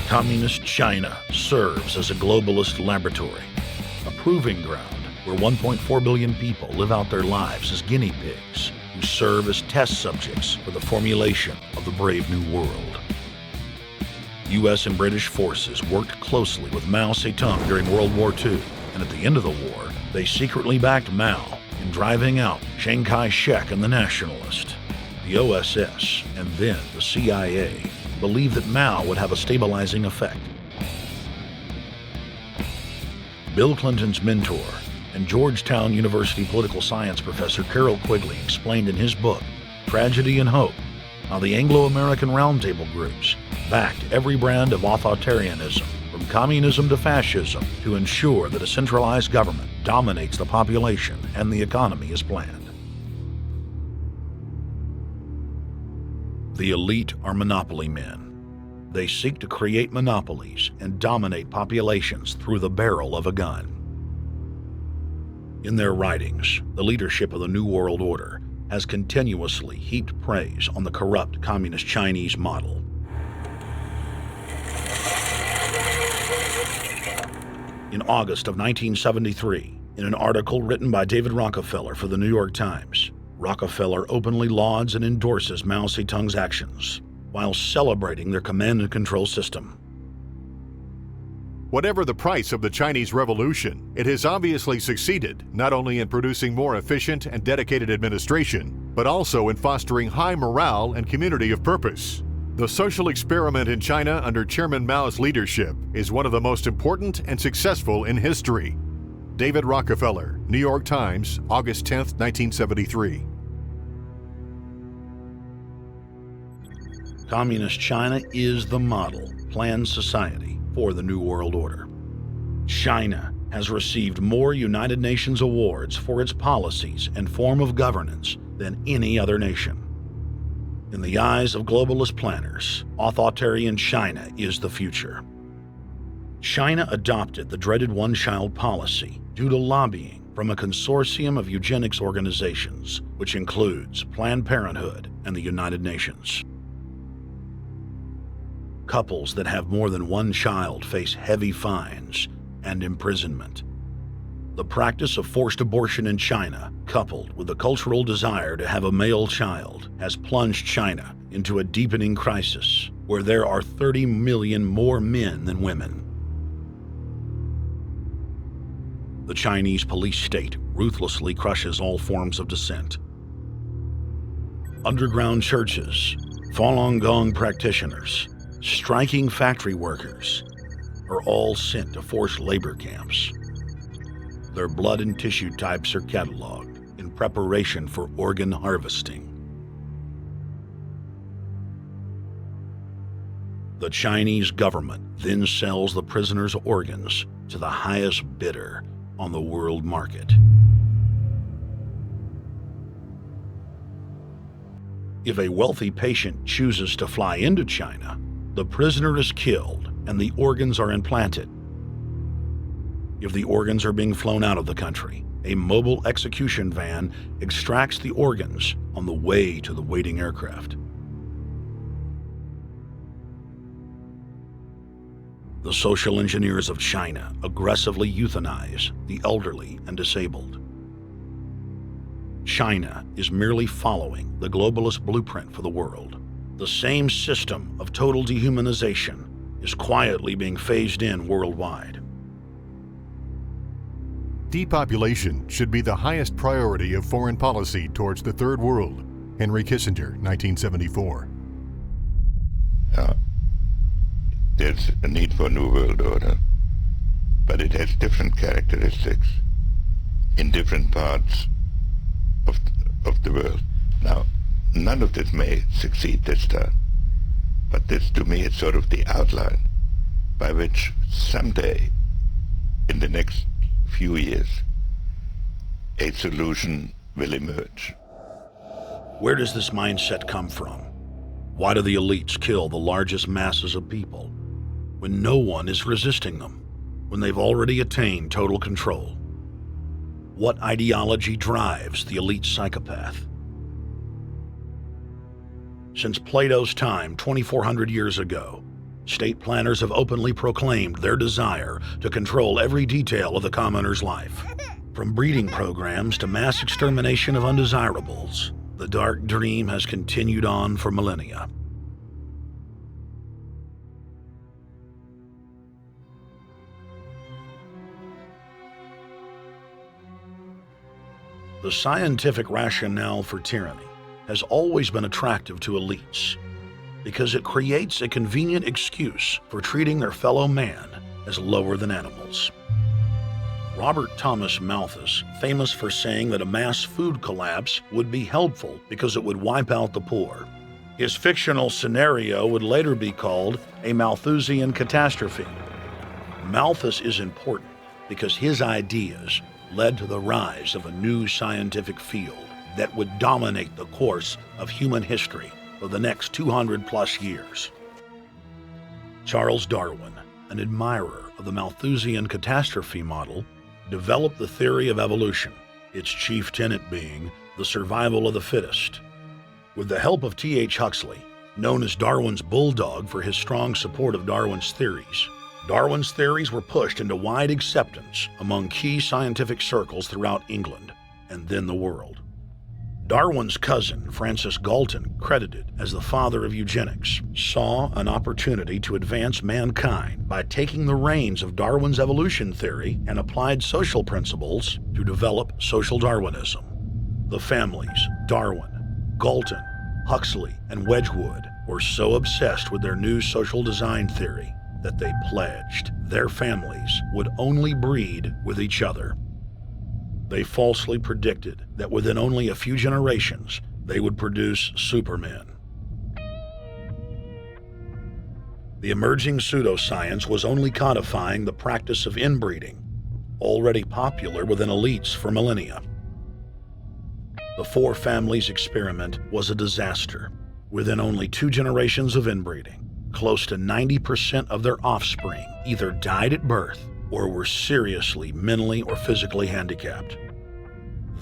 Communist China serves as a globalist laboratory, a proving ground where 1.4 billion people live out their lives as guinea pigs who serve as test subjects for the formulation of the brave new world. U.S. and British forces worked closely with Mao Zedong during World War II, and at the end of the war, they secretly backed Mao in driving out Chiang Kai-shek and the Nationalists. The OSS, and then the CIA, believed that Mao would have a stabilizing effect. Bill Clinton's mentor and Georgetown University political science professor Carroll Quigley explained in his book, Tragedy and Hope, how the Anglo-American Roundtable groups backed every brand of authoritarianism, from communism to fascism, to ensure that a centralized government dominates the population and the economy as planned. The elite are monopoly men. They seek to create monopolies and dominate populations through the barrel of a gun. In their writings, the leadership of the New World Order has continuously heaped praise on the corrupt Communist Chinese model. In August of 1973, in an article written by David Rockefeller for the New York Times, Rockefeller openly lauds and endorses Mao Zedong's actions, while celebrating their command and control system. Whatever the price of the Chinese Revolution, it has obviously succeeded not only in producing more efficient and dedicated administration, but also in fostering high morale and community of purpose. The social experiment in China under Chairman Mao's leadership is one of the most important and successful in history. David Rockefeller, New York Times, August 10, 1973. Communist China is the model, planned society for the New World Order. China has received more United Nations awards for its policies and form of governance than any other nation. In the eyes of globalist planners, authoritarian China is the future. China adopted the dreaded one-child policy due to lobbying from a consortium of eugenics organizations, which includes Planned Parenthood and the United Nations. Couples that have more than one child face heavy fines and imprisonment. The practice of forced abortion in China, coupled with the cultural desire to have a male child, has plunged China into a deepening crisis where there are 30 million more men than women. The Chinese police state ruthlessly crushes all forms of dissent. Underground churches, Falun Gong practitioners, striking factory workers are all sent to forced labor camps. Their blood and tissue types are cataloged in preparation for organ harvesting. The Chinese government then sells the prisoners' organs to the highest bidder on the world market. If a wealthy patient chooses to fly into China, the prisoner is killed and the organs are implanted. If the organs are being flown out of the country, a mobile execution van extracts the organs on the way to the waiting aircraft. The social engineers of China aggressively euthanize the elderly and disabled. China is merely following the globalist blueprint for the world. The same system of total dehumanization is quietly being phased in worldwide. Depopulation should be the highest priority of foreign policy towards the Third World. Henry Kissinger, 1974. There's a need for a new world order, but it has different characteristics in different parts of the world. Now, none of this may succeed this time, but this to me is sort of the outline by which someday, in the next few years, a solution will emerge. Where does this mindset come from? Why do the elites kill the largest masses of people when no one is resisting them, when they've already attained total control? What ideology drives the elite psychopath? Since Plato's time 2,400 years ago, state planners have openly proclaimed their desire to control every detail of the commoner's life. From breeding programs to mass extermination of undesirables, the dark dream has continued on for millennia. The scientific rationale for tyranny has always been attractive to elites because it creates a convenient excuse for treating their fellow man as lower than animals. Robert Thomas Malthus, famous for saying that a mass food collapse would be helpful because it would wipe out the poor. His fictional scenario would later be called a Malthusian catastrophe. Malthus is important because his ideas led to the rise of a new scientific field that would dominate the course of human history for the next 200+ years. Charles Darwin, an admirer of the Malthusian catastrophe model, developed the theory of evolution, its chief tenet being the survival of the fittest. With the help of T.H. Huxley, known as Darwin's bulldog for his strong support of Darwin's theories were pushed into wide acceptance among key scientific circles throughout England and then the world. Darwin's cousin, Francis Galton, credited as the father of eugenics, saw an opportunity to advance mankind by taking the reins of Darwin's evolution theory and applied social principles to develop social Darwinism. The families Darwin, Galton, Huxley, and Wedgwood were so obsessed with their new social design theory that they pledged their families would only breed with each other. They falsely predicted that within only a few generations, they would produce supermen. The emerging pseudoscience was only codifying the practice of inbreeding, already popular within elites for millennia. The Four Families experiment was a disaster. Within only 2 generations of inbreeding, close to 90% of their offspring either died at birth or were seriously mentally or physically handicapped.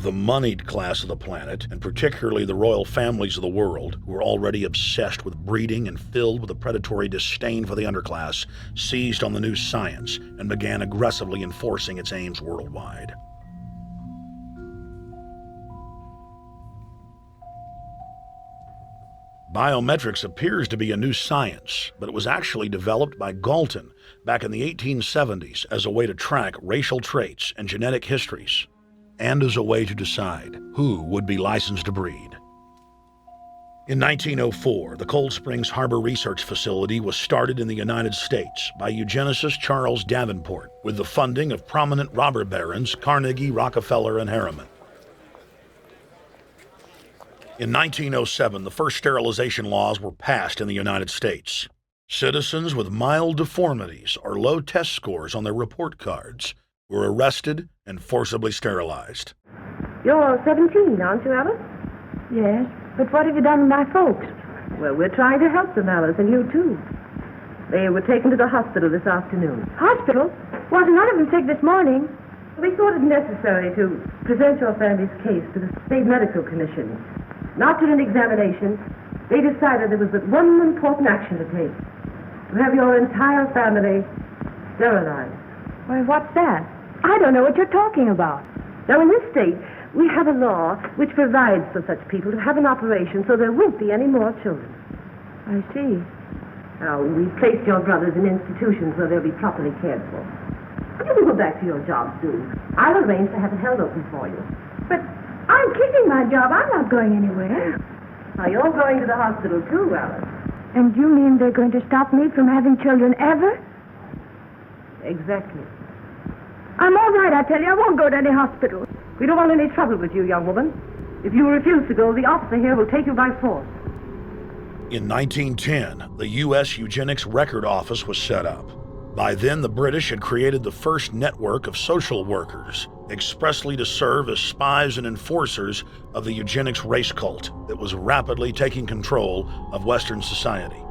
The moneyed class of the planet, and particularly the royal families of the world, who were already obsessed with breeding and filled with a predatory disdain for the underclass, seized on the new science and began aggressively enforcing its aims worldwide. Biometrics appears to be a new science, but it was actually developed by Galton back in the 1870s as a way to track racial traits and genetic histories, and as a way to decide who would be licensed to breed. In 1904, the Cold Springs Harbor Research Facility was started in the United States by eugenicist Charles Davenport with the funding of prominent robber barons Carnegie, Rockefeller, and Harriman. In 1907, the first sterilization laws were passed in the United States. Citizens with mild deformities or low test scores on their report cards were arrested and forcibly sterilized. You're 17, aren't you, Alice? Yes, but what have you done with my folks? Well, we're trying to help them, Alice, and you too. They were taken to the hospital this afternoon. Hospital? Wasn't none of them sick this morning? We thought it necessary to present your family's case to the State Medical Commission. After an examination, they decided there was but one important action to take: to have your entire family sterilized. Why, what's that? I don't know what you're talking about. Now, in this state, we have a law which provides for such people to have an operation so there won't be any more children. I see. Now, we've placed your brothers in institutions where they'll be properly cared for. You can go back to your job soon. I'll arrange to have it held open for you. But I'm keeping my job. I'm not going anywhere. Now, you're going to the hospital too, Alice. And you mean they're going to stop me from having children ever? Exactly. I'm all right, I tell you. I won't go to any hospital. We don't want any trouble with you, young woman. If you refuse to go, the officer here will take you by force. In 1910, the U.S. Eugenics Record Office was set up. By then, the British had created the first network of social workers, expressly to serve as spies and enforcers of the eugenics race cult that was rapidly taking control of Western society.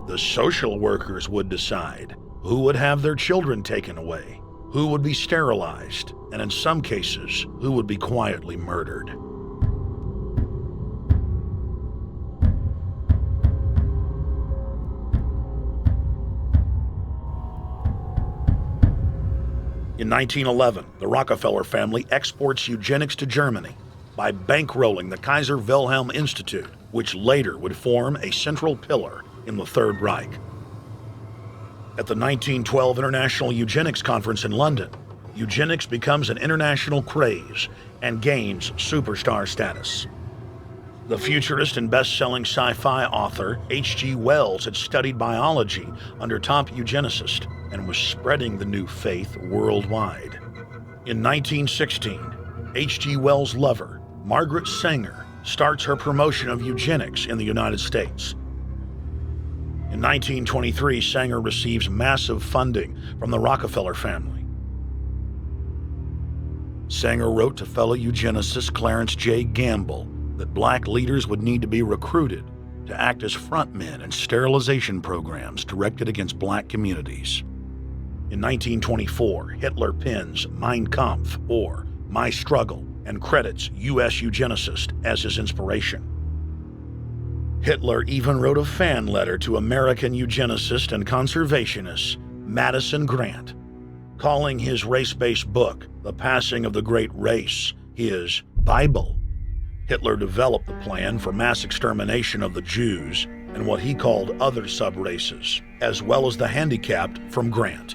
The social workers would decide who would have their children taken away, who would be sterilized, and in some cases, who would be quietly murdered. In 1911, the Rockefeller family exports eugenics to Germany by bankrolling the Kaiser Wilhelm Institute, which later would form a central pillar in the Third Reich. At the 1912 International Eugenics Conference in London, eugenics becomes an international craze and gains superstar status. The futurist and best-selling sci-fi author H.G. Wells had studied biology under top eugenicists and was spreading the new faith worldwide. In 1916, H.G. Wells' lover, Margaret Sanger, starts her promotion of eugenics in the United States. In 1923, Sanger receives massive funding from the Rockefeller family. Sanger wrote to fellow eugenicist Clarence J. Gamble that black leaders would need to be recruited to act as frontmen in sterilization programs directed against black communities. In 1924, Hitler pens Mein Kampf, or My Struggle, and credits U.S. eugenicist as his inspiration. Hitler even wrote a fan letter to American eugenicist and conservationist Madison Grant, calling his race-based book, The Passing of the Great Race, his Bible. Hitler developed the plan for mass extermination of the Jews and what he called other sub-races, as well as the handicapped from Grant.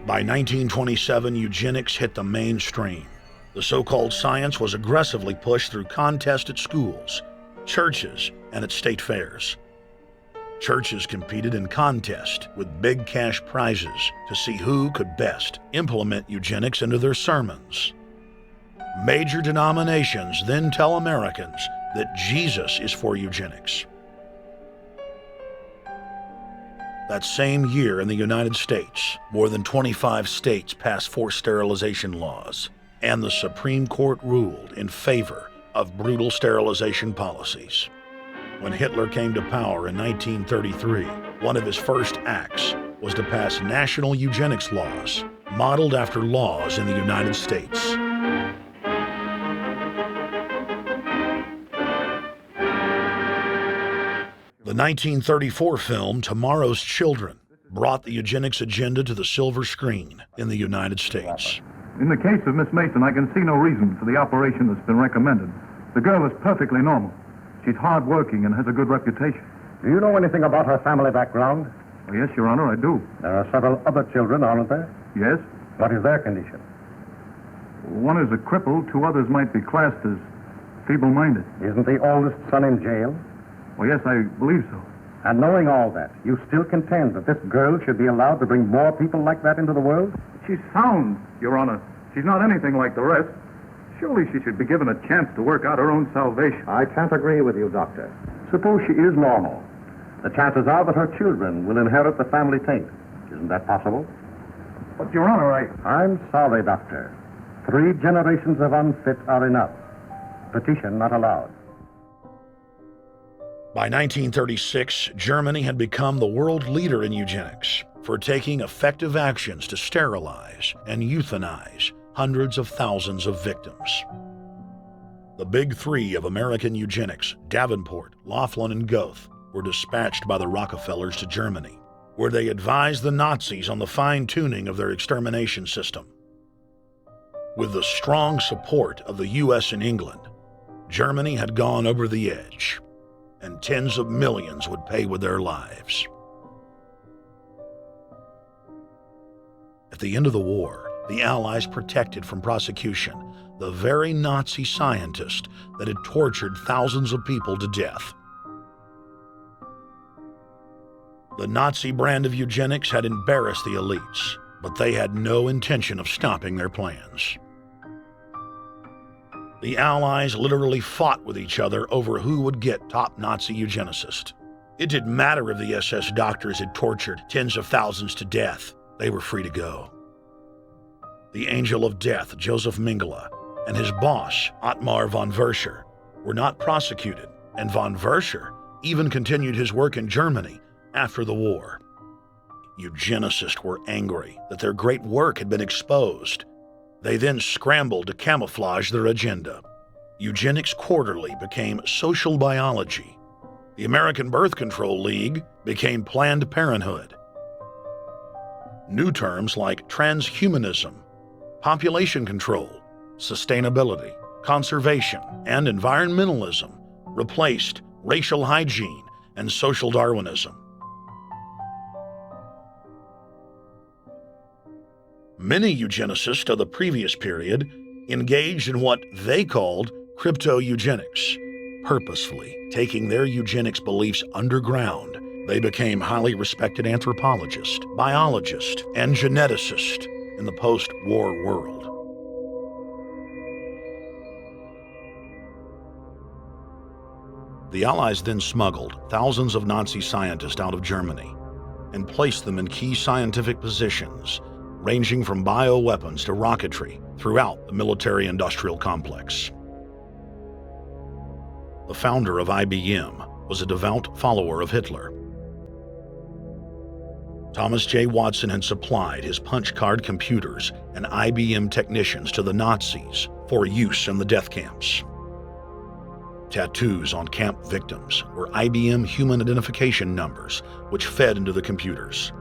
By 1927, eugenics hit the mainstream. The so-called science was aggressively pushed through contests at schools, churches, and at state fairs. Churches competed in contests with big cash prizes to see who could best implement eugenics into their sermons. Major denominations then tell Americans that Jesus is for eugenics. That same year in the United States, more than 25 states passed forced sterilization laws, and the Supreme Court ruled in favor of brutal sterilization policies. When Hitler came to power in 1933, one of his first acts was to pass national eugenics laws, modeled after laws in the United States. The 1934 film Tomorrow's Children brought the eugenics agenda to the silver screen in the United States. In the case of Miss Mason, I can see no reason for the operation that's been recommended. The girl is perfectly normal. She's hard-working and has a good reputation. Do you know anything about her family background? Oh, yes, Your Honor, I do. There are several other children, aren't there? Yes. What is their condition? One is a cripple. Two others might be classed as feeble-minded. Isn't the oldest son in jail? Oh, yes, I believe so. And knowing all that, you still contend that this girl should be allowed to bring more people like that into the world? She's sound, Your Honor. She's not anything like the rest. Surely she should be given a chance to work out her own salvation. I can't agree with you, Doctor. Suppose she is normal. The chances are that her children will inherit the family taint. Isn't that possible? But, Your Honor, I'm sorry, Doctor. 3 generations of unfit are enough. Petition not allowed. By 1936, Germany had become the world leader in eugenics for taking effective actions to sterilize and euthanize hundreds of thousands of victims. The big 3 of American eugenics, Davenport, Laughlin, and Goethe, were dispatched by the Rockefellers to Germany, where they advised the Nazis on the fine-tuning of their extermination system. With the strong support of the U.S. and England, Germany had gone over the edge, and tens of millions would pay with their lives. At the end of the war, the Allies protected from prosecution the very Nazi scientist that had tortured thousands of people to death. The Nazi brand of eugenics had embarrassed the elites, but they had no intention of stopping their plans. The Allies literally fought with each other over who would get top Nazi eugenicist. It didn't matter if the SS doctors had tortured tens of thousands to death. They were free to go. The Angel of Death, Joseph Mengele, and his boss, Ottmar von Verscher, were not prosecuted, and von Verscher even continued his work in Germany after the war. Eugenicists were angry that their great work had been exposed. They then scrambled to camouflage their agenda. Eugenics Quarterly became Social Biology. The American Birth Control League became Planned Parenthood. New terms like transhumanism, population control, sustainability, conservation, and environmentalism replaced racial hygiene and social Darwinism. Many eugenicists of the previous period engaged in what they called crypto-eugenics, purposefully taking their eugenics beliefs underground. They became highly respected anthropologists, biologists, and geneticists in the post-war world. The Allies then smuggled thousands of Nazi scientists out of Germany and placed them in key scientific positions, ranging from bioweapons to rocketry throughout the military-industrial complex. The founder of IBM was a devout follower of Hitler. Thomas J. Watson had supplied his punch card computers and IBM technicians to the Nazis for use in the death camps. Tattoos on camp victims were IBM human identification numbers, which fed into the computers.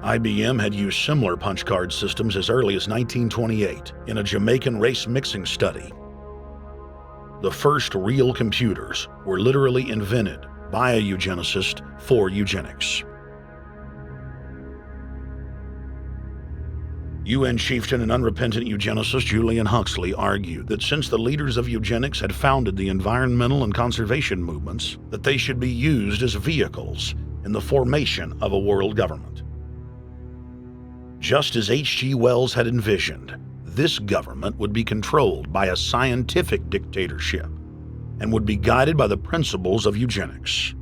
IBM had used similar punch card systems as early as 1928 in a Jamaican race mixing study. The first real computers were literally invented by a eugenicist for eugenics. UN chieftain and unrepentant eugenicist Julian Huxley argued that since the leaders of eugenics had founded the environmental and conservation movements, that they should be used as vehicles in the formation of a world government. Just as H.G. Wells had envisioned, this government would be controlled by a scientific dictatorship and would be guided by the principles of eugenics.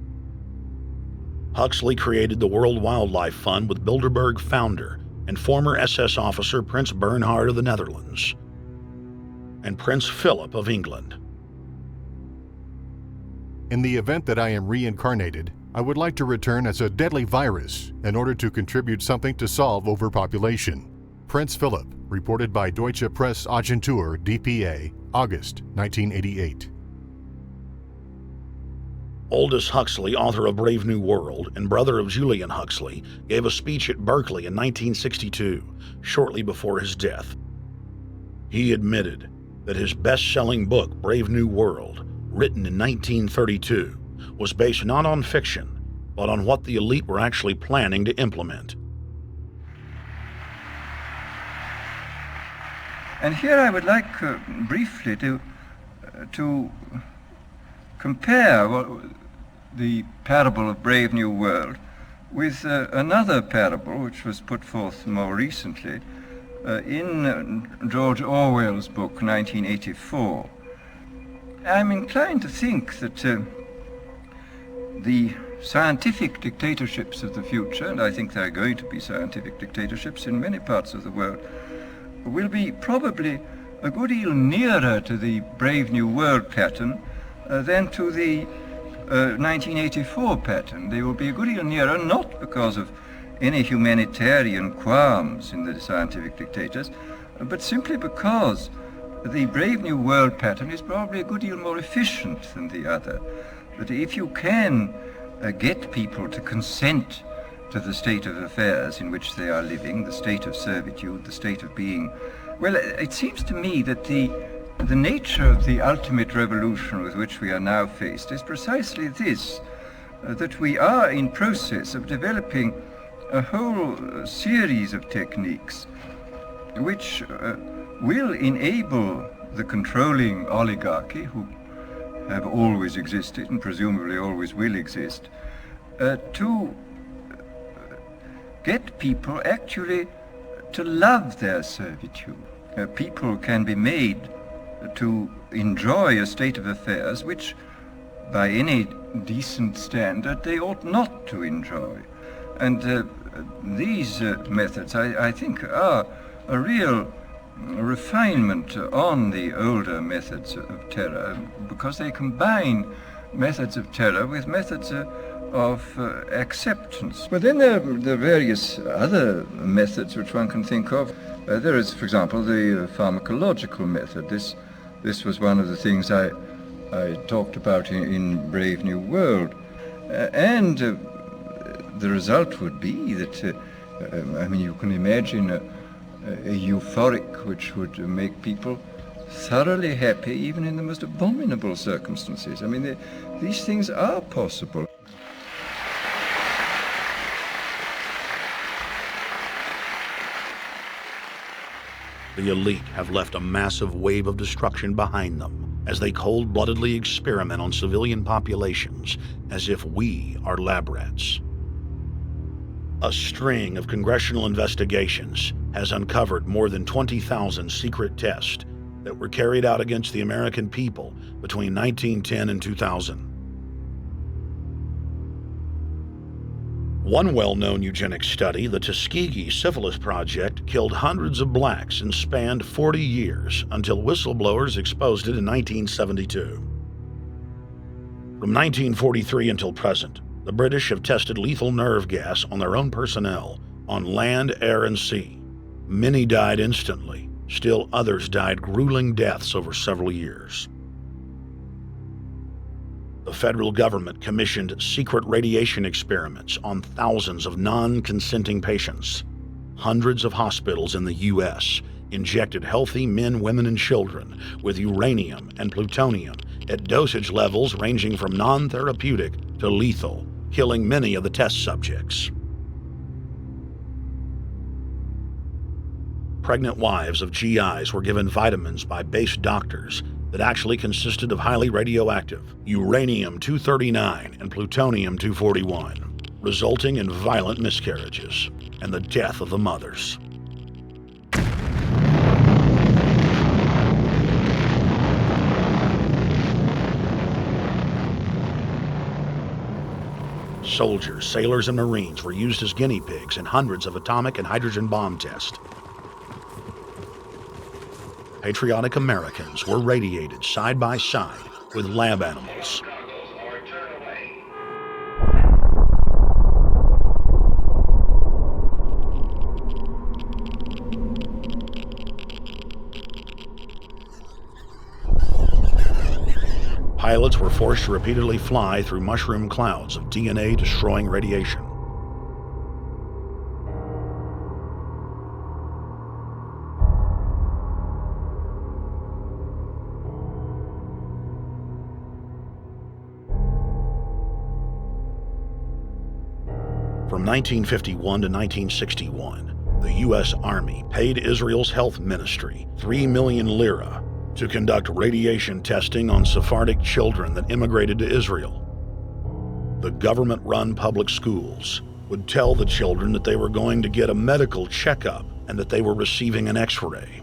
Huxley created the World Wildlife Fund with Bilderberg founder and former SS officer Prince Bernhard of the Netherlands and Prince Philip of England. In the event that I am reincarnated, I would like to return as a deadly virus in order to contribute something to solve overpopulation. Prince Philip, reported by Deutsche Presse-Agentur DPA, August 1988. Aldous Huxley, author of Brave New World and brother of Julian Huxley, gave a speech at Berkeley in 1962, shortly before his death. He admitted that his best-selling book, Brave New World, written in 1932, was based not on fiction, but on what the elite were actually planning to implement. And here I would like briefly to compare the parable of Brave New World with another parable which was put forth more recently in George Orwell's book 1984. I'm inclined to think that the scientific dictatorships of the future, and I think there are going to be scientific dictatorships in many parts of the world, will be probably a good deal nearer to the Brave New World pattern than to the 1984 pattern. They will be a good deal nearer, not because of any humanitarian qualms in the scientific dictators, but simply because the Brave New World pattern is probably a good deal more efficient than the other. That if you can get people to consent to the state of affairs in which they are living, the state of servitude, the state of being, well, it seems to me that the nature of the ultimate revolution with which we are now faced is precisely this, that we are in process of developing a whole series of techniques which will enable the controlling oligarchy, who have always existed and presumably always will exist, to get people actually to love their servitude. People can be made to enjoy a state of affairs which, by any decent standard, they ought not to enjoy. And these methods, I think, are a real refinement on the older methods of terror, because they combine methods of terror with methods of acceptance. But then there are various other methods which one can think of. There is, for example, the pharmacological method. This was one of the things I talked about in Brave New World. And the result would be that I mean, you can imagine a euphoric which would make people thoroughly happy even in the most abominable circumstances. I mean, these things are possible. The elite have left a massive wave of destruction behind them as they cold-bloodedly experiment on civilian populations as if we are lab rats. A string of congressional investigations has uncovered more than 20,000 secret tests that were carried out against the American people between 1910 and 2000. One well-known eugenics study, the Tuskegee Syphilis Project, killed hundreds of blacks and spanned 40 years until whistleblowers exposed it in 1972. From 1943 until present, the British have tested lethal nerve gas on their own personnel on land, air, and sea. Many died instantly. Still others died grueling deaths over several years. The federal government commissioned secret radiation experiments on thousands of non-consenting patients. Hundreds of hospitals in the U.S. injected healthy men, women, and children with uranium and plutonium at dosage levels ranging from non-therapeutic to lethal, killing many of the test subjects. Pregnant wives of GIs were given vitamins by base doctors that actually consisted of highly radioactive uranium-239 and plutonium-241, resulting in violent miscarriages and the death of the mothers. Soldiers, sailors, and Marines were used as guinea pigs in hundreds of atomic and hydrogen bomb tests. Patriotic Americans were radiated side by side with lab animals. Pilots were forced to repeatedly fly through mushroom clouds of DNA-destroying radiation. From 1951 to 1961, the U.S. Army paid Israel's health ministry 3 million lira to conduct radiation testing on Sephardic children that immigrated to Israel. The government-run public schools would tell the children that they were going to get a medical checkup and that they were receiving an X-ray.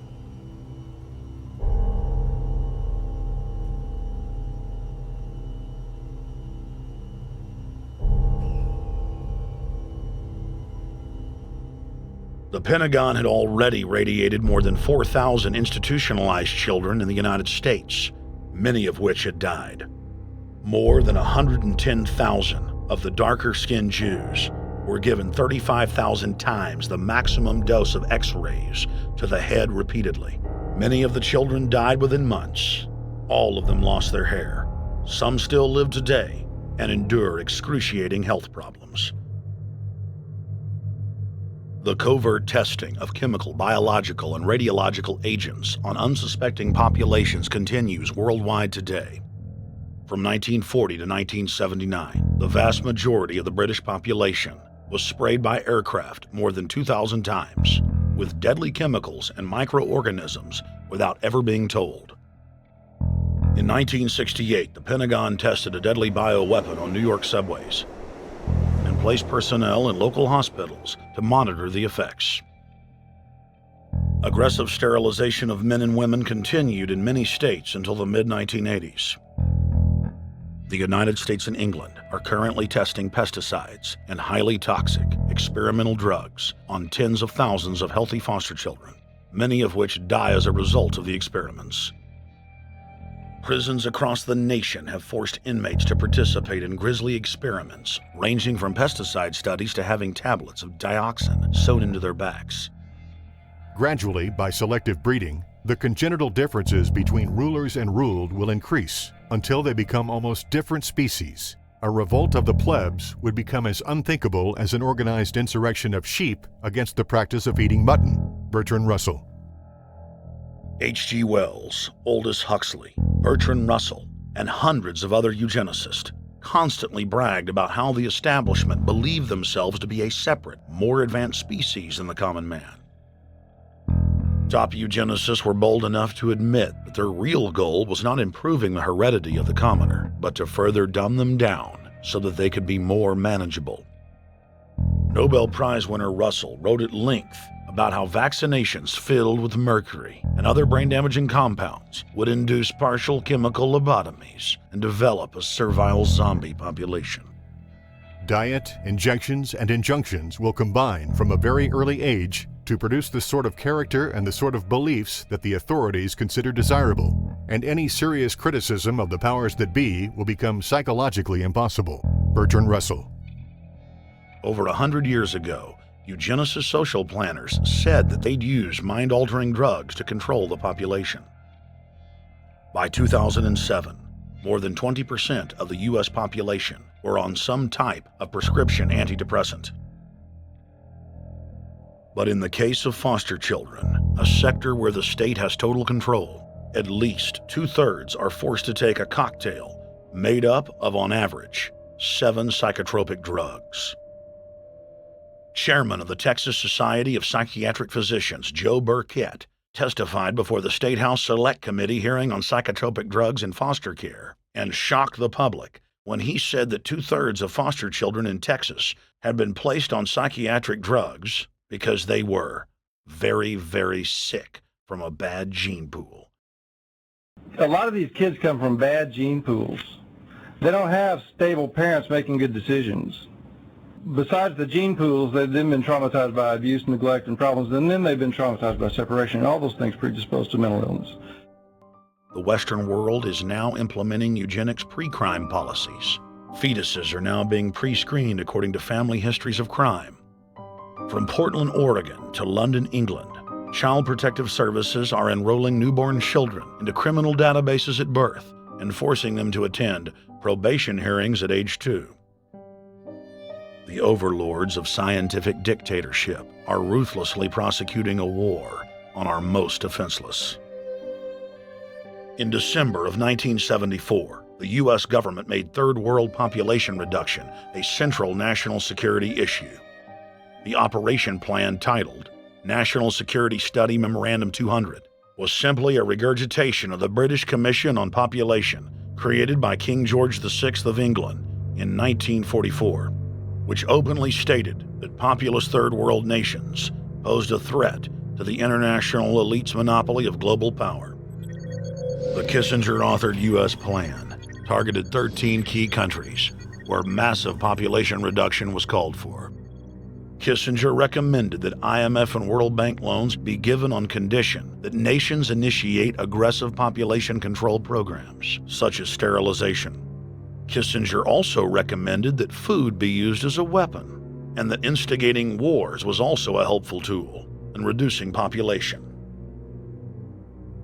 The Pentagon had already radiated more than 4,000 institutionalized children in the United States, many of which had died. More than 110,000 of the darker-skinned Jews were given 35,000 times the maximum dose of X-rays to the head repeatedly. Many of the children died within months. All of them lost their hair. Some still live today and endure excruciating health problems. The covert testing of chemical, biological, and radiological agents on unsuspecting populations continues worldwide today. From 1940 to 1979, the vast majority of the British population was sprayed by aircraft more than 2,000 times with deadly chemicals and microorganisms without ever being told. In 1968, the Pentagon tested a deadly bioweapon on New York subways and placed personnel in local hospitals to monitor the effects. Aggressive sterilization of men and women continued in many states until the mid-1980s. The United States and England are currently testing pesticides and highly toxic experimental drugs on tens of thousands of healthy foster children, many of which die as a result of the experiments. Prisons across the nation have forced inmates to participate in grisly experiments, ranging from pesticide studies to having tablets of dioxin sewn into their backs. Gradually, by selective breeding, the congenital differences between rulers and ruled will increase until they become almost different species. a revolt of the plebs would become as unthinkable as an organized insurrection of sheep against the practice of eating mutton. Bertrand Russell. H.G. Wells, Aldous Huxley, Bertrand Russell, and hundreds of other eugenicists constantly bragged about how the establishment believed themselves to be a separate, more advanced species than the common man. Top eugenicists were bold enough to admit that their real goal was not improving the heredity of the commoner, but to further dumb them down so that they could be more manageable. Nobel Prize winner Russell wrote at length about how vaccinations filled with mercury and other brain-damaging compounds would induce partial chemical lobotomies and develop a servile zombie population. Diet, injections, and injunctions will combine from a very early age to produce the sort of character and the sort of beliefs that the authorities consider desirable, and any serious criticism of the powers that be will become psychologically impossible. Bertrand Russell. Over 100 years ago, eugenicist social planners said that they'd use mind-altering drugs to control the population. By 2007, more than 20% of the U.S. population were on some type of prescription antidepressant. But in the case of foster children, a sector where the state has total control, at least 2/3 are forced to take a cocktail made up of, on average, 7 psychotropic drugs. Chairman of the Texas Society of Psychiatric Physicians, Joe Burkett, testified before the State House Select Committee hearing on psychotropic drugs in foster care and shocked the public when he said that 2/3 of foster children in Texas had been placed on psychiatric drugs because they were very, very sick from a bad gene pool. A lot of these kids come from bad gene pools. They don't have stable parents making good decisions. Besides the gene pools, they've then been traumatized by abuse, neglect, and problems, and then they've been traumatized by separation, and all those things predispose to mental illness. The Western world is now implementing eugenics pre-crime policies. Fetuses are now being pre-screened according to family histories of crime. From Portland, Oregon to London, England, Child Protective Services are enrolling newborn children into criminal databases at birth and forcing them to attend probation hearings at age 2. The overlords of scientific dictatorship are ruthlessly prosecuting a war on our most defenseless. In December of 1974, the U.S. government made third world population reduction a central national security issue. The operation plan, titled National Security Study Memorandum 200, was simply a regurgitation of the British Commission on Population created by King George VI of England in 1944. Which openly stated that populous third world nations posed a threat to the international elite's monopoly of global power. The Kissinger-authored U.S. plan targeted 13 key countries where massive population reduction was called for. Kissinger recommended that IMF and World Bank loans be given on condition that nations initiate aggressive population control programs, such as sterilization. Kissinger also recommended that food be used as a weapon, and that instigating wars was also a helpful tool in reducing population.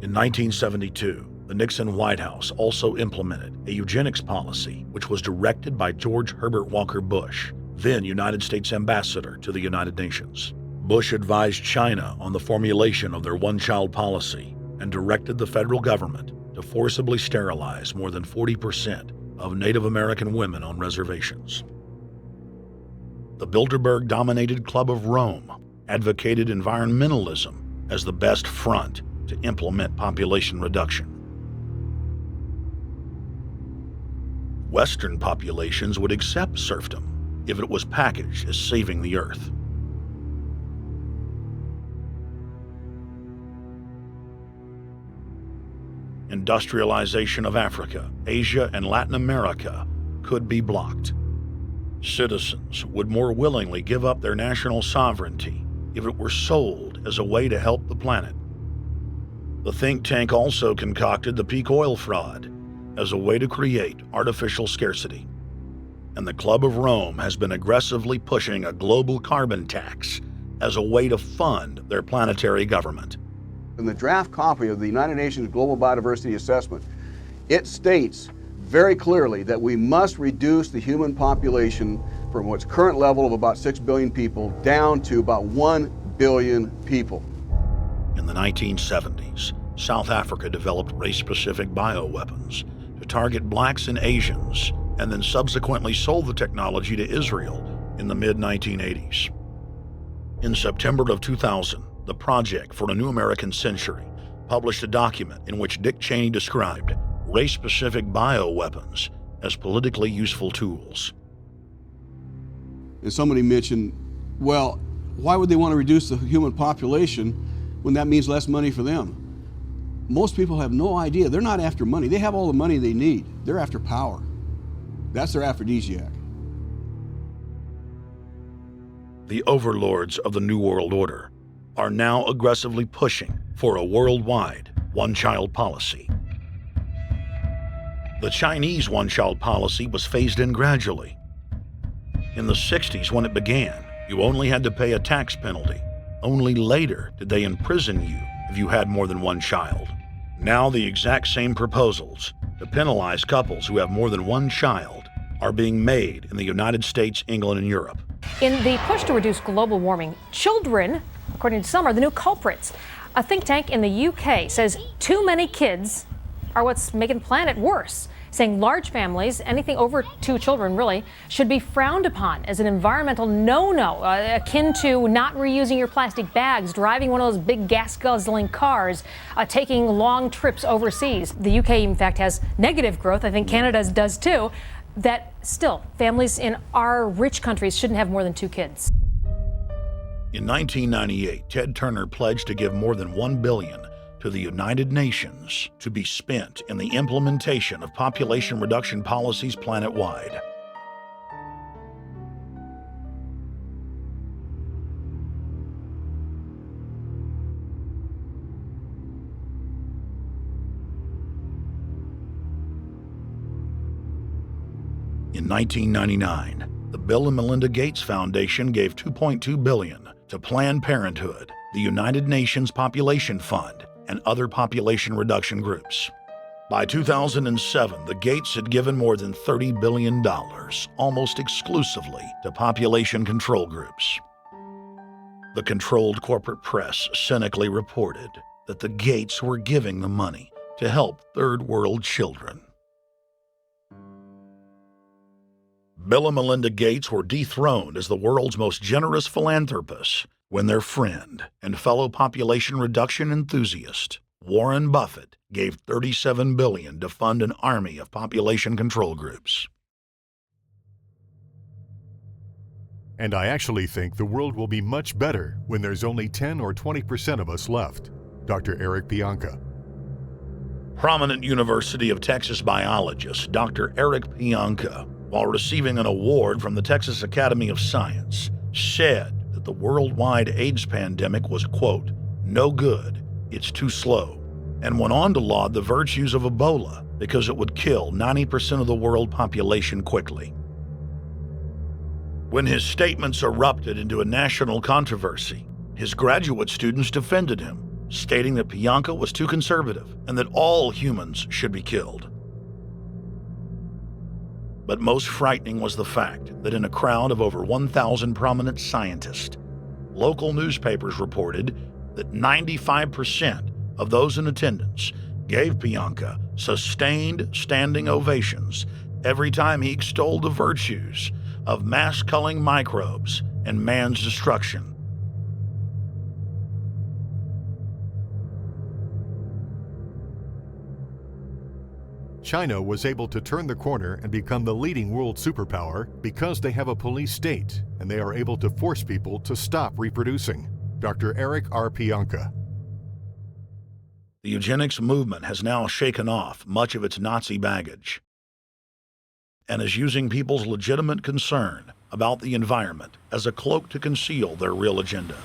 In 1972, the Nixon White House also implemented a eugenics policy which was directed by George Herbert Walker Bush, then United States Ambassador to the United Nations. Bush advised China on the formulation of their one-child policy and directed the federal government to forcibly sterilize more than 40% of Native American women on reservations. The Bilderberg-dominated Club of Rome advocated environmentalism as the best front to implement population reduction. Western populations would accept serfdom if it was packaged as saving the earth. Industrialization of Africa, Asia, and Latin America could be blocked. Citizens would more willingly give up their national sovereignty if it were sold as a way to help the planet. The think tank also concocted the peak oil fraud as a way to create artificial scarcity. And the Club of Rome has been aggressively pushing a global carbon tax as a way to fund their planetary government. In the draft copy of the United Nations Global Biodiversity Assessment, it states very clearly that we must reduce the human population from its current level of about 6 billion people down to about 1 billion people. In the 1970s, South Africa developed race-specific bioweapons to target blacks and Asians, and then subsequently sold the technology to Israel in the mid-1980s. In September of 2000, the Project for a New American Century published a document in which Dick Cheney described race-specific bioweapons as politically useful tools. And somebody mentioned, well, why would they want to reduce the human population when that means less money for them? Most people have no idea. They're not after money. They have all the money they need. They're after power. That's their aphrodisiac. The overlords of the New World Order are now aggressively pushing for a worldwide one-child policy. The Chinese one-child policy was phased in gradually. In the 60s, when it began, you only had to pay a tax penalty. Only later did they imprison you if you had more than one child. Now the exact same proposals to penalize couples who have more than one child are being made in the United States, England, and Europe. In the push to reduce global warming, children, according to some, are the new culprits. A think tank in the UK says too many kids are what's making the planet worse, saying large families, anything over 2 children really, should be frowned upon as an environmental no-no, akin to not reusing your plastic bags, driving one of those big gas-guzzling cars, taking long trips overseas. The UK, in fact, has negative growth. I think Canada does too. That still, families in our rich countries shouldn't have more than 2 kids. In 1998, Ted Turner pledged to give more than $1 billion to the United Nations to be spent in the implementation of population reduction policies planet-wide. In 1999, the Bill and Melinda Gates Foundation gave $2.2 billion to Planned Parenthood, the United Nations Population Fund, and other population reduction groups. By 2007, the Gates had given more than $30 billion, almost exclusively to population control groups. The controlled corporate press cynically reported that the Gates were giving the money to help third world children. Bill and Melinda Gates were dethroned as the world's most generous philanthropists when their friend and fellow population reduction enthusiast, Warren Buffett, gave $37 billion to fund an army of population control groups. And I actually think the world will be much better when there's only 10 or 20% of us left. Dr. Eric Pianka. Prominent University of Texas biologist Dr. Eric Pianka, while receiving an award from the Texas Academy of Science, said that the worldwide AIDS pandemic was, quote, no good, it's too slow, and went on to laud the virtues of Ebola because it would kill 90% of the world population quickly. When his statements erupted into a national controversy, his graduate students defended him, stating that Pianka was too conservative and that all humans should be killed. But most frightening was the fact that in a crowd of over 1,000 prominent scientists, local newspapers reported that 95% of those in attendance gave Pianka sustained standing ovations every time he extolled the virtues of mass-culling microbes and man's destruction. China was able to turn the corner and become the leading world superpower because they have a police state and they are able to force people to stop reproducing. Dr. Eric R. Pianka. The eugenics movement has now shaken off much of its Nazi baggage and is using people's legitimate concern about the environment as a cloak to conceal their real agenda.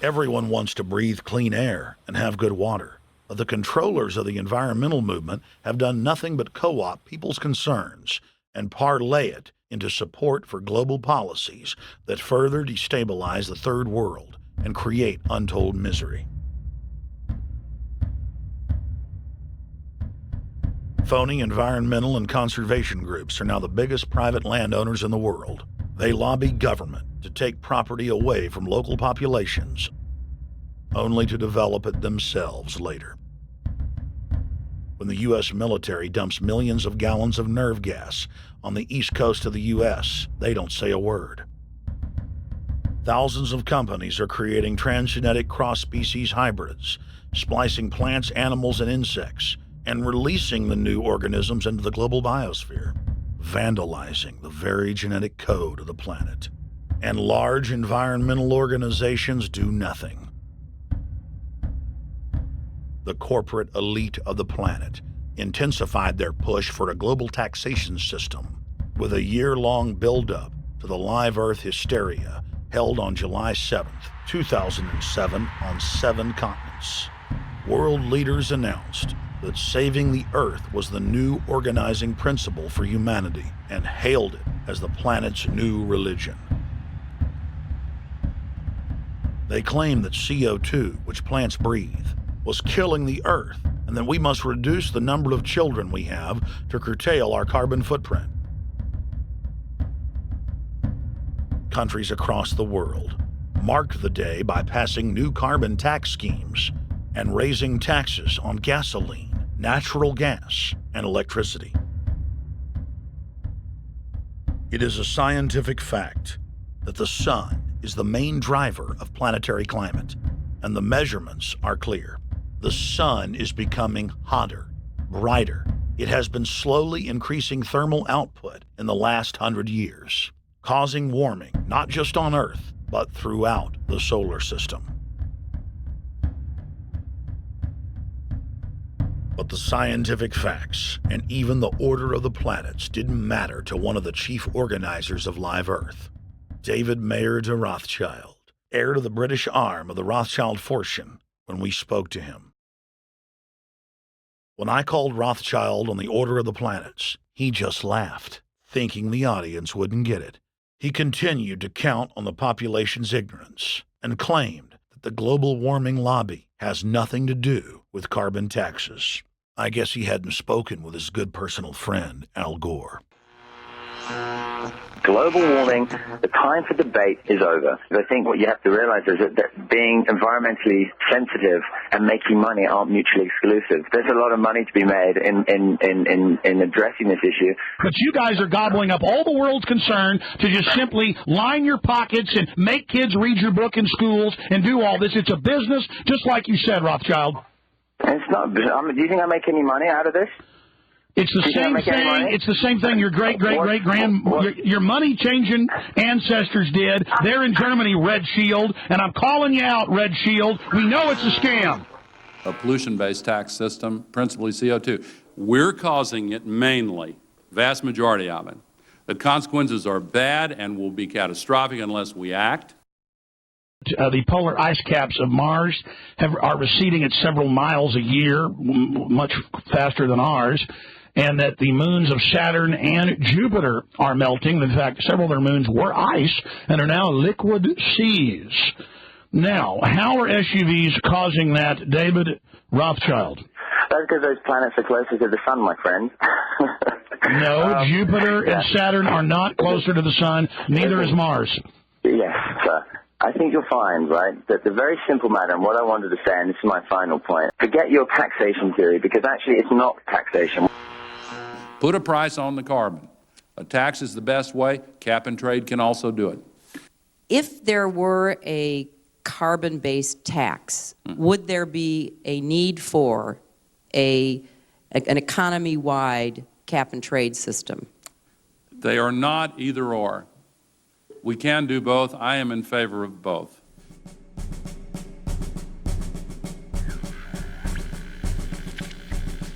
Everyone wants to breathe clean air and have good water. But the controllers of the environmental movement have done nothing but co-opt people's concerns and parlay it into support for global policies that further destabilize the third world and create untold misery. Phony environmental and conservation groups are now the biggest private landowners in the world. They lobby government to take property away from local populations, only to develop it themselves later. When the U.S. military dumps millions of gallons of nerve gas on the east coast of the U.S., they don't say a word. Thousands of companies are creating transgenetic cross-species hybrids, splicing plants, animals, and insects, and releasing the new organisms into the global biosphere, vandalizing the very genetic code of the planet. And large environmental organizations do nothing. The corporate elite of the planet intensified their push for a global taxation system with a year-long build-up to the Live Earth hysteria held on July 7th, 2007 on 7 continents. World leaders announced that saving the Earth was the new organizing principle for humanity and hailed it as the planet's new religion. They claimed that CO2, which plants breathe, was killing the Earth, and that we must reduce the number of children we have to curtail our carbon footprint. Countries across the world marked the day by passing new carbon tax schemes and raising taxes on gasoline, natural gas, and electricity. It is a scientific fact that the sun is the main driver of planetary climate, and the measurements are clear. The sun is becoming hotter, brighter. It has been slowly increasing thermal output in the last 100 years, causing warming not just on Earth, but throughout the solar system. But the scientific facts and even the order of the planets didn't matter to one of the chief organizers of Live Earth, David Mayer de Rothschild, heir to the British arm of the Rothschild fortune, when we spoke to him. When I called Rothschild on the order of the planets, he just laughed, thinking the audience wouldn't get it. He continued to count on the population's ignorance and claimed that the global warming lobby has nothing to do with carbon taxes. I guess he hadn't spoken with his good personal friend, Al Gore. Global warming, the time for debate is over. I think what you have to realize is that being environmentally sensitive and making money aren't mutually exclusive. There's a lot of money to be made in addressing this issue. But you guys are gobbling up all the world's concern to just simply line your pockets and make kids read your book in schools and do all this. It's a business, just like you said, Rothschild. It's not. Do you think I make any money out of this? It's the same thing. It's the same thing your your money-changing ancestors did. They're in Germany, Red Shield, and I'm calling you out, Red Shield. We know it's a scam. A pollution-based tax system, principally CO2. We're causing it mainly, vast majority of it. The consequences are bad and will be catastrophic unless we act. The polar ice caps of Mars are receding at several miles a year, much faster than ours. And that the moons of Saturn and Jupiter are melting. In fact, several of their moons were ice and are now liquid seas. Now, how are SUVs causing that, David Rothschild? That's because those planets are closer to the sun, my friend. No, Jupiter and Saturn are not closer to the sun. Neither is Mars. Yes, sir. I think you'll find, right, that the very simple matter, and what I wanted to say, and this is my final point, forget your taxation theory, because actually it's not taxation. Put a price on the carbon. A tax is the best way. Cap and trade can also do it. If there were a carbon-based tax, would there be a need for an economy-wide cap and trade system? They are not either or. We can do both. I am in favor of both.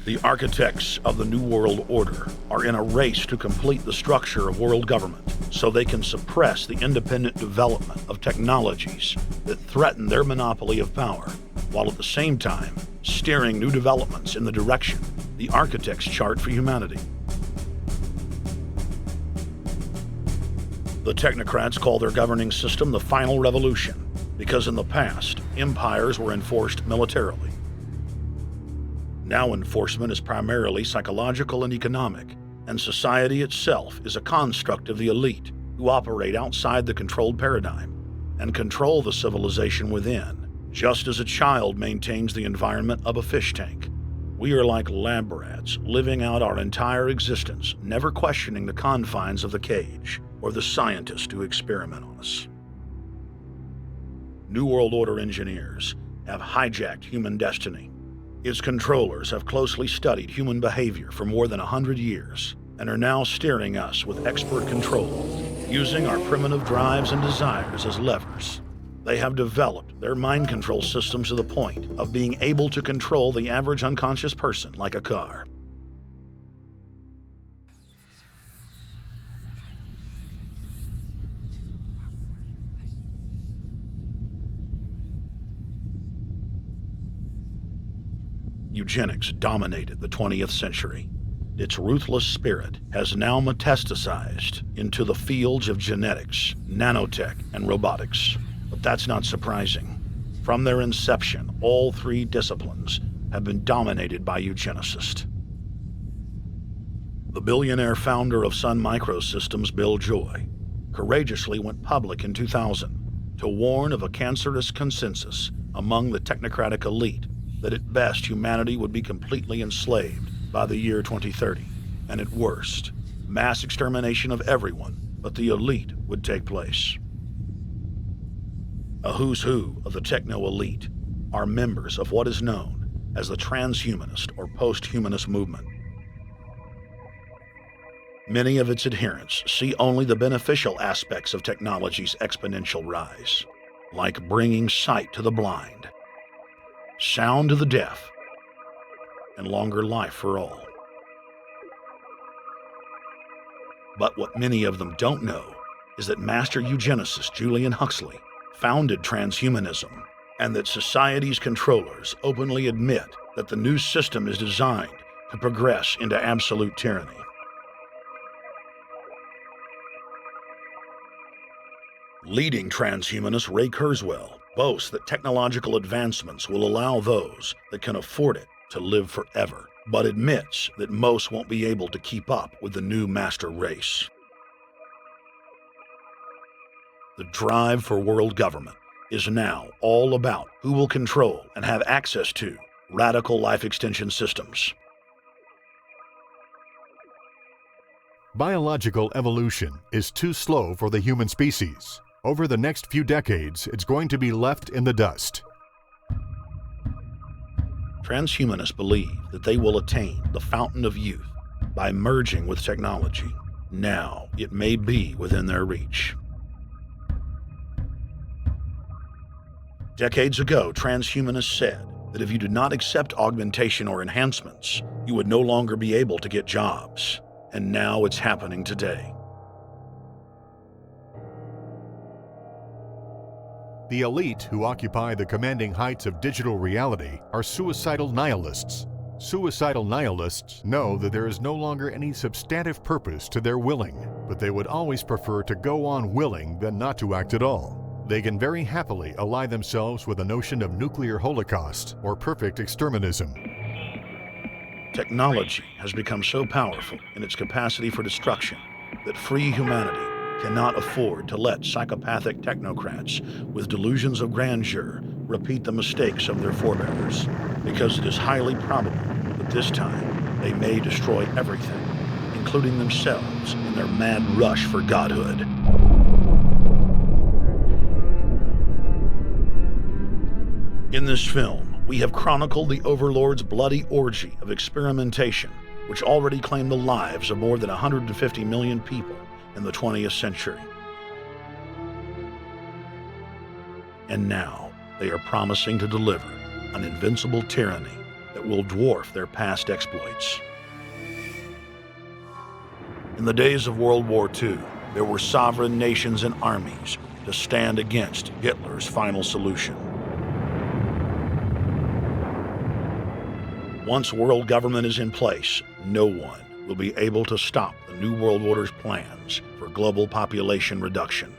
The architects of the New World Order are in a race to complete the structure of world government so they can suppress the independent development of technologies that threaten their monopoly of power, while at the same time steering new developments in the direction the architects chart for humanity. The technocrats call their governing system the final revolution because in the past, empires were enforced militarily. Now enforcement is primarily psychological and economic, and society itself is a construct of the elite who operate outside the controlled paradigm and control the civilization within, just as a child maintains the environment of a fish tank. We are like lab rats, living out our entire existence, never questioning the confines of the cage or the scientists who experiment on us. New World Order engineers have hijacked human destiny. Its controllers have closely studied human behavior for more than 100 years and are now steering us with expert control, using our primitive drives and desires as levers. They have developed their mind control systems to the point of being able to control the average unconscious person like a car. Eugenics dominated the 20th century. Its ruthless spirit has now metastasized into the fields of genetics, nanotech, and robotics. But that's not surprising. From their inception, all three disciplines have been dominated by eugenicists. The billionaire founder of Sun Microsystems, Bill Joy, courageously went public in 2000 to warn of a cancerous consensus among the technocratic elite that at best humanity would be completely enslaved by the year 2030, and at worst, mass extermination of everyone but the elite would take place. A who's who of the techno-elite are members of what is known as the transhumanist or post-humanist movement. Many of its adherents see only the beneficial aspects of technology's exponential rise, like bringing sight to the blind, sound to the deaf, and longer life for all. But what many of them don't know is that master eugenicist Julian Huxley founded transhumanism, and that society's controllers openly admit that the new system is designed to progress into absolute tyranny. Leading transhumanist Ray Kurzweil boasts that technological advancements will allow those that can afford it to live forever, but admits that most won't be able to keep up with the new master race. The drive for world government is now all about who will control and have access to radical life extension systems. Biological evolution is too slow for the human species. Over the next few decades, it's going to be left in the dust. Transhumanists believe that they will attain the fountain of youth by merging with technology. Now, it may be within their reach. Decades ago, transhumanists said that if you did not accept augmentation or enhancements, you would no longer be able to get jobs. And now it's happening today. The elite who occupy the commanding heights of digital reality are suicidal nihilists. Suicidal nihilists know that there is no longer any substantive purpose to their willing, but they would always prefer to go on willing than not to act at all. They can very happily ally themselves with the notion of nuclear holocaust or perfect exterminism. Technology has become so powerful in its capacity for destruction that free humanity cannot afford to let psychopathic technocrats with delusions of grandeur repeat the mistakes of their forebears, because it is highly probable that this time they may destroy everything, including themselves in their mad rush for godhood. In this film, we have chronicled the Overlord's bloody orgy of experimentation, which already claimed the lives of more than 150 million people in the 20th century. And now, they are promising to deliver an invincible tyranny that will dwarf their past exploits. In the days of World War II, there were sovereign nations and armies to stand against Hitler's final solution. Once world government is in place, no one will be able to stop the New World Order's plans for global population reduction.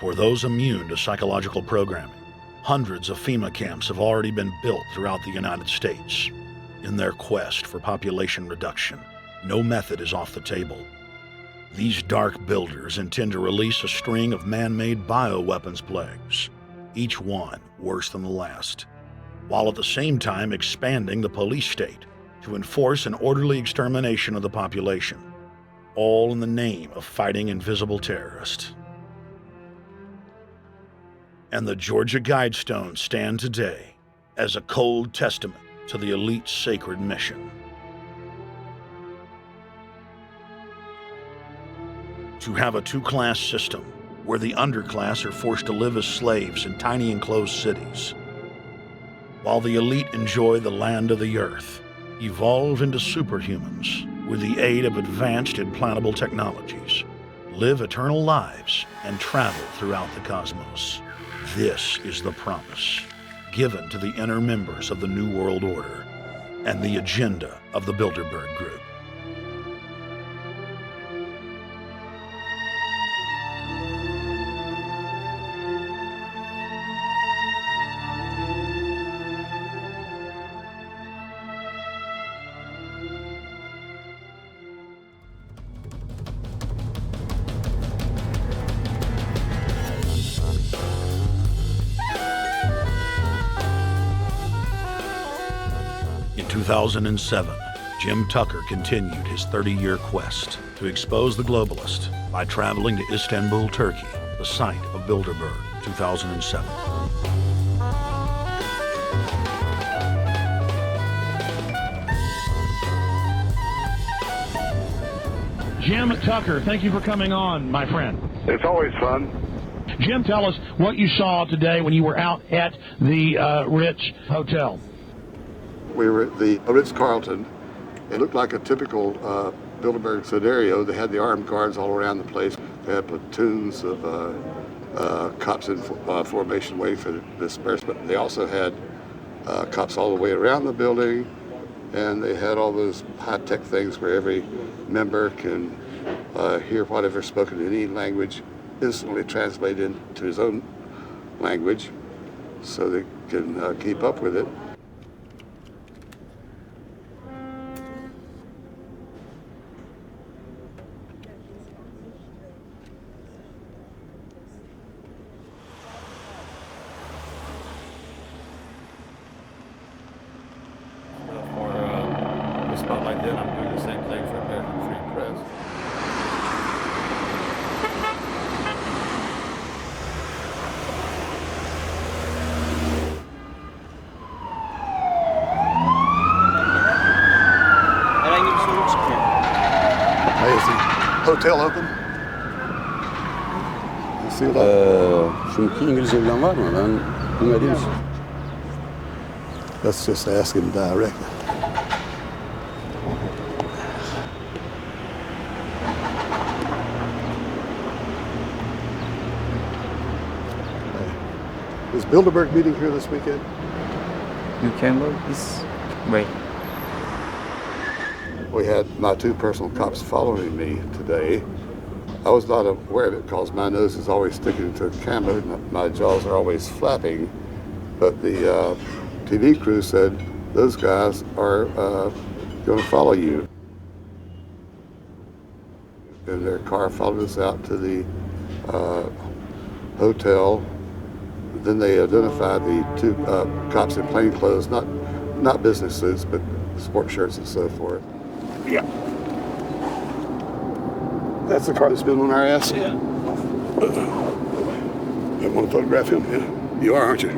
For those immune to psychological programming, hundreds of FEMA camps have already been built throughout the United States. In their quest for population reduction, no method is off the table. These dark builders intend to release a string of man-made bioweapons plagues, each one worse than the last, while at the same time expanding the police state to enforce an orderly extermination of the population, all in the name of fighting invisible terrorists. And the Georgia Guidestones stand today as a cold testament to the elite's sacred mission. To have a two-class system where the underclass are forced to live as slaves in tiny enclosed cities, while the elite enjoy the land of the earth, evolve into superhumans with the aid of advanced implantable technologies, live eternal lives, and travel throughout the cosmos. This is the promise given to the inner members of the New World Order and the agenda of the Bilderberg Group. In 2007, Jim Tucker continued his 30-year quest to expose the globalist by traveling to Istanbul, Turkey, the site of Bilderberg, 2007. Jim Tucker, thank you for coming on, my friend. It's always fun. Jim, tell us what you saw today when you were out at the Ritz Hotel. We were at the Ritz-Carlton. It looked like a typical Bilderberg scenario. They had the armed guards all around the place. They had platoons of cops in formation waiting for the disbursement. They also had cops all the way around the building, and they had all those high-tech things where every member can hear whatever's spoken in any language, instantly translate into his own language so they can keep up with it. Spotlight did, I'm doing the same thing for American Free Press. Hey, is the hotel open? Çünkü İngilizce bilen var mı? Ben bilmediğim için. Let's just ask him directly. Is Bilderberg meeting here this weekend? You can go this way. We had my two personal cops following me today. I was not aware of it because my nose is always sticking to the camera and my jaws are always flapping. But the TV crew said those guys are going to follow you. And their car followed us out to the hotel. Then they identified the two cops in plain clothes, not business suits, but sport shirts and so forth. Yeah. That's the car that's been on our ass? Yeah. You want to photograph him? Yeah. You are, aren't you?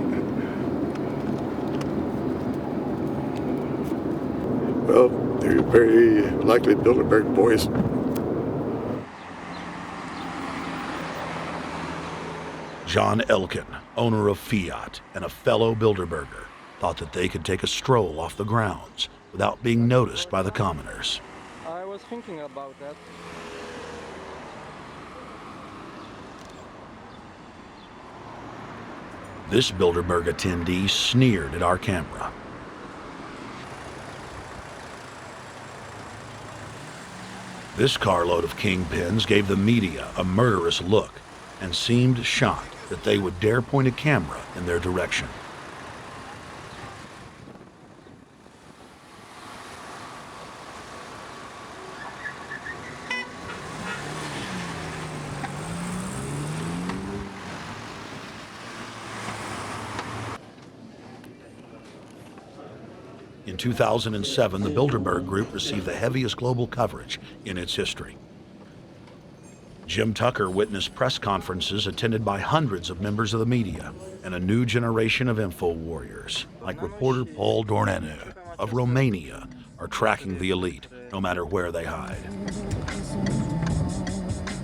Well, they're very likely Bilderberg boys. John Elkin, owner of Fiat and a fellow Bilderberger, thought that they could take a stroll off the grounds without being noticed by the commoners. I was thinking about that. This Bilderberg attendee sneered at our camera. This carload of kingpins gave the media a murderous look and seemed shocked that they would dare point a camera in their direction. In 2007, the Bilderberg Group received the heaviest global coverage in its history. Jim Tucker witnessed press conferences attended by hundreds of members of the media and a new generation of info warriors, like reporter Paul Dornanu of Romania, are tracking the elite, no matter where they hide.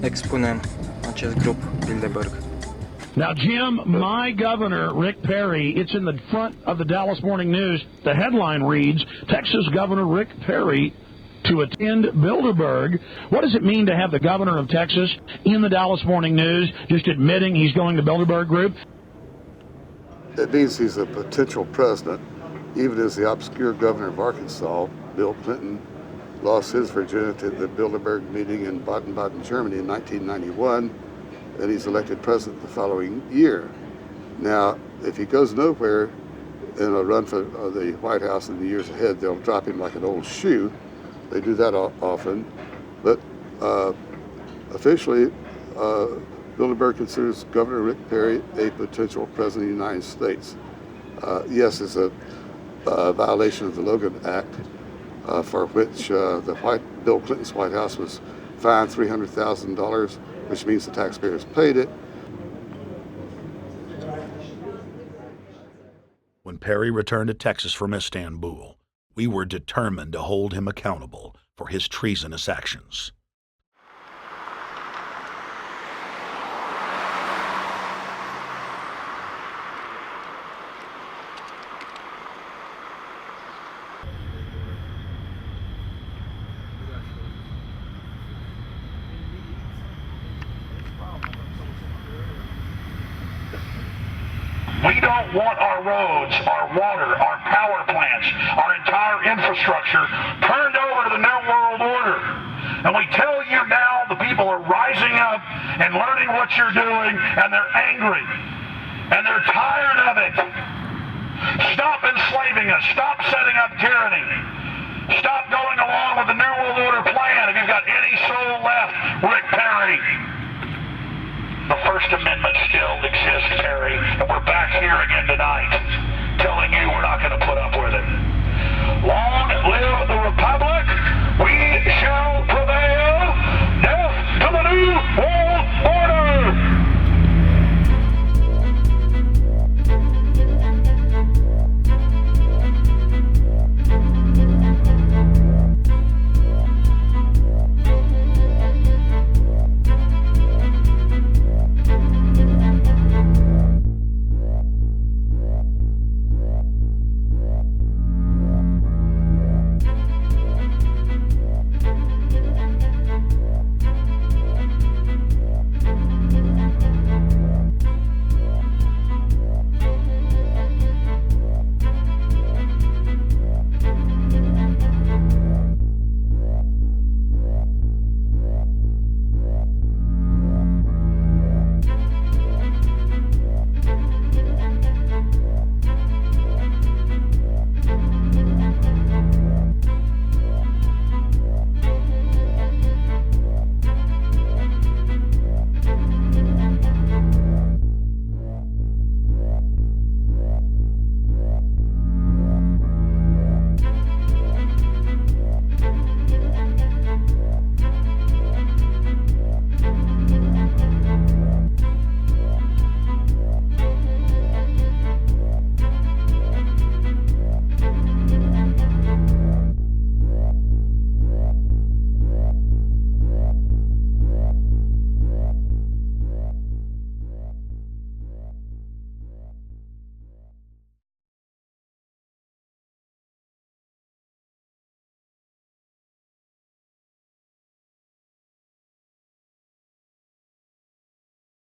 Expunem acest grup Bilderberg. Now, Jim, my governor, Rick Perry, it's in the front of the Dallas Morning News. The headline reads, Texas Governor Rick Perry to attend Bilderberg. What does it mean to have the governor of Texas in the Dallas Morning News just admitting he's going to Bilderberg Group? It means he's a potential president, even as the obscure governor of Arkansas, Bill Clinton, lost his virginity at the Bilderberg meeting in Baden-Baden, Germany in 1991, and he's elected president the following year. Now, if he goes nowhere in a run for the White House in the years ahead, they'll drop him like an old shoe. They do that often, but officially, Bilderberg considers Governor Rick Perry a potential president of the United States. Yes, it's a violation of the Logan Act, for which Bill Clinton's White House was fined $300,000, which means the taxpayers paid it. When Perry returned to Texas from Istanbul, we were determined to hold him accountable for his treasonous actions. We don't want our roads, our water, our power plants, our entire infrastructure turned over to the New World Order. And we tell you now the people are rising up and learning what you're doing, and they're angry. And they're tired of it. Stop enslaving us. Stop setting up tyranny. Stop going along with the New World Order plan if you've got any soul left, Rick Perry. The First Amendment still exists, Perry, and we're back here again tonight, telling you we're not going to put up with it. Long live the Republic! We shall